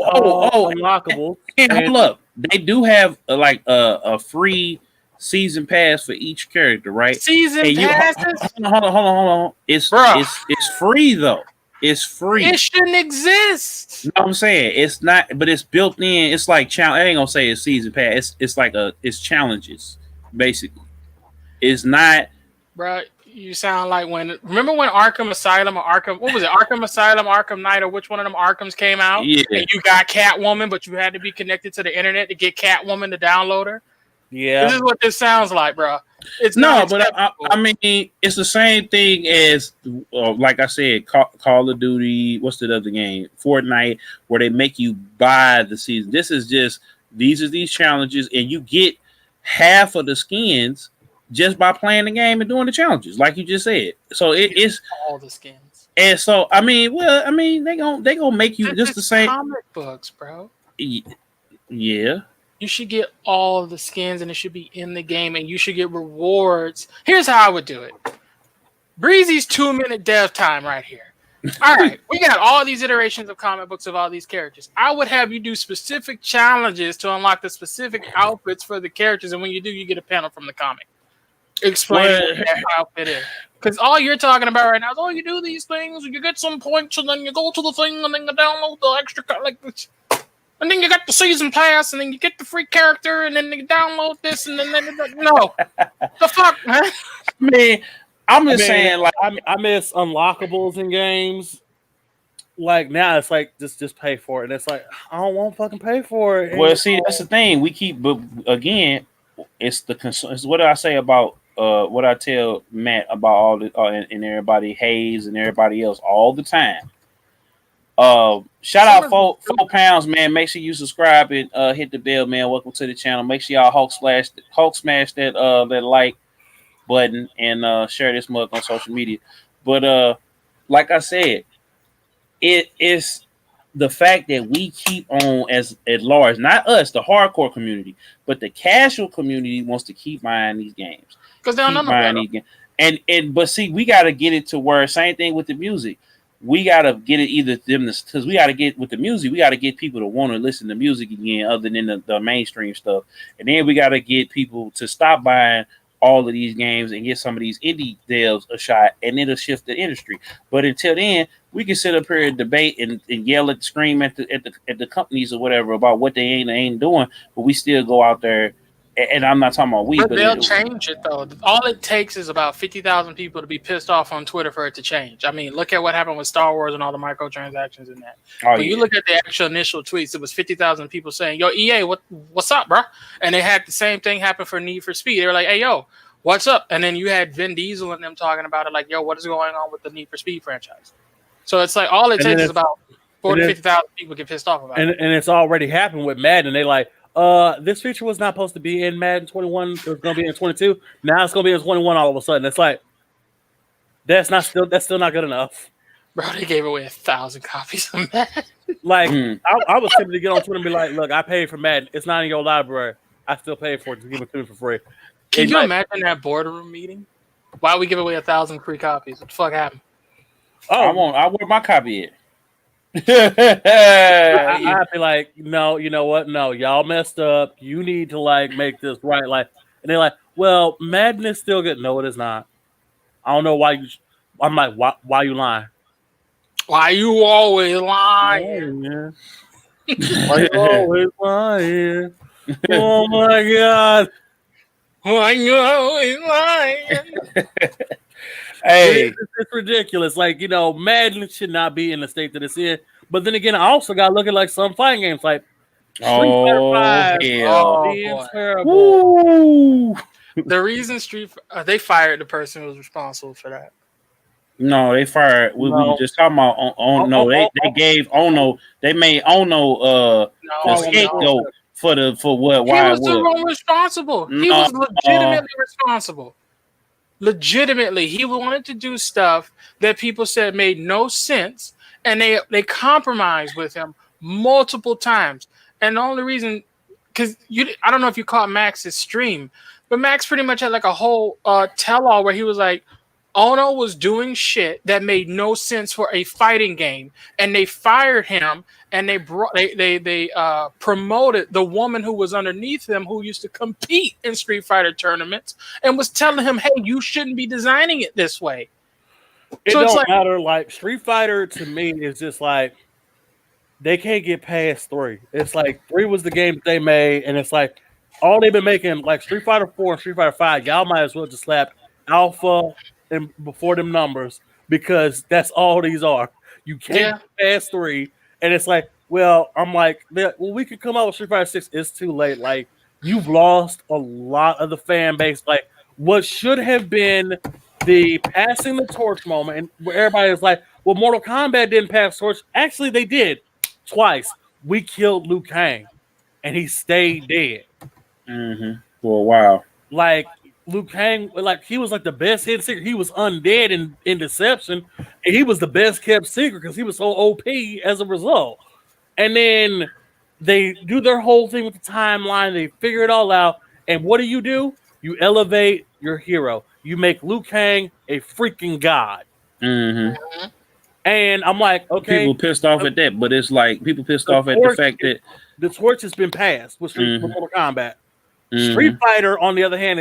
Speaker 2: unlockable.
Speaker 1: Hold up. They do have a free season pass for each character, right?
Speaker 3: Season passes?
Speaker 1: Hold on. It's free though. It's free.
Speaker 3: It shouldn't exist.
Speaker 1: No, I'm saying it's not, but it's built in. It's like challenge. I ain't gonna say it's season pass. It's challenges, basically. It's not,
Speaker 3: bro. You sound like remember when Arkham Asylum or Arkham Asylum, Arkham Knight, or which one of them Arkhams came out?
Speaker 1: Yeah.
Speaker 3: And you got Catwoman, but you had to be connected to the internet to get Catwoman to download her.
Speaker 2: Yeah,
Speaker 3: this is what this sounds like, bro. It's
Speaker 1: no, but I mean, it's the same thing as, like I said, Call of Duty. What's the other game? Fortnite, where they make you buy the season. This is just these challenges, and you get half of the skins just by playing the game and doing the challenges, like you just said. So it's
Speaker 3: all the skins.
Speaker 1: And so they gonna make you just the same
Speaker 3: comic books, bro.
Speaker 1: Yeah.
Speaker 3: You should get all of the skins, and it should be in the game, and you should get rewards. Here's how I would do it. Breezy's 2-minute dev time right here. All right, we got all these iterations of comic books of all these characters. I would have you do specific challenges to unlock the specific outfits for the characters, and when you do, you get a panel from the comic explaining what that outfit is. Because all you're talking about right now is, you do these things, you get some points, and then you go to the thing, and then you download the extra, and then you got the season pass, and then you get the free character, and then you download this, and then no, the fuck, man.
Speaker 1: Man, I'm just saying, like,
Speaker 2: I miss unlockables in games. Like now, it's like just pay for it, and it's like I don't want to fucking pay for it.
Speaker 1: Well, see, that's the thing. We keep, but again, it's what I say about what I tell Matt about all the and everybody, Hayes and everybody else all the time. Shout out 4 pounds, man. Make sure you subscribe and hit the bell, man. Welcome to the channel. Make sure y'all Hulk smash that that like button and share this mug on social media. But like I said, it is the fact that we keep on as at large, not us, the hardcore community, but the casual community wants to keep buying these games.
Speaker 3: Because they don't know
Speaker 1: these games. But see, we gotta get it to where same thing with the music. We gotta get it either them because we gotta get with the music, we gotta get people to want to listen to music again, other than the mainstream stuff. And then we gotta get people to stop buying all of these games and get some of these indie devs a shot, and it'll shift the industry. But until then, we can sit up here and debate and yell at scream at the companies or whatever about what they ain't doing, but we still go out there. And I'm not talking about we,
Speaker 3: but they'll change it though. All it takes is about 50,000 people to be pissed off on Twitter for it to change. I mean, look at what happened with Star Wars and all the microtransactions in that. You look at the actual initial tweets, it was 50,000 people saying, "Yo, EA, what's up, bro?" And they had the same thing happen for Need for Speed. They were like, "Hey, yo, what's up?" And then you had Vin Diesel and them talking about it, like, "Yo, what is going on with the Need for Speed franchise?" So it's like all it takes is about 40,000 to 50,000 people get pissed off about it.
Speaker 2: And it's already happened with Madden. They like, this feature was not supposed to be in Madden 21. It was going to be in 22. Now it's going to be in 21 all of a sudden. It's like, that's still not good enough.
Speaker 3: Bro, they gave away 1,000 copies of Madden.
Speaker 2: Like, I was tempted to get on Twitter and be like, look, I paid for Madden. It's not in your library. I still paid for it to give it to me for free.
Speaker 3: Can you imagine that boardroom meeting? Why we give away 1,000 free copies? What the fuck happened?
Speaker 1: Oh, I want my copy.
Speaker 2: I'd be like, no, you know what? No, y'all messed up. You need to like make this right. Like, and they're like, well, Madden is still good. No, it is not. I don't know why you. I'm like, why you lying?
Speaker 3: Why you always lying?
Speaker 2: Oh, yeah. Why you always lying? Oh my god!
Speaker 3: Why you always lying?
Speaker 2: Hey, it's ridiculous. Like, you know, Madden should not be in the state that it's in. But then again, I also got to look at like some fighting games like Street Fighter 5.
Speaker 3: Oh,
Speaker 2: terrible.
Speaker 3: The reason they fired the person who was responsible for that.
Speaker 1: No, they fired. We were just talking about they gave Ono. They made Ono the scapegoat for what? Why
Speaker 3: he was the one responsible. He was legitimately responsible. Legitimately, he wanted to do stuff that people said made no sense, and they compromised with him multiple times. And the only reason, because I don't know if you caught Max's stream, but Max pretty much had like a whole tell-all where he was like, Ono was doing shit that made no sense for a fighting game, and they fired him, and they promoted the woman who was underneath him, who used to compete in Street Fighter tournaments, and was telling him, "Hey, you shouldn't be designing it this way."
Speaker 2: It don't matter. Like Street Fighter to me is just like they can't get past 3. It's like 3 was the game that they made, and it's like all they've been making like Street Fighter 4 and Street Fighter 5. Y'all might as well just slap Alpha and before them numbers, because that's all these are. You can't pass 3, and it's like, well, I'm like, well, we could come out with Street Fighter 6. It's too late. Like, you've lost a lot of the fan base. Like, what should have been the passing the torch moment, and where everybody is like, well, Mortal Kombat didn't pass torch. Actually, they did twice. We killed Liu Kang, and he stayed dead
Speaker 1: for a while.
Speaker 2: Like, Liu Kang, like, he was like the best hidden secret. He was undead in Deception, and he was the best kept secret because he was so OP as a result. And then they do their whole thing with the timeline. They figure it all out. And what do? You elevate your hero. You make Liu Kang a freaking god. And I'm like, okay.
Speaker 1: People pissed off at that, but it's like people pissed off at the fact that
Speaker 2: the torch has been passed with Mortal Kombat. Street Fighter, on the other hand,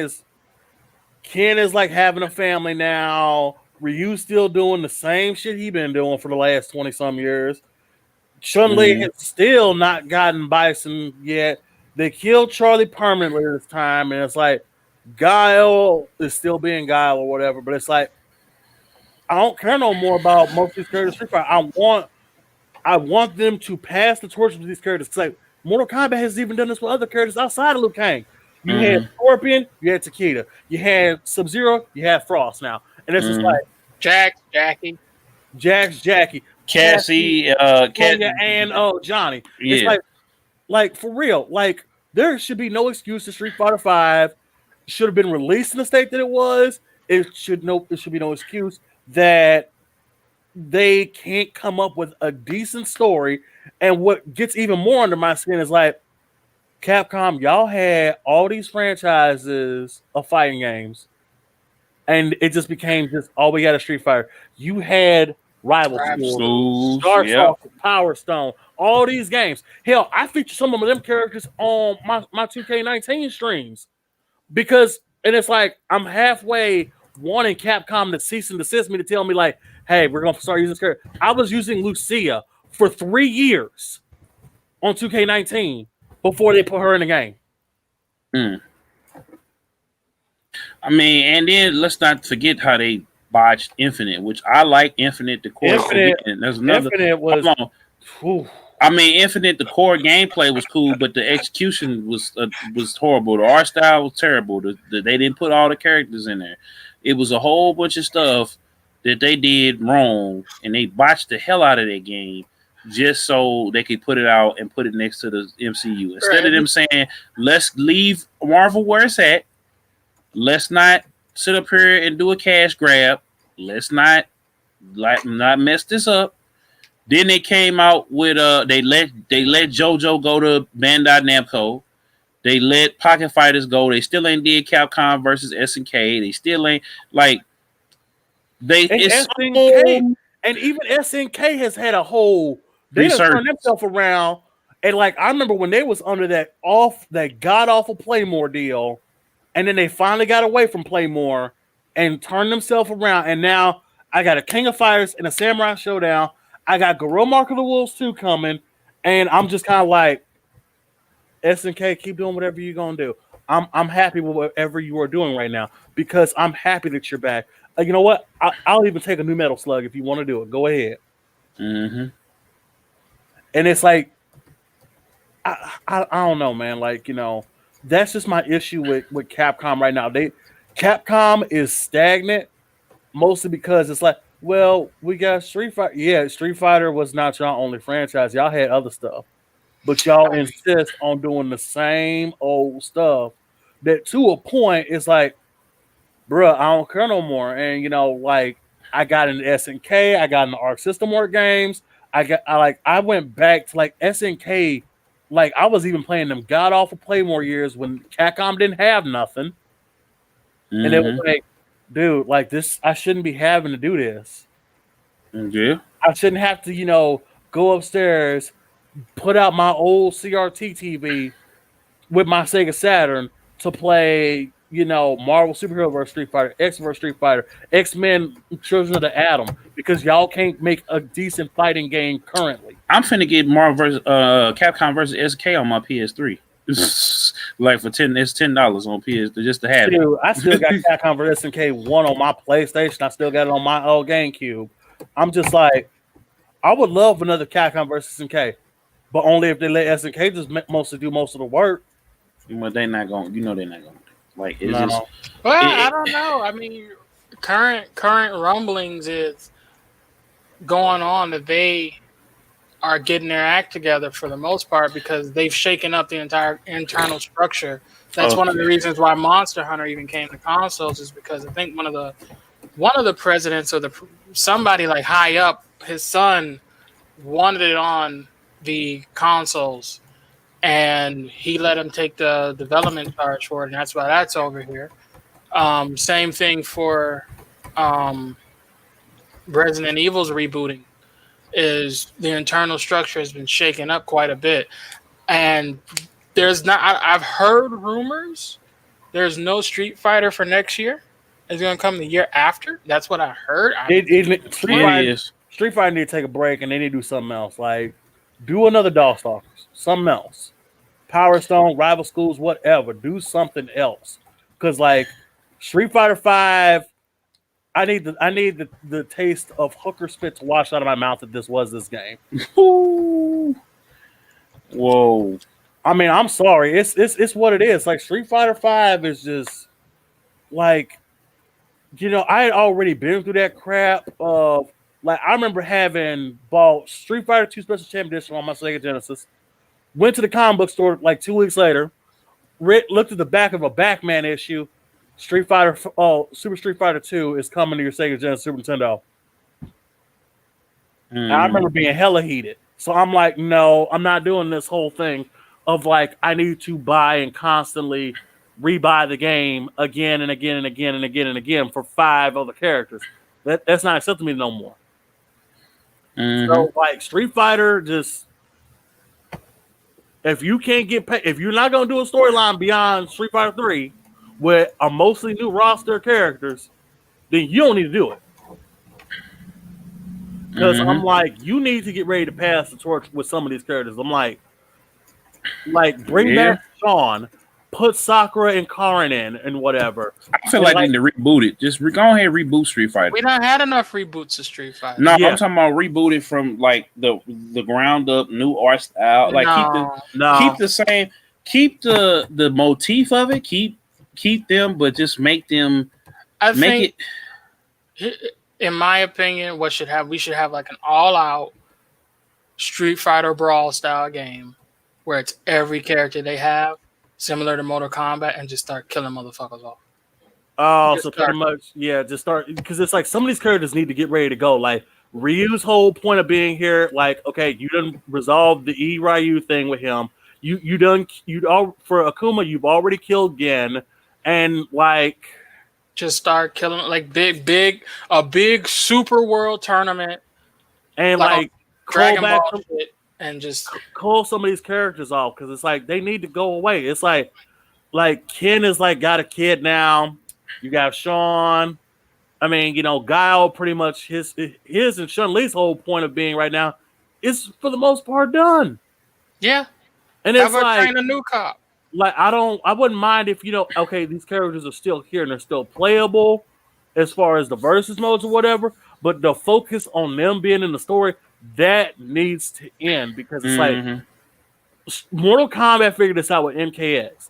Speaker 2: Ken is like having a family now. Ryu's still doing the same shit he been doing for the last 20-some years. Chun-Li has still not gotten Bison yet. They killed Charlie permanently this time, and it's like Guile is still being Guile or whatever, but it's like I don't care no more about most of these characters. Street Fighter. I want them to pass the torch with these characters. It's like Mortal Kombat has even done this with other characters outside of Liu Kang. You had Scorpion, you had Takeda, you had Sub-Zero, you had Frost now. And it's just like
Speaker 3: Jackie.
Speaker 2: Jackie.
Speaker 1: Cassie,
Speaker 2: and Johnny.
Speaker 1: Yeah.
Speaker 2: It's like for real, like there should be no excuse to Street Fighter V should have been released in the state that it was. It should be no excuse that they can't come up with a decent story. And what gets even more under my skin is like Capcom, y'all had all these franchises of fighting games, and it just became just all we got a Street Fighter. You had Rival Schools, Star Stalker, Power Stone, all these games. Hell, I feature some of them characters on my 2K19 streams because, and it's like I'm halfway wanting Capcom to cease and desist me to tell me like, hey, we're gonna start using this character. I was using Lucia for 3 years on 2K19 before they put her in the game.
Speaker 1: I mean, and then let's not forget how they botched Infinite, which I like Infinite. The core there's another.
Speaker 2: Infinite was.
Speaker 1: I mean, Infinite. The core gameplay was cool, but the execution was horrible. The art style was terrible. They didn't put all the characters in there. It was a whole bunch of stuff that they did wrong, and they botched the hell out of that game just so they could put it out and put it next to the MCU. Instead of them saying, let's leave Marvel where it's at. Let's not sit up here and do a cash grab. Let's not mess this up. Then they came out with they let JoJo go to Bandai Namco. They let Pocket Fighters go. They still ain't did Capcom versus SNK. They still ain't like they
Speaker 2: and SNK, and even SNK has had a whole they done turned themselves around. And like I remember when they was under that god awful Playmore deal. And then they finally got away from Playmore and turned themselves around. And now I got a King of Fighters and a Samurai Showdown. I got Guerrilla Mark of the Wolves 2 coming. And I'm just kind of like, SNK, keep doing whatever you're going to do. I'm happy with whatever you are doing right now because I'm happy that you're back. You know what? I'll even take a new Metal Slug if you want to do it. Go ahead.
Speaker 1: Mm-hmm.
Speaker 2: And it's like, I don't know, man. Like, you know, that's just my issue with Capcom right now. Capcom is stagnant mostly because it's like, well, we got Street Fighter. Yeah, Street Fighter was not your only franchise. Y'all had other stuff. But y'all insist on doing the same old stuff that to a point is like, bruh, I don't care no more. And, you know, like, I got into SNK. I got into Arc System Work games. I went back to, like, SNK. Like, I was even playing them god-awful Playmore years when Capcom didn't have nothing. Mm-hmm. And it was like, dude, like this, I shouldn't be having to do this.
Speaker 1: Yeah.
Speaker 2: I shouldn't have to, you know, go upstairs, put out my old CRT TV with my Sega Saturn to play, you know, Marvel Superhero vs. Street Fighter, X vs. Street Fighter, X-Men Children of the Atom, because y'all can't make a decent fighting game currently.
Speaker 1: I'm finna get Marvel versus Capcom versus SK on my PS3. Like for it's $10 on PS just to have
Speaker 2: it. I still got Capcom versus SNK 1 on my PlayStation. I still got it on my old GameCube. I'm just like, I would love another Capcom versus SNK, but only if they let SNK just mostly do most of the work.
Speaker 1: But they're not going. You know they're not going. Like it's
Speaker 3: just. Well, I don't know. I mean, current rumblings is going on that they are getting their act together for the most part because they've shaken up the entire internal structure. That's one of the reasons why Monster Hunter even came to consoles is because I think one of the presidents or somebody like high up, his son wanted it on the consoles, and he let him take the development charge for it, and that's why that's over here. Same thing for Resident Evil's rebooting. Is the internal structure has been shaken up quite a bit, and there's not. I've heard rumors. There's no Street Fighter for next year. It's going to come the year after. That's what I heard.
Speaker 2: Street Fighter need to take a break and they need to do something else. Like do another Darkstalkers, something else. Power Stone, Rival Schools, whatever. Do something else. Because like Street Fighter 5. I need the taste of hooker spit to wash out of my mouth if this was this game.
Speaker 1: Whoa.
Speaker 2: I mean, I'm sorry. It's what it is. Like Street Fighter 5 is just like, you know, I had already been through that crap of Like I remember having bought Street Fighter 2 Special Champion Edition on my Sega Genesis. Went to the comic book store like 2 weeks later. Looked at the back of a Batman issue. Super Street Fighter 2 is coming to your Sega Genesis Super Nintendo. And I remember being hella heated. So I'm like, no, I'm not doing this whole thing of like I need to buy and constantly rebuy the game again and again and again and again and again for 5 other characters. That's not acceptable to me no more. So like Street Fighter, just if you can't get paid, if you're not gonna do a storyline beyond Street Fighter 3 with a mostly new roster of characters, then you don't need to do it. Because I'm like, you need to get ready to pass the torch with some of these characters. I'm like bring back Sean, put Sakura and Karin in and whatever.
Speaker 1: I feel like they need to reboot it. Just go ahead and reboot Street Fighter.
Speaker 3: We done had enough reboots of Street Fighter.
Speaker 1: No, I'm talking about reboot it from like the ground up, new art style. Like keep the same, keep the motif of it, keep them, but just make them.
Speaker 3: I think, in my opinion, we should have like an all-out Street Fighter brawl style game where it's every character they have, similar to Mortal Kombat, and just start killing motherfuckers off.
Speaker 2: Oh, so pretty much, just start, because it's like some of these characters need to get ready to go. Like Ryu's whole point of being here, like, okay, you done resolved the E Ryu thing with him. For Akuma, you've already killed Gen, and like
Speaker 3: just start killing like a big super world tournament,
Speaker 2: and like
Speaker 3: Dragon Ball shit. And just
Speaker 2: call some of these characters off because it's like they need to go away. It's like Ken is like got a kid now. You got Sean. I mean, Guile pretty much his and Chun-Li's whole point of being right now is for the most part done.
Speaker 3: Yeah,
Speaker 2: and it's like
Speaker 3: train a new cop.
Speaker 2: Like I wouldn't mind if okay, these characters are still here and they're still playable as far as the versus modes or whatever. But the focus on them being in the story. That needs to end because it's like Mortal Kombat figured this out with MKX.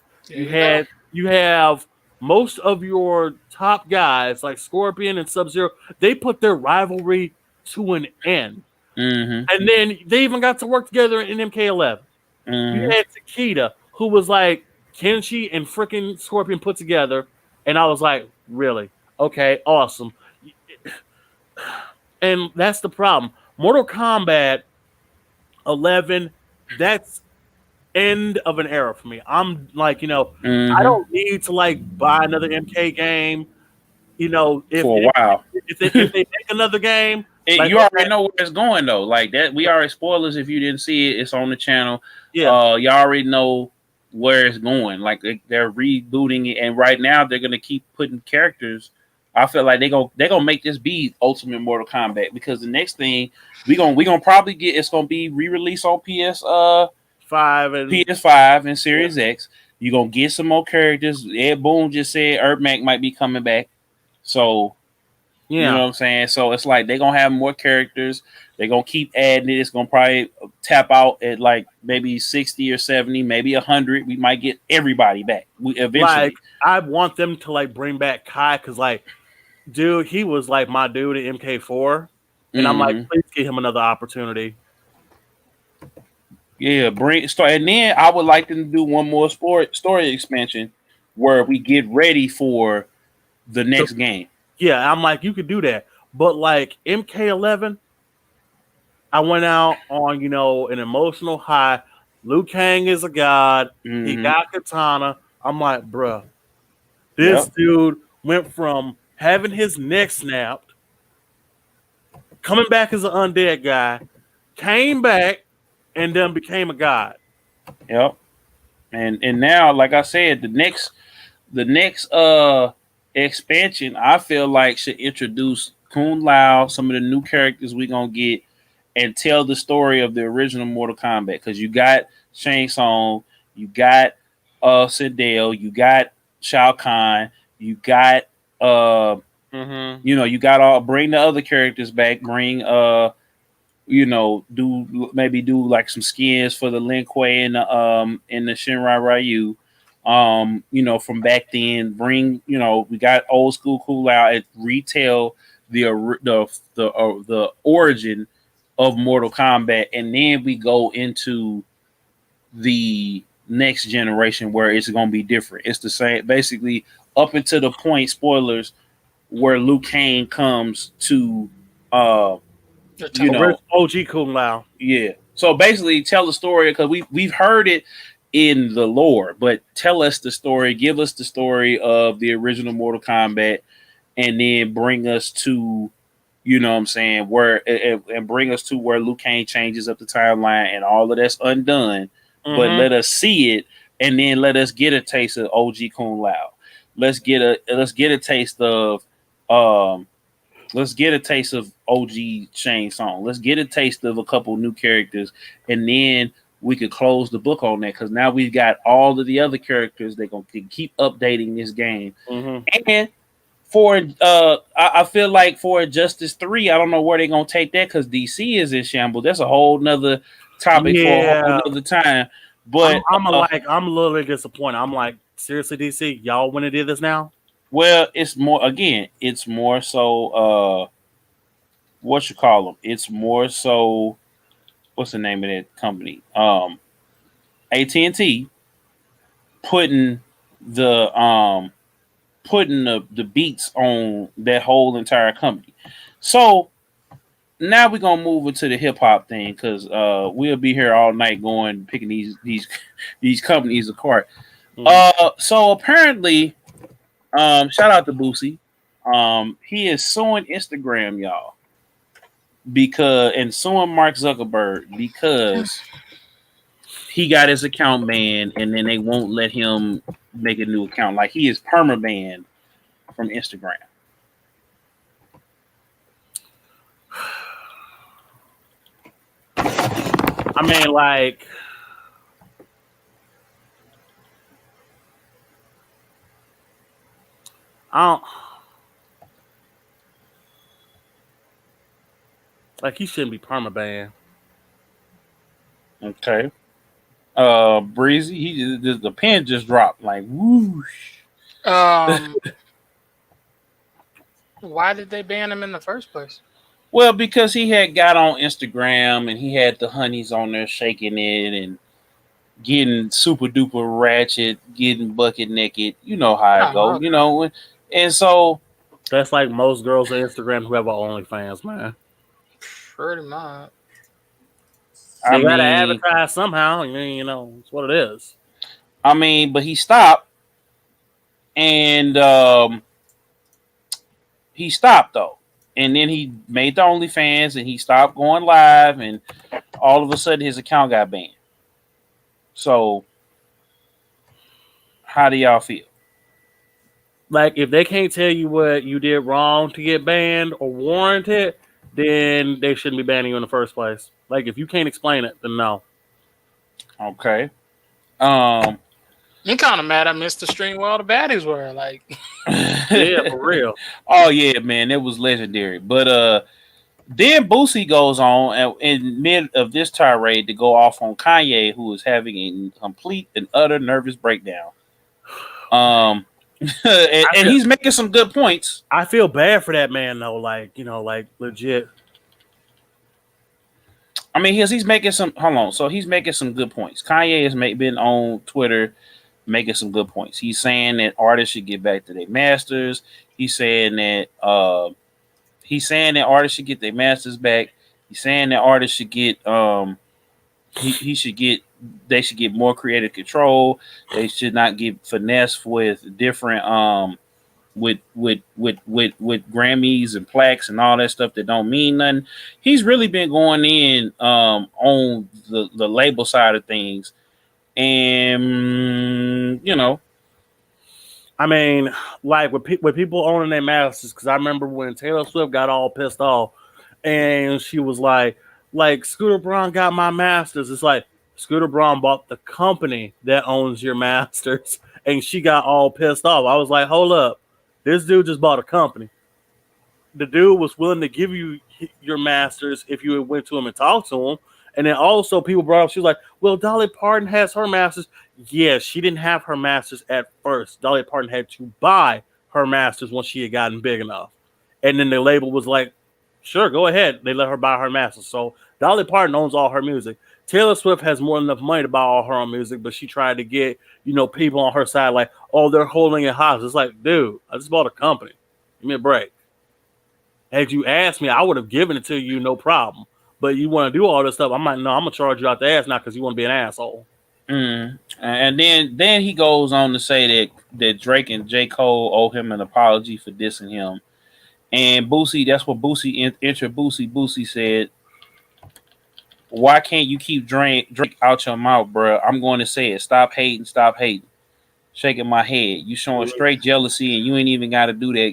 Speaker 2: You have most of your top guys like Scorpion and Sub-Zero. They put their rivalry to an end, and then they even got to work together in MK11. You had Takeda, who was like Kenshi and freaking Scorpion put together, and I was like, really? Okay, awesome. And that's the problem. Mortal Kombat 11, that's end of an era for me. I'm like, I don't need to like buy another MK game.
Speaker 1: For a while.
Speaker 2: If they make another game,
Speaker 1: you already know where it's going though. Like that, we already spoilers. If you didn't see it, it's on the channel. Yeah, you already know where it's going. Like they're rebooting it, and right now they're gonna keep putting characters. I feel like they're gonna make this be Ultimate Mortal Kombat because the next thing we gonna probably get it's gonna be re-released on PS5 and Series X. You're gonna get some more characters. Ed Boon just said Ermac might be coming back. So you know what I'm saying? So it's like they're gonna have more characters, they're gonna keep adding it. It's gonna probably tap out at like maybe 60 or 70, maybe 100. We might get everybody back. Eventually.
Speaker 2: Like I want them to like bring back Kai because like dude, he was like my dude at MK4, and I'm like, please give him another opportunity.
Speaker 1: Yeah, and then I would like them to do one more story expansion where we get ready for the next game.
Speaker 2: Yeah, I'm like, you could do that, but like MK11, I went out on an emotional high. Liu Kang is a god. He got Katana. I'm like, bruh, this dude went from having his neck snapped, coming back as an undead guy, came back, and then became a god.
Speaker 1: Yep. And now, like I said, the next expansion, I feel like should introduce Kung Lao, some of the new characters we're gonna get, and tell the story of the original Mortal Kombat. Because you got Shang Tsung, you got Sindel, you got Shao Kahn, you got you got bring the other characters back, bring do like some skins for the Lin Kuei and the Shinrai Ryu from back then. Bring we got old school Cool Out and retell the origin of Mortal Kombat, and then we go into the next generation where it's going to be different. It's the same, basically, up until the point, spoilers, where Liu Kang comes to, you know,
Speaker 2: OG Kung Lao.
Speaker 1: yeah. So basically, tell the story, because we've heard it in the lore, but tell us the story. Give us the story of the original Mortal Kombat, and then bring us to, you know what I'm saying, where and bring us to where Liu Kang changes up the timeline and all of that's undone. But let us see it, and then let us get a taste of OG Kung Lao. Let's get a taste of OG Shane Song. Let's get a taste of a couple new characters, and then we could close the book on that, because now we've got all of the other characters. They're gonna keep updating this game, and for I feel like for Injustice 3, I don't know where they're gonna take that, because DC is in shambles. That's a whole nother topic for a whole nother time. But
Speaker 2: I'm a little bit disappointed. I'm like, seriously, DC, y'all want to do this now?
Speaker 1: Well, it's more so what you call them? It's more so, what's the name of that company? AT&T putting the Beatz on that whole entire company. So now we're gonna move into the hip hop thing, because we'll be here all night picking these companies apart. So apparently, shout out to Boosie. He is suing Instagram, y'all, and suing Mark Zuckerberg because he got his account banned, and then they won't let him make a new account. Like, he is perma-banned from Instagram.
Speaker 2: I mean, like, he shouldn't be perma-banned.
Speaker 1: Okay. Breezy, the pen just dropped, like, whoosh.
Speaker 3: Why did they ban him in the first place?
Speaker 1: Well, because he had got on Instagram and he had the honeys on there shaking it and getting super duper ratchet, getting bucket naked. You know how it goes, you know. And so
Speaker 2: that's like most girls on Instagram who have OnlyFans, man.
Speaker 3: Pretty much.
Speaker 2: They gotta advertise somehow. You know, it's what it is.
Speaker 1: I mean, but he stopped, and he stopped though. And then he made the OnlyFans, and he stopped going live, and all of a sudden his account got banned. So, how do y'all feel?
Speaker 2: Like, if they can't tell you what you did wrong to get banned or warranted, then they shouldn't be banning you in the first place. Like, if you can't explain it, then no.
Speaker 1: Okay.
Speaker 3: I'm kind of mad I missed the stream where all the baddies were. Like,
Speaker 2: yeah, for real.
Speaker 1: Oh yeah, man, it was legendary. But then Boosie goes on in mid of this tirade to go off on Kanye, who is having a complete and utter nervous breakdown. And he's making some good points.
Speaker 2: I feel bad for that man though. Like, you know, like legit.
Speaker 1: I mean, he's making some. Hold on. So he's making some good points. Kanye has been on Twitter making some good points. He's saying that artists should get back to their masters. He's saying that artists should get their masters back. He's saying that artists should get they should get more creative control. They should not get finessed with different with Grammys and plaques and all that stuff that don't mean nothing. He's really been going in on the label side of things. And you know,
Speaker 2: I mean, like with people owning their masters, because I remember when Taylor Swift got all pissed off, and she was like Scooter Braun got my masters. It's like Scooter Braun bought the company that owns your masters, and she got all pissed off. I was like, hold up, this dude just bought a company. The dude was willing to give you your masters if you went to him and talked to him. And then also people brought up, she was like, well, Dolly Parton has her masters. Yeah, she didn't have her masters at first. Dolly Parton had to buy her masters once she had gotten big enough. And then the label was like, sure, go ahead. They let her buy her masters. So Dolly Parton owns all her music. Taylor Swift has more than enough money to buy all her own music, but she tried to get, people on her side like, oh, they're holding it hostage. It's like, dude, I just bought a company. Give me a break. Had you asked me, I would have given it to you, no problem. But you want to do all this stuff, I'm like, no, I'm going to charge you out the ass now because you want to be an asshole.
Speaker 1: And then he goes on to say that Drake and J. Cole owe him an apology for dissing him. And Boosie, that's what Boosie entered Boosie. Boosie said, why can't you keep Drake out your mouth, bro? I'm going to say it. Stop hating. Shaking my head. You showing straight jealousy, and you ain't even got to do that.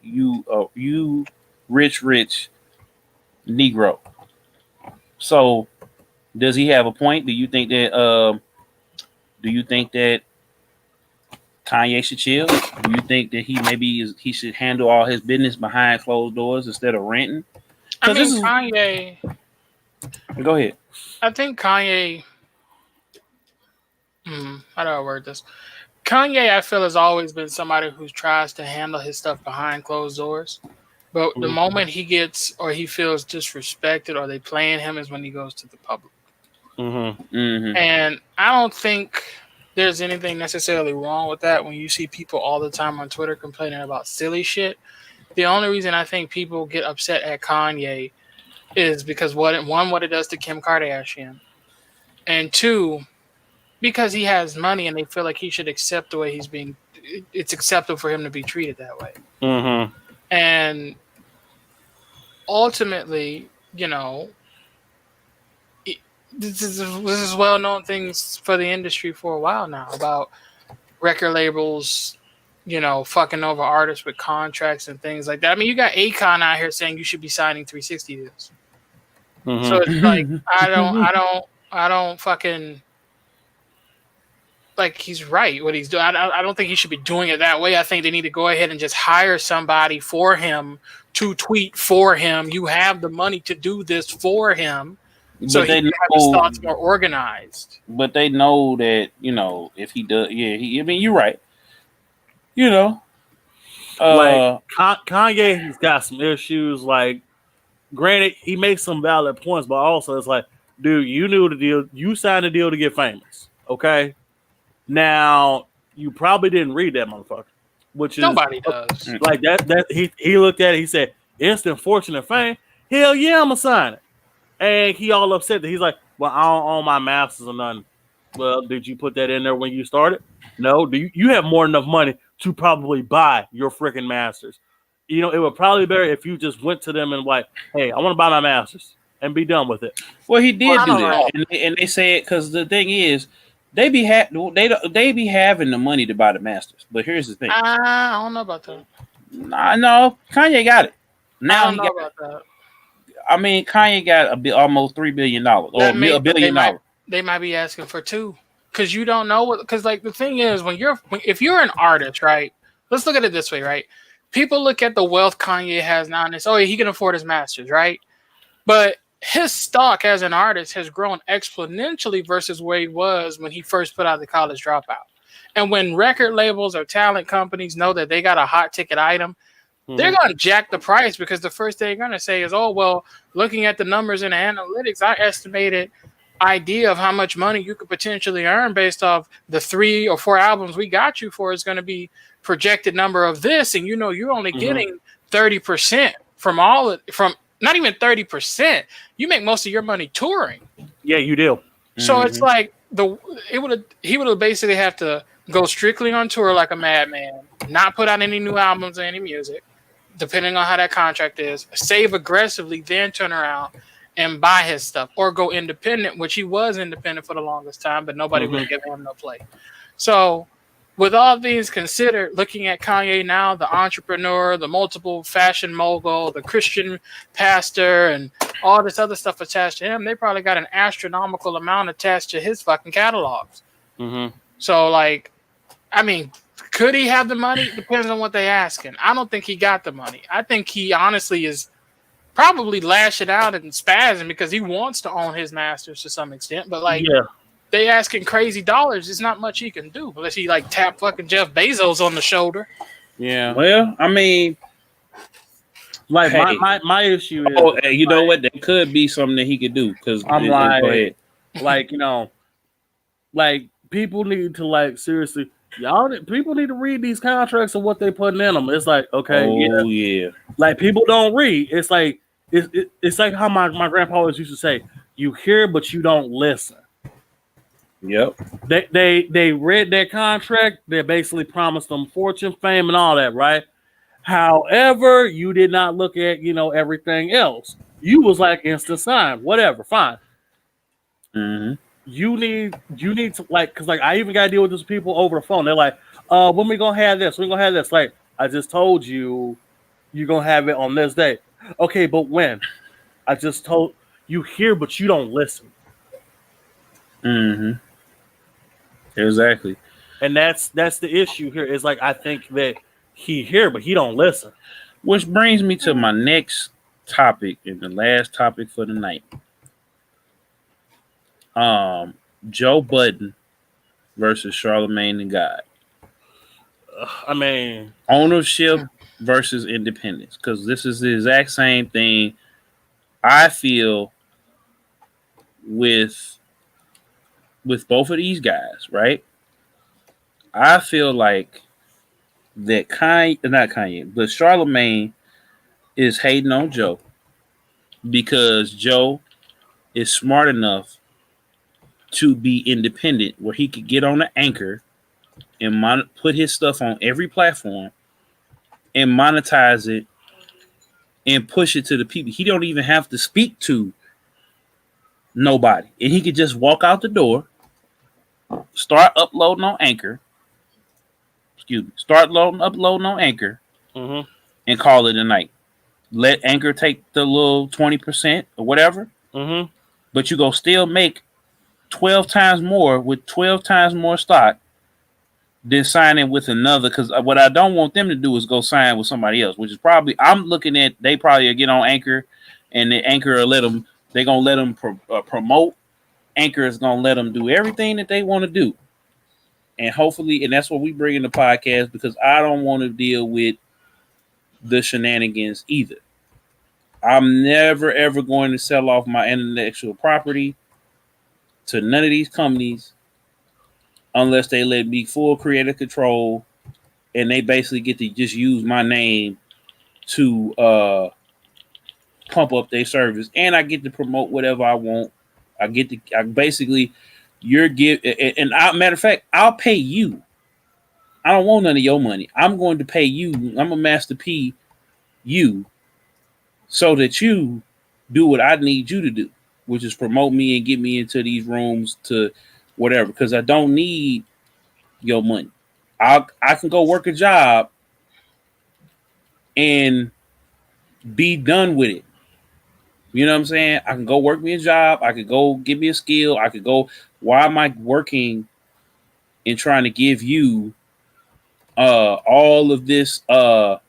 Speaker 1: You rich Negro. So, does he have a point? Do you think that Kanye should chill? Do you think that he should handle all his business behind closed doors instead of renting?
Speaker 3: Kanye.
Speaker 1: Go ahead.
Speaker 3: I think Kanye. How do I word this? Kanye, I feel, has always been somebody who tries to handle his stuff behind closed doors. But the moment he gets or he feels disrespected or they playing him is when he goes to the public. And I don't think there's anything necessarily wrong with that when you see people all the time on Twitter complaining about silly shit. The only reason I think people get upset at Kanye is because what it does to Kim Kardashian, and two, because he has money and they feel like he should accept the way he's being. It's acceptable for him to be treated that way. And ultimately, this is well-known things for the industry for a while now about record labels, fucking over artists with contracts and things like that. I mean, you got Akon out here saying you should be signing 360 deals. So it's like I don't fucking like he's right what he's doing. I don't think he should be doing it that way. I think they need to go ahead and just hire somebody for him to tweet for him. You have the money to do this for him, so he can have his thoughts more organized.
Speaker 1: But they know that if he does, you're right.
Speaker 2: Like Kanye, he's got some issues. Like, granted, he makes some valid points, but also it's like, dude, you knew the deal. You signed a deal to get famous. Okay. Now you probably didn't read that motherfucker, which is
Speaker 3: nobody does.
Speaker 2: Like that he looked at it. He said, "Instant fortune and fame. Hell yeah, I'm gonna sign it." And he all upset that he's like, "Well, I don't own my masters or nothing." Well, did you put that in there when you started? No. Do you have more than enough money to probably buy your freaking masters? It would probably be better if you just went to them and like, "Hey, I want to buy my masters," and be done with it.
Speaker 1: Well, he did do that, and they said because the thing is, they be having the money to buy the masters. But here's the thing:
Speaker 3: I don't know about that.
Speaker 1: No, Kanye got it. Now
Speaker 3: I don't know about that.
Speaker 1: I mean, Kanye got almost $3 billion or $1 billion.
Speaker 3: They might be asking for $2 because you don't know what. Because like the thing is, if you're an artist, right? Let's look at it this way, right? People look at the wealth Kanye has now and it's, he can afford his masters, right? But his stock as an artist has grown exponentially versus where he was when he first put out The College Dropout. And when record labels or talent companies know that they got a hot ticket item, they're going to jack the price because the first thing they're going to say is, oh, well, looking at the numbers and the analytics, I estimated idea of how much money you could potentially earn based off the 3 or 4 albums we got you for is going to be projected number of this. And, you're only getting 30% from not even 30%. You make most of your money touring.
Speaker 2: Yeah, you do.
Speaker 3: So it's like he would have basically have to go strictly on tour like a madman, not put out any new albums or any music, depending on how that contract is, save aggressively, then turn around and buy his stuff or go independent, which he was independent for the longest time, but nobody really gave him no play. So with all these considered, looking at Kanye now, the entrepreneur, the multiple fashion mogul, the Christian pastor, and all this other stuff attached to him, they probably got an astronomical amount attached to his fucking catalogs. So, like, I mean, could he have the money? Depends on what they asking. I don't think he got the money. I think he honestly is probably lashing out and spazzing because he wants to own his masters to some extent. But, like, they asking crazy dollars. There's not much he can do unless he like tap fucking Jeff Bezos on the shoulder.
Speaker 1: Yeah. Well, I mean,
Speaker 2: Like
Speaker 1: Hey.
Speaker 2: my issue is.
Speaker 1: Oh, you know what? That could be something that he could do. Because
Speaker 2: I'm
Speaker 1: go ahead.
Speaker 2: like like people need to like seriously. People need to read these contracts and what they putting in them. It's like okay,
Speaker 1: yeah.
Speaker 2: like people don't read. It's like it's like how my grandpa always used to say, "You hear but you don't listen."
Speaker 1: Yep.
Speaker 2: They read their contract. They basically promised them fortune, fame, and all that, right? However, you did not look at everything else. You was like instant sign, whatever, fine.
Speaker 1: Mm-hmm.
Speaker 2: You need to because I even got to deal with these people over the phone. They're like, when we gonna have this? When we gonna have this? Like I just told you, you're gonna have it on this day. Okay, but when? I just told you here, but you don't listen.
Speaker 1: Mm-hmm. Exactly.
Speaker 2: And that's the issue here. Is like I think that he here, but he don't listen.
Speaker 1: Which brings me to my next topic and the last topic for the night. Joe Budden versus Charlemagne the God.
Speaker 2: I mean,
Speaker 1: ownership versus independence, because this is the exact same thing I feel with both of these guys, right? I feel like that not Kanye, but Charlemagne is hating on Joe because Joe is smart enough to be independent, where he could get on the Anchor and put his stuff on every platform and monetize it and push it to the people. He don't even have to speak to nobody, and he could just walk out the door, start uploading on Anchor. Start uploading on Anchor, and call it a night. Let Anchor take the little 20% or whatever, but you go still make 12 times more with 12 times more stock than signing with another. Because what I don't want them to do is go sign with somebody else, which is probably I'm looking at. They probably get on Anchor, and the Anchor will let them. They're gonna let them promote. Anchor is gonna let them do everything that they want to do, and hopefully, and that's what we bring in the podcast, because I don't want to deal with the shenanigans either. I'm never ever going to sell off my intellectual property to none of these companies unless they let me full creative control, and they basically get to just use my name to pump up their service, and I get to promote whatever I want. I basically matter of fact, I'll pay you. I don't want none of your money. I'm going to pay you. I'm a Master P you so that you do what I need you to do, which is promote me and get me into these rooms to whatever, because I don't need your money. I can go work a job and be done with it. You know what I'm saying? I can go work me a job. I could go give me a skill. I could go. Why am I working and trying to give you all of this? Not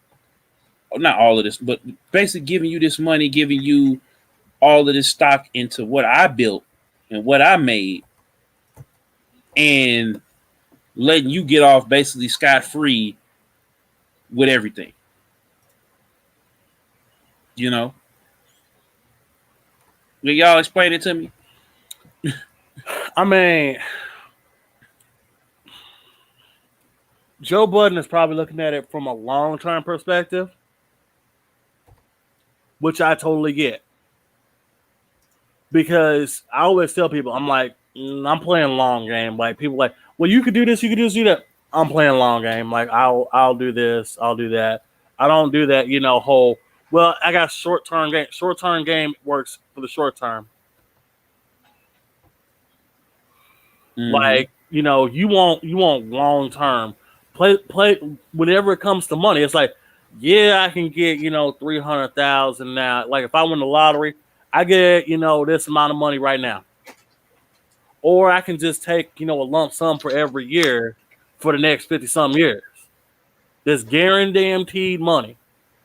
Speaker 1: all of this, but basically giving you this money, giving you all of this stock into what I built and what I made, and letting you get off basically scot-free with everything. You know? Will y'all explain it to me?
Speaker 2: I mean, Joe Budden is probably looking at it from a long-term perspective, which I totally get. Because I always tell people, I'm like, I'm playing long game. Like people like, well, you could do this, you could do that. I'm playing long game. Like I'll do this, I'll do that. I don't do that, whole. Well, I got short-term game. Short-term game works for the short term. Mm-hmm. Like, you want long term. Play whenever it comes to money. It's like, yeah, I can get, 300,000 now. Like if I win the lottery, I get, this amount of money right now. Or I can just take, a lump sum for every year for the next 50-some years. This guaranteed money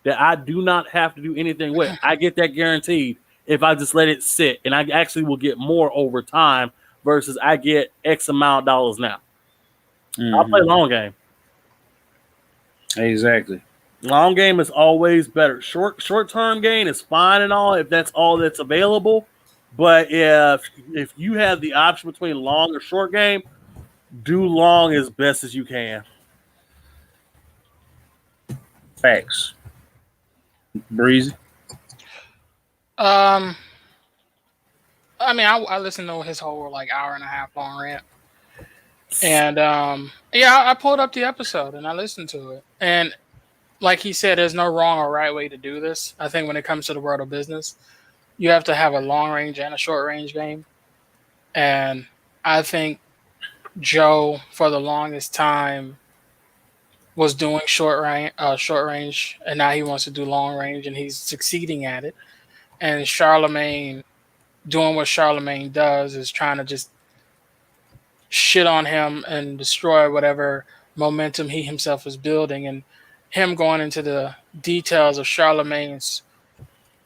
Speaker 2: that I do not have to do anything with. I get that guaranteed if I just let it sit. And I actually will get more over time versus I get X amount of dollars now. Mm-hmm. I'll play long game.
Speaker 1: Exactly.
Speaker 2: Long game is always better. Short term gain is fine and all if that's all that's available. But if you have the option between long or short game, do long as best as you can.
Speaker 1: Facts. Breezy.
Speaker 3: I mean, I listened to his whole like hour and a half long rant, and yeah, I pulled up the episode and I listened to it, and like he said, there's no wrong or right way to do this. I think when it comes to the world of business, you have to have a long range and a short range game, and I think Joe for the longest time was doing short range, and now he wants to do long range, and he's succeeding at it. And Charlemagne doing what Charlemagne does is trying to just shit on him and destroy whatever momentum he himself is building. And him going into the details of Charlemagne's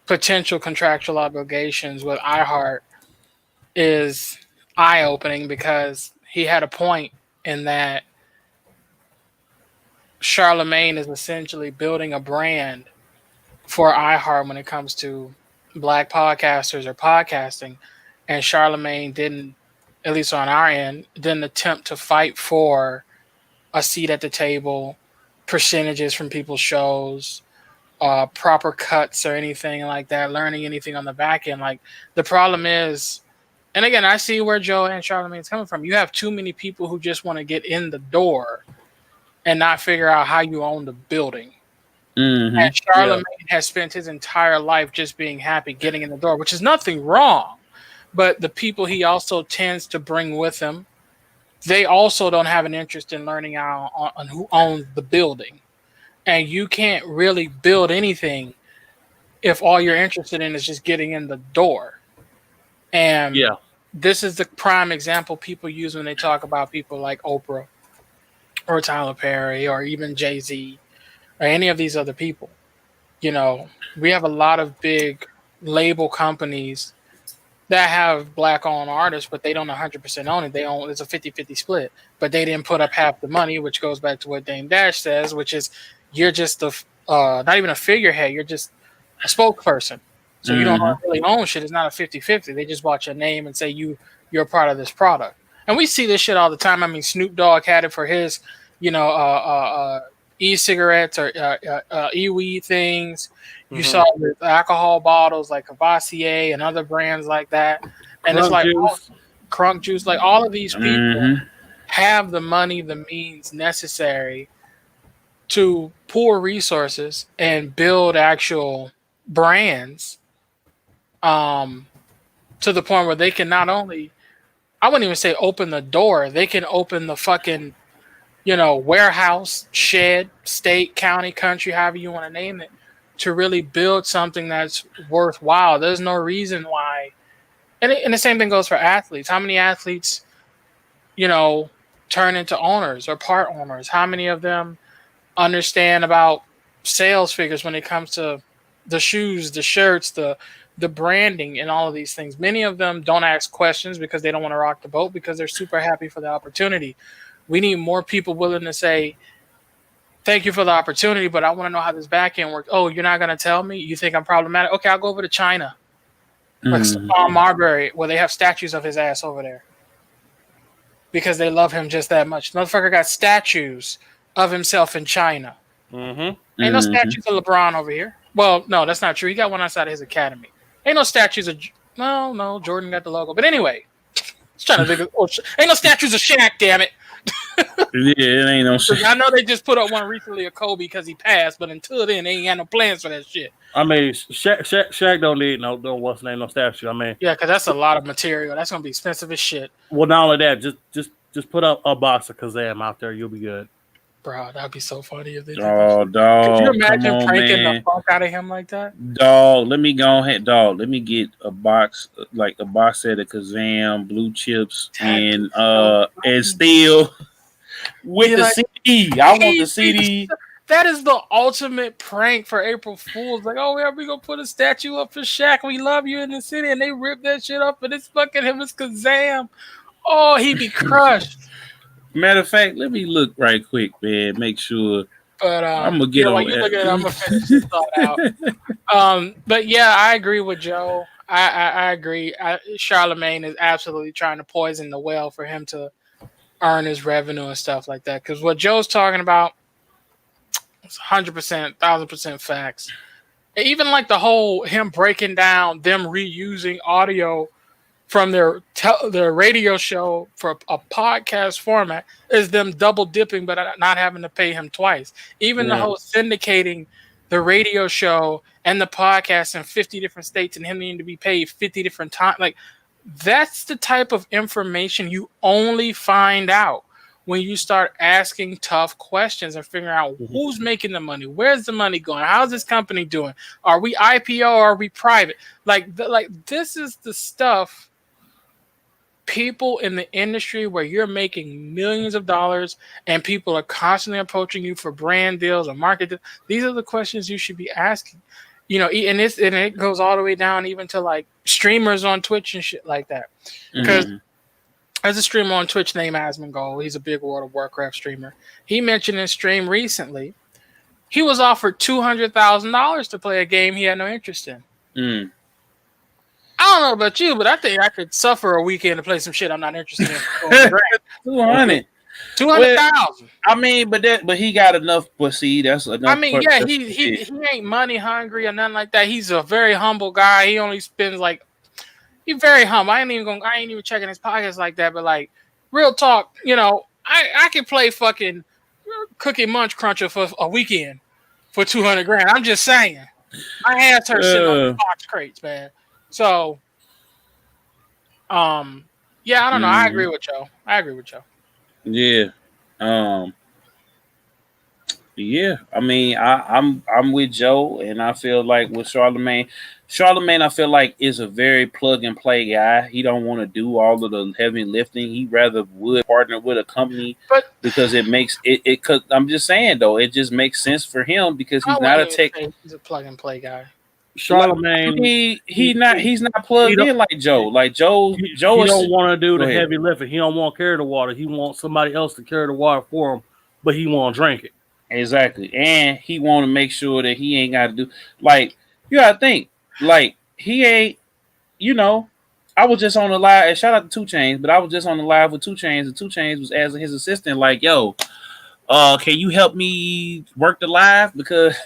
Speaker 3: potential contractual obligations with iHeart is eye-opening because he had a point in that Charlemagne is essentially building a brand for iHeart when it comes to Black podcasters or podcasting, and Charlemagne didn't, at least on our end, didn't attempt to fight for a seat at the table, percentages from people's shows, proper cuts or anything like that, learning anything on the back end. Like, the problem is, and again, I see where Joe and Charlemagne is coming from. You have too many people who just want to get in the door and not figure out how you own the building.
Speaker 1: Mm-hmm.
Speaker 3: And Charlemagne has spent his entire life just being happy getting in the door, which is nothing wrong. But the people he also tends to bring with him, they also don't have an interest in learning on who owns the building. And you can't really build anything if all you're interested in is just getting in the door. And this is the prime example people use when they talk about people like Oprah or Tyler Perry or even Jay-Z or any of these other people. You know, we have a lot of big label companies that have Black-owned artists, but they don't 100% own it. It's a 50-50 split, but they didn't put up half the money, which goes back to what Dame Dash says, which is you're just not even a figurehead. You're just a spokesperson. So you don't really own shit. It's not a 50-50. They just bought your name and say you're a part of this product. And we see this shit all the time. I mean, Snoop Dogg had it for his, e-cigarettes or e-weed things. You saw with alcohol bottles like Cavassier and other brands like that. And it's like Crunk Juice. Like all of these people have the money, the means necessary to pool resources and build actual brands to the point where they can not only, I wouldn't even say open the door, they can open the fucking, warehouse, shed, state, county, country, however you want to name it, to really build something that's worthwhile. There's no reason why. And the same thing goes for athletes. How many athletes, turn into owners or part owners? How many of them understand about sales figures when it comes to the shoes, the shirts, the branding and all of these things? Many of them don't ask questions because they don't want to rock the boat because they're super happy for the opportunity. We need more people willing to say, thank you for the opportunity, but I want to know how this back end works. Oh, you're not going to tell me? You think I'm problematic? Okay, I'll go over to China. Like Stephon Marbury, where they have statues of his ass over there because they love him just that much. Motherfucker got statues of himself in China. Ain't no statues of LeBron over here. Well, no, that's not true. He got one outside of his academy. Ain't no statues of... No, Jordan got the logo. But anyway, trying to think of... ain't no statues of Shaq, damn it.
Speaker 1: It ain't no shit.
Speaker 3: I know they just put up one recently of Kobe because he passed, but until then, they ain't had no plans for that shit.
Speaker 2: I mean, Shaq don't need no what's name, no statue. I mean,
Speaker 3: yeah, because that's a lot of material. That's gonna be expensive as shit.
Speaker 2: Well, not only that, just put up a box of Kazam out there. You'll be good.
Speaker 3: Bro, that'd be so funny if they did.
Speaker 1: Oh, dog.
Speaker 3: Could you imagine pranking the fuck out of him like that?
Speaker 1: Dog, let me go ahead, dog. Let me get a box, like a box set of Kazam, blue chips, and steel with the CD. I want the CD.
Speaker 3: That is the ultimate prank for April Fools. Like, oh, yeah, we gonna put a statue up for Shaq. We love you in the city, and they rip that shit up, and it's fucking him as Kazam. Oh, he'd be crushed.
Speaker 1: Matter of fact, let me look right quick, man. Make sure.
Speaker 3: But
Speaker 1: I'm gonna get
Speaker 3: while
Speaker 1: on
Speaker 3: you
Speaker 1: that.
Speaker 3: look at it, I'm gonna finish this thought out. But yeah, I agree with Joe. I agree. Charlemagne is absolutely trying to poison the well for him to earn his revenue and stuff like that. Because what Joe's talking about is 100%, 1000% facts. Even like the whole him breaking down them reusing audio from their radio show for a podcast format is them double dipping, but not having to pay him twice. Even the whole syndicating the radio show and the podcast in 50 different states and him needing to be paid 50 different times. Like, that's the type of information you only find out when you start asking tough questions and figuring out who's making the money, where's the money going, how's this company doing, are we IPO or are we private? Like this is the stuff people in the industry where you're making millions of dollars and people are constantly approaching you for brand deals or market deals. These are the questions you should be asking. You know, and it goes all the way down even to like streamers on Twitch and shit like that. Because there's a streamer on Twitch named Asmongold. He's a big World of Warcraft streamer. He mentioned in stream recently he was offered $200,000 to play a game he had no interest in. I don't know about you, but I think I could suffer a weekend to play some shit I'm not interested in.
Speaker 1: 200.
Speaker 3: 200,000.
Speaker 1: I mean, but he got enough. But see, that's enough.
Speaker 3: I mean, yeah, he ain't money hungry or nothing like that. He's a very humble guy. He only spends like, he's very humble. I ain't even checking his pockets like that. But like, real talk, you know, I could play fucking Cookie Munch Cruncher for a weekend for 200 grand. I'm just saying, my ass hurts sitting on the box crates, man. So, yeah, I don't know. I agree with Joe.
Speaker 1: Yeah. Yeah. I mean, I'm with Joe, and I feel like with Charlemagne, I feel like is a very plug and play guy. He don't want to do all of the heavy lifting. He rather would partner with a company because it makes it. Cause I'm just saying though, it just makes sense for him because he's not a tech.
Speaker 3: He's a plug and play guy.
Speaker 2: Charlemagne,
Speaker 1: he's not plugged in like Joe. Like Joe
Speaker 2: don't want to do the heavy lifting. He don't want to carry the water. He wants somebody else to carry the water for him, but he won't drink it.
Speaker 1: Exactly, and he want to make sure that he ain't got to do like you got to think like he ain't. You know, I was just on the live. And shout out to 2 Chainz, but I was just on the live with 2 Chainz, and 2 Chainz was asking his assistant like, "Yo, can you help me work the live because."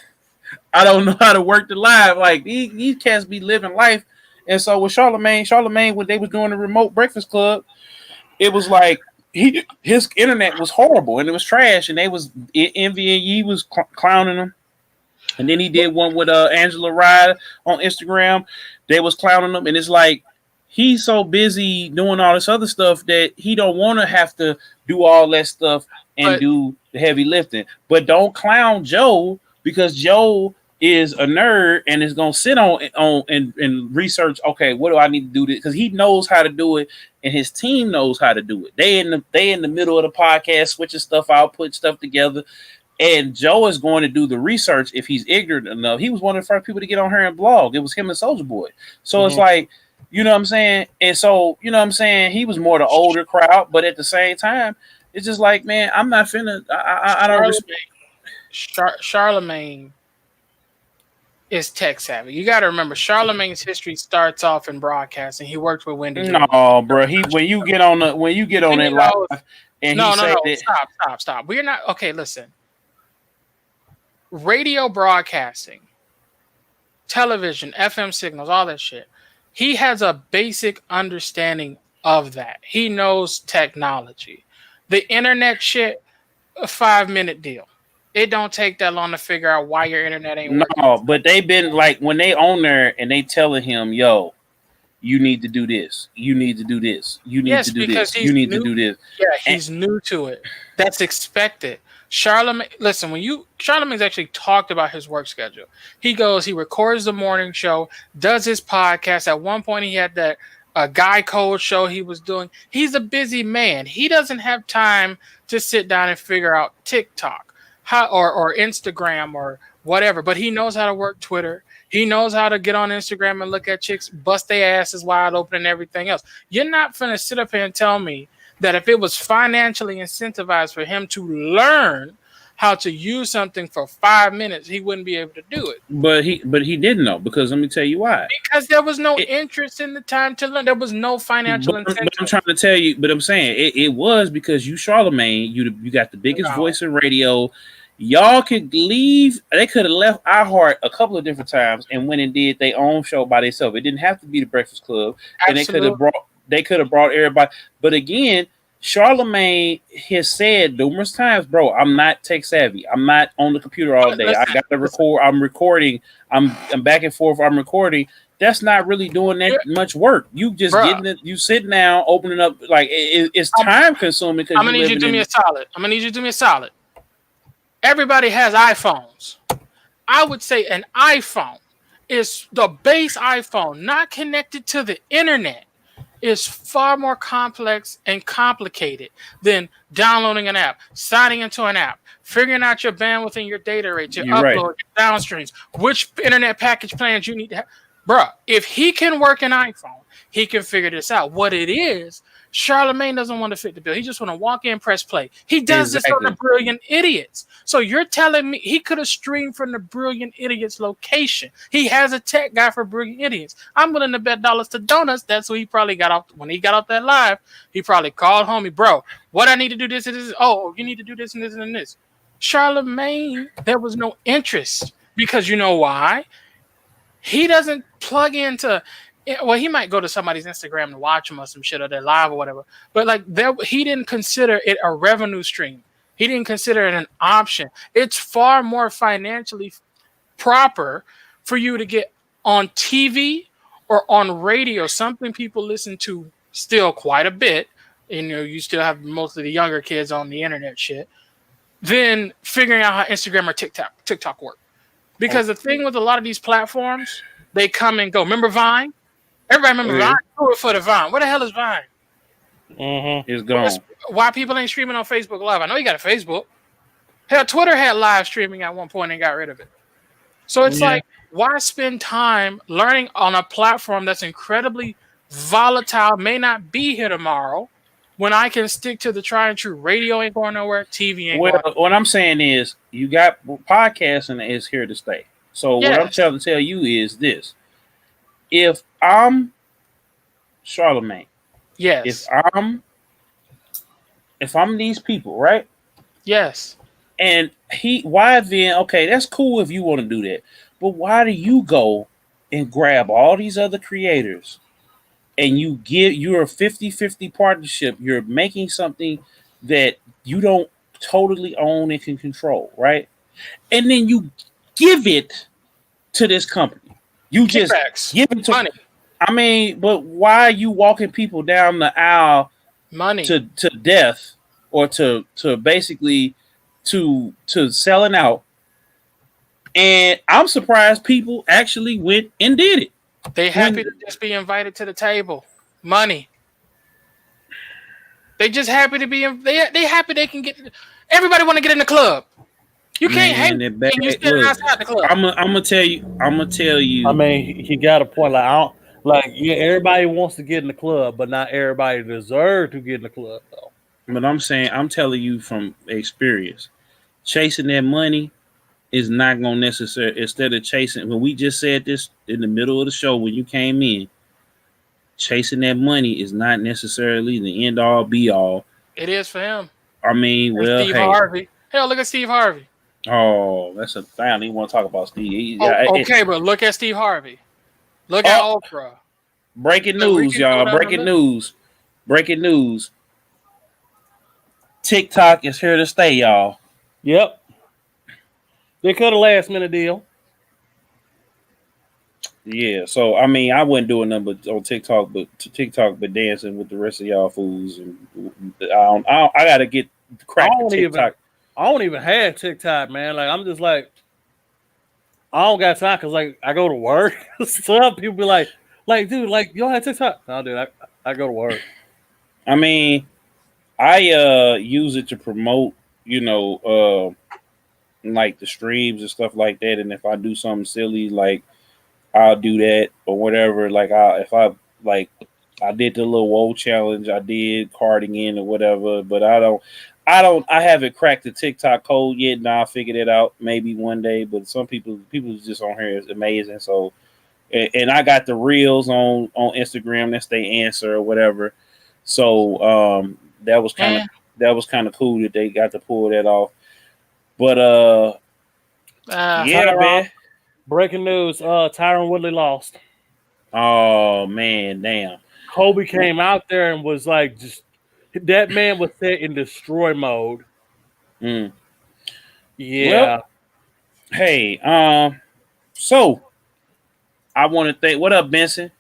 Speaker 1: I don't know how to work the live. Like these cats be living life, and so with Charlemagne, when they was doing the remote Breakfast Club, it was like his internet was horrible and it was trash, and they was envying. He was clowning him, and then he did one with Angela Rye on Instagram. They was clowning him, and it's like he's so busy doing all this other stuff that he don't want to have to do all that stuff and do the heavy lifting. But don't clown Joe. Because Joe is a nerd and is gonna sit on and research. Okay, what do I need to do? Because he knows how to do it, and his team knows how to do it. They in the middle of the podcast, switching stuff out, putting stuff together. And Joe is going to do the research if he's ignorant enough. He was one of the first people to get on here and blog. It was him and Soulja Boy. So it's like, you know what I'm saying? And so, you know what I'm saying? He was more the older crowd, but at the same time, it's just like, man, I'm not finna. I don't respect.
Speaker 3: Charlemagne is tech savvy. You got to remember, Charlemagne's history starts off in broadcasting. He worked with Wendy.
Speaker 1: No, bro. When you get on that live, and
Speaker 3: stop. We're not okay. Listen, radio broadcasting, television, FM signals, all that shit. He has a basic understanding of that. He knows technology. The internet shit, a 5-minute deal. It don't take that long to figure out why your internet ain't working.
Speaker 1: No, but they've been like when they on there and they telling him, yo, you need to do this. You need to do this. You need to do this. You need to do this.
Speaker 3: Yeah, he's new to it. That's expected. Charlemagne, listen, Charlemagne's actually talked about his work schedule. He records the morning show, does his podcast. At one point, he had that Guy Code show he was doing. He's a busy man. He doesn't have time to sit down and figure out TikTok or Instagram or whatever, but he knows how to work Twitter. He knows how to get on Instagram and look at chicks, bust their asses wide open and everything else. You're not going to sit up here and tell me that if it was financially incentivized for him to learn how to use something for 5 minutes, he wouldn't be able to do it.
Speaker 1: But he didn't know, because let me tell you why.
Speaker 3: Because there was no interest in the time to learn. There was no financial incentive.
Speaker 1: But I'm trying to tell you, but I'm saying it was because you Charlemagne, you got the biggest voice in radio. Y'all could leave. They could have left iHeart a couple of different times and went and did their own show by themselves. It didn't have to be the Breakfast Club.
Speaker 3: Absolutely.
Speaker 1: And they could have brought everybody. But again, Charlemagne has said numerous times, bro, I'm not tech savvy. I'm not on the computer all day. I got to record. I'm recording. I'm back and forth. I'm recording. That's not really doing that much work. You just getting it. You sitting down, opening up. Like it's time consuming.
Speaker 3: I'm gonna need you to do me a solid. I'm gonna need you to do me a solid. Everybody has iPhones. I would say an iPhone is the base iPhone, not connected to the internet, is far more complex and complicated than downloading an app, signing into an app, figuring out your bandwidth and your data rate, your upload, your downstreams, which internet package plans you need to have. Bruh, if he can work an iPhone, he can figure this out. What it is, Charlemagne doesn't want to fit the bill. He just want to walk in, press play. He does this on the Brilliant Idiots. So you're telling me he could have streamed from the Brilliant Idiots location. He has a tech guy for Brilliant Idiots. I'm willing to bet dollars to donuts. That's what he probably got off when he got off that live. He probably called homie, bro, what I need to do this and this. Oh, you need to do this and this and this. Charlemagne, there was no interest because you know why? He doesn't plug into. Well, he might go to somebody's Instagram to watch them or some shit or their live or whatever. But like he didn't consider it a revenue stream. He didn't consider it an option. It's far more financially proper for you to get on TV or on radio, something people listen to still quite a bit. You know, you still have most of the younger kids on the internet shit, than figuring out how Instagram or TikTok work. Because the thing with a lot of these platforms, they come and go. Remember Vine? Everybody remember Vine? Do it for the Vine. What the hell is Vine?
Speaker 1: It's gone.
Speaker 3: Why people ain't streaming on Facebook Live? I know you got a Facebook. Hell, Twitter had live streaming at one point and got rid of it. So it's like, why spend time learning on a platform that's incredibly volatile, may not be here tomorrow, when I can stick to the tried and true? Radio ain't going nowhere, TV ain't going nowhere.
Speaker 1: What I'm saying is, you got podcasting is here to stay. So what I'm trying to tell you is this. If I'm Charlemagne, if I'm these people, right?
Speaker 3: Yes.
Speaker 1: And why then? Okay, that's cool if you want to do that, but why do you go and grab all these other creators and you're a 50-50 partnership? You're making something that you don't totally own and can control, right? And then you give it to this company. You just give it to money. I mean, but why are you walking people down the aisle to death, or to basically to selling out? And I'm surprised people actually went and did it.
Speaker 3: They happy to just be invited to the table. Money. They just happy to be they happy they can get. Everybody want to get in the club. You can't hate and you sitting outside the club. I'm gonna tell you.
Speaker 2: I mean, he got a point. Everybody wants to get in the club, but not everybody deserves to get in the club, though.
Speaker 1: But I'm telling you from experience, chasing that money is not gonna necessarily. Instead of chasing, when we just said this in the middle of the show when you came in, chasing that money is not necessarily the end all be all.
Speaker 3: It is for him.
Speaker 1: I mean,
Speaker 3: Steve Harvey. Hell, look at Steve Harvey.
Speaker 1: Oh, that's a thing. I don't even want to talk about Steve.
Speaker 3: Okay, but look at Steve Harvey. Look at Oprah.
Speaker 1: Breaking news, y'all. Breaking news. TikTok is here to stay, y'all.
Speaker 2: Yep. They cut a last minute deal.
Speaker 1: Yeah, so I mean, I wasn't doing nothing but on TikTok, but dancing with the rest of y'all fools, and I gotta get cracking TikTok.
Speaker 2: I don't even have TikTok, man. Like, I'm just like, I don't got time because, like, I go to work. Some people be like, dude, like, you don't have TikTok? No, dude, I go to work.
Speaker 1: I mean, I use it to promote, like the streams and stuff like that. And if I do something silly, like, I'll do that or whatever. Like, I did the little WoW challenge, I did carding in or whatever, but I haven't cracked the TikTok code yet. Now I figured it out maybe one day. But some people just on here is amazing. So and I got the reels on Instagram. That's their answer or whatever. So that was kind of cool that they got to pull that off. But yeah, man.
Speaker 2: Breaking news: Tyron Woodley lost.
Speaker 1: Oh man, damn.
Speaker 2: Kobe came out there and was like, just that man was set in destroy mode.
Speaker 1: Mm.
Speaker 2: Yeah.
Speaker 1: Well, hey, so I want to thank. What up, Benson?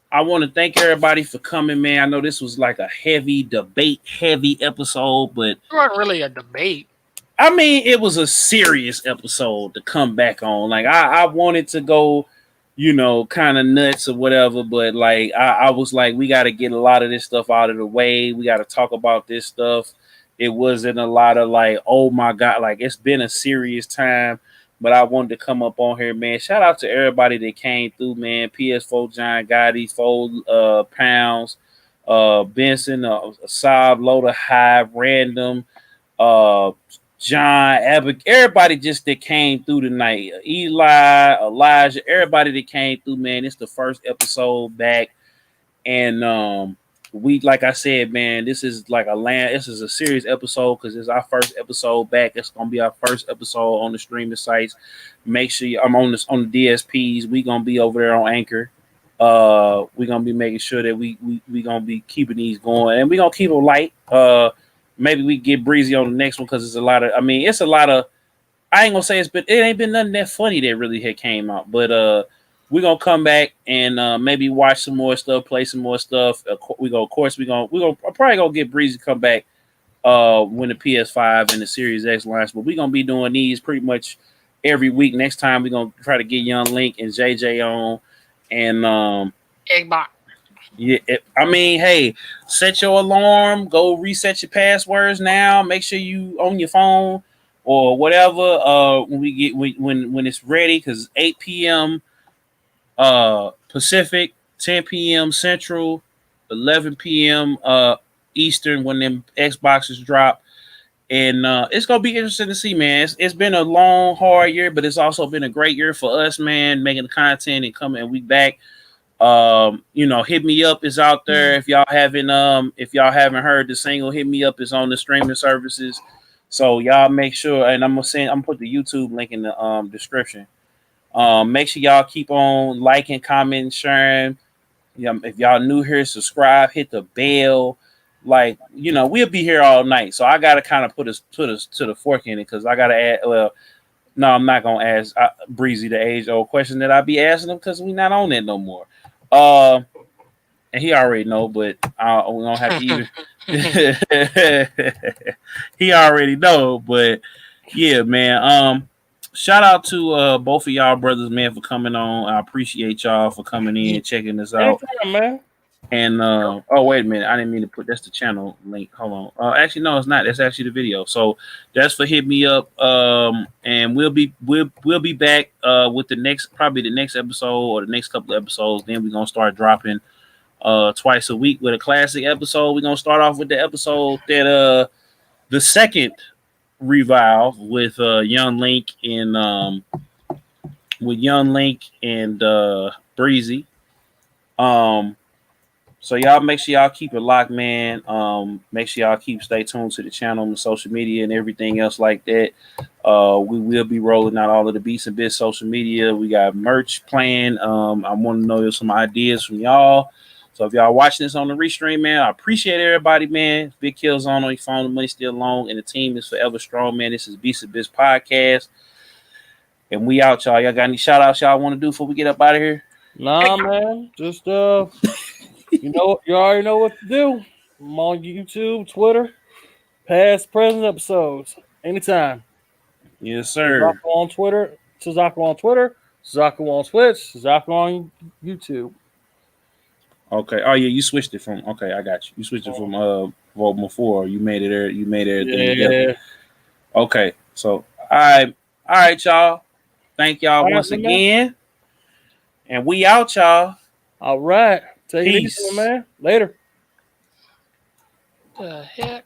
Speaker 1: I want to thank everybody for coming, man. I know this was like a heavy episode, but
Speaker 3: It wasn't really a debate.
Speaker 1: I mean, it was a serious episode to come back on. Like I wanted to go, kind of nuts or whatever, but like I was like, we got to get a lot of this stuff out of the way. We got to talk about this stuff. It wasn't a lot of like, oh my God, like it's been a serious time. But I wanted to come up on here, man. Shout out to everybody that came through, man. PS4 John Gotti, 4 pounds, Benson, Saab, Loader Hive, Random, John, Abic, everybody just that came through tonight. Eli, Elijah, everybody that came through, man. It's the first episode back. And we, like I said, man, this is like this is a serious episode because it's our first episode back. It's gonna be our first episode on the streaming sites. Make sure I'm on the DSPs. We gonna be over there on Anchor. We're gonna be making sure that we gonna be keeping these going, and we gonna keep them light. Maybe we get breezy on the next one because it's a lot of. I mean, it's a lot of. I ain't gonna say it ain't been nothing that funny that really had came out, but we're gonna come back and maybe watch some more stuff, play some more stuff. We're probably gonna get breezy come back when the PS5 and the Series X launch, but we're gonna be doing these pretty much every week. Next time we're gonna try to get Young Link and JJ on, and
Speaker 3: Eggbox.
Speaker 1: yeah, I mean, hey, set your alarm, go reset your passwords now. Make sure you on your phone or whatever. When it's ready, because 8 p.m. Pacific, 10 p.m. Central, 11 p.m. Eastern when them Xboxes drop. And it's gonna be interesting to see, man. It's been a long, hard year, but it's also been a great year for us, man, making the content and coming. And we back. Hit Me Up is out there. If y'all haven't heard the single, Hit Me Up is on the streaming services. So y'all make sure, and I'm gonna put the YouTube link in the description. Make sure y'all keep on liking, commenting, sharing. If y'all new here, subscribe, hit the bell. Like, we'll be here all night. So I gotta kind of put us to the fork in it because I gotta add. Well, no, I'm not gonna ask Breezy the age-old question that I be asking him because we not on that no more. And he already know, but we don't have to even. He already know, but yeah, man. Shout out to both of y'all brothers, man, for coming on. I appreciate y'all for coming in and checking this out.
Speaker 2: Anytime, man.
Speaker 1: And wait a minute, I didn't mean to put that's the channel link. Hold on. Actually, no, it's not. That's actually the video. So that's for Hit Me Up. And we'll be back with the next episode or the next couple of episodes. Then we're gonna start dropping twice a week with a classic episode. We're gonna start off with the episode that the second revive with Young Link and Breezy. So y'all make sure y'all keep it locked, man. Make sure y'all stay tuned to the channel and social media and everything else like that. We will be rolling out all of the Beats and Bits social media. We got merch planned. I want to know some ideas from y'all. So if y'all watching this on the restream, man, I appreciate everybody, man. Big Killzown on your phone, the money still long, and the team is forever strong, man. This is Beats and Bits podcast. And we out, y'all. Y'all got any shout outs y'all want to do before we get up out of here?
Speaker 2: Nah, man. Just you already know what to do. I'm on YouTube, Twitter, past, present episodes, anytime.
Speaker 1: Yes, sir.
Speaker 2: Suzaku on Twitter, Suzaku on Twitch, Suzaku on YouTube.
Speaker 1: Okay. Oh yeah, you switched it from. Okay, I got you. You switched it from Vote before. You made it there. You made everything together. Okay. So all right, y'all. Thank y'all once again. And we out, y'all.
Speaker 2: All right. Take it easy, man. Later.
Speaker 3: The heck?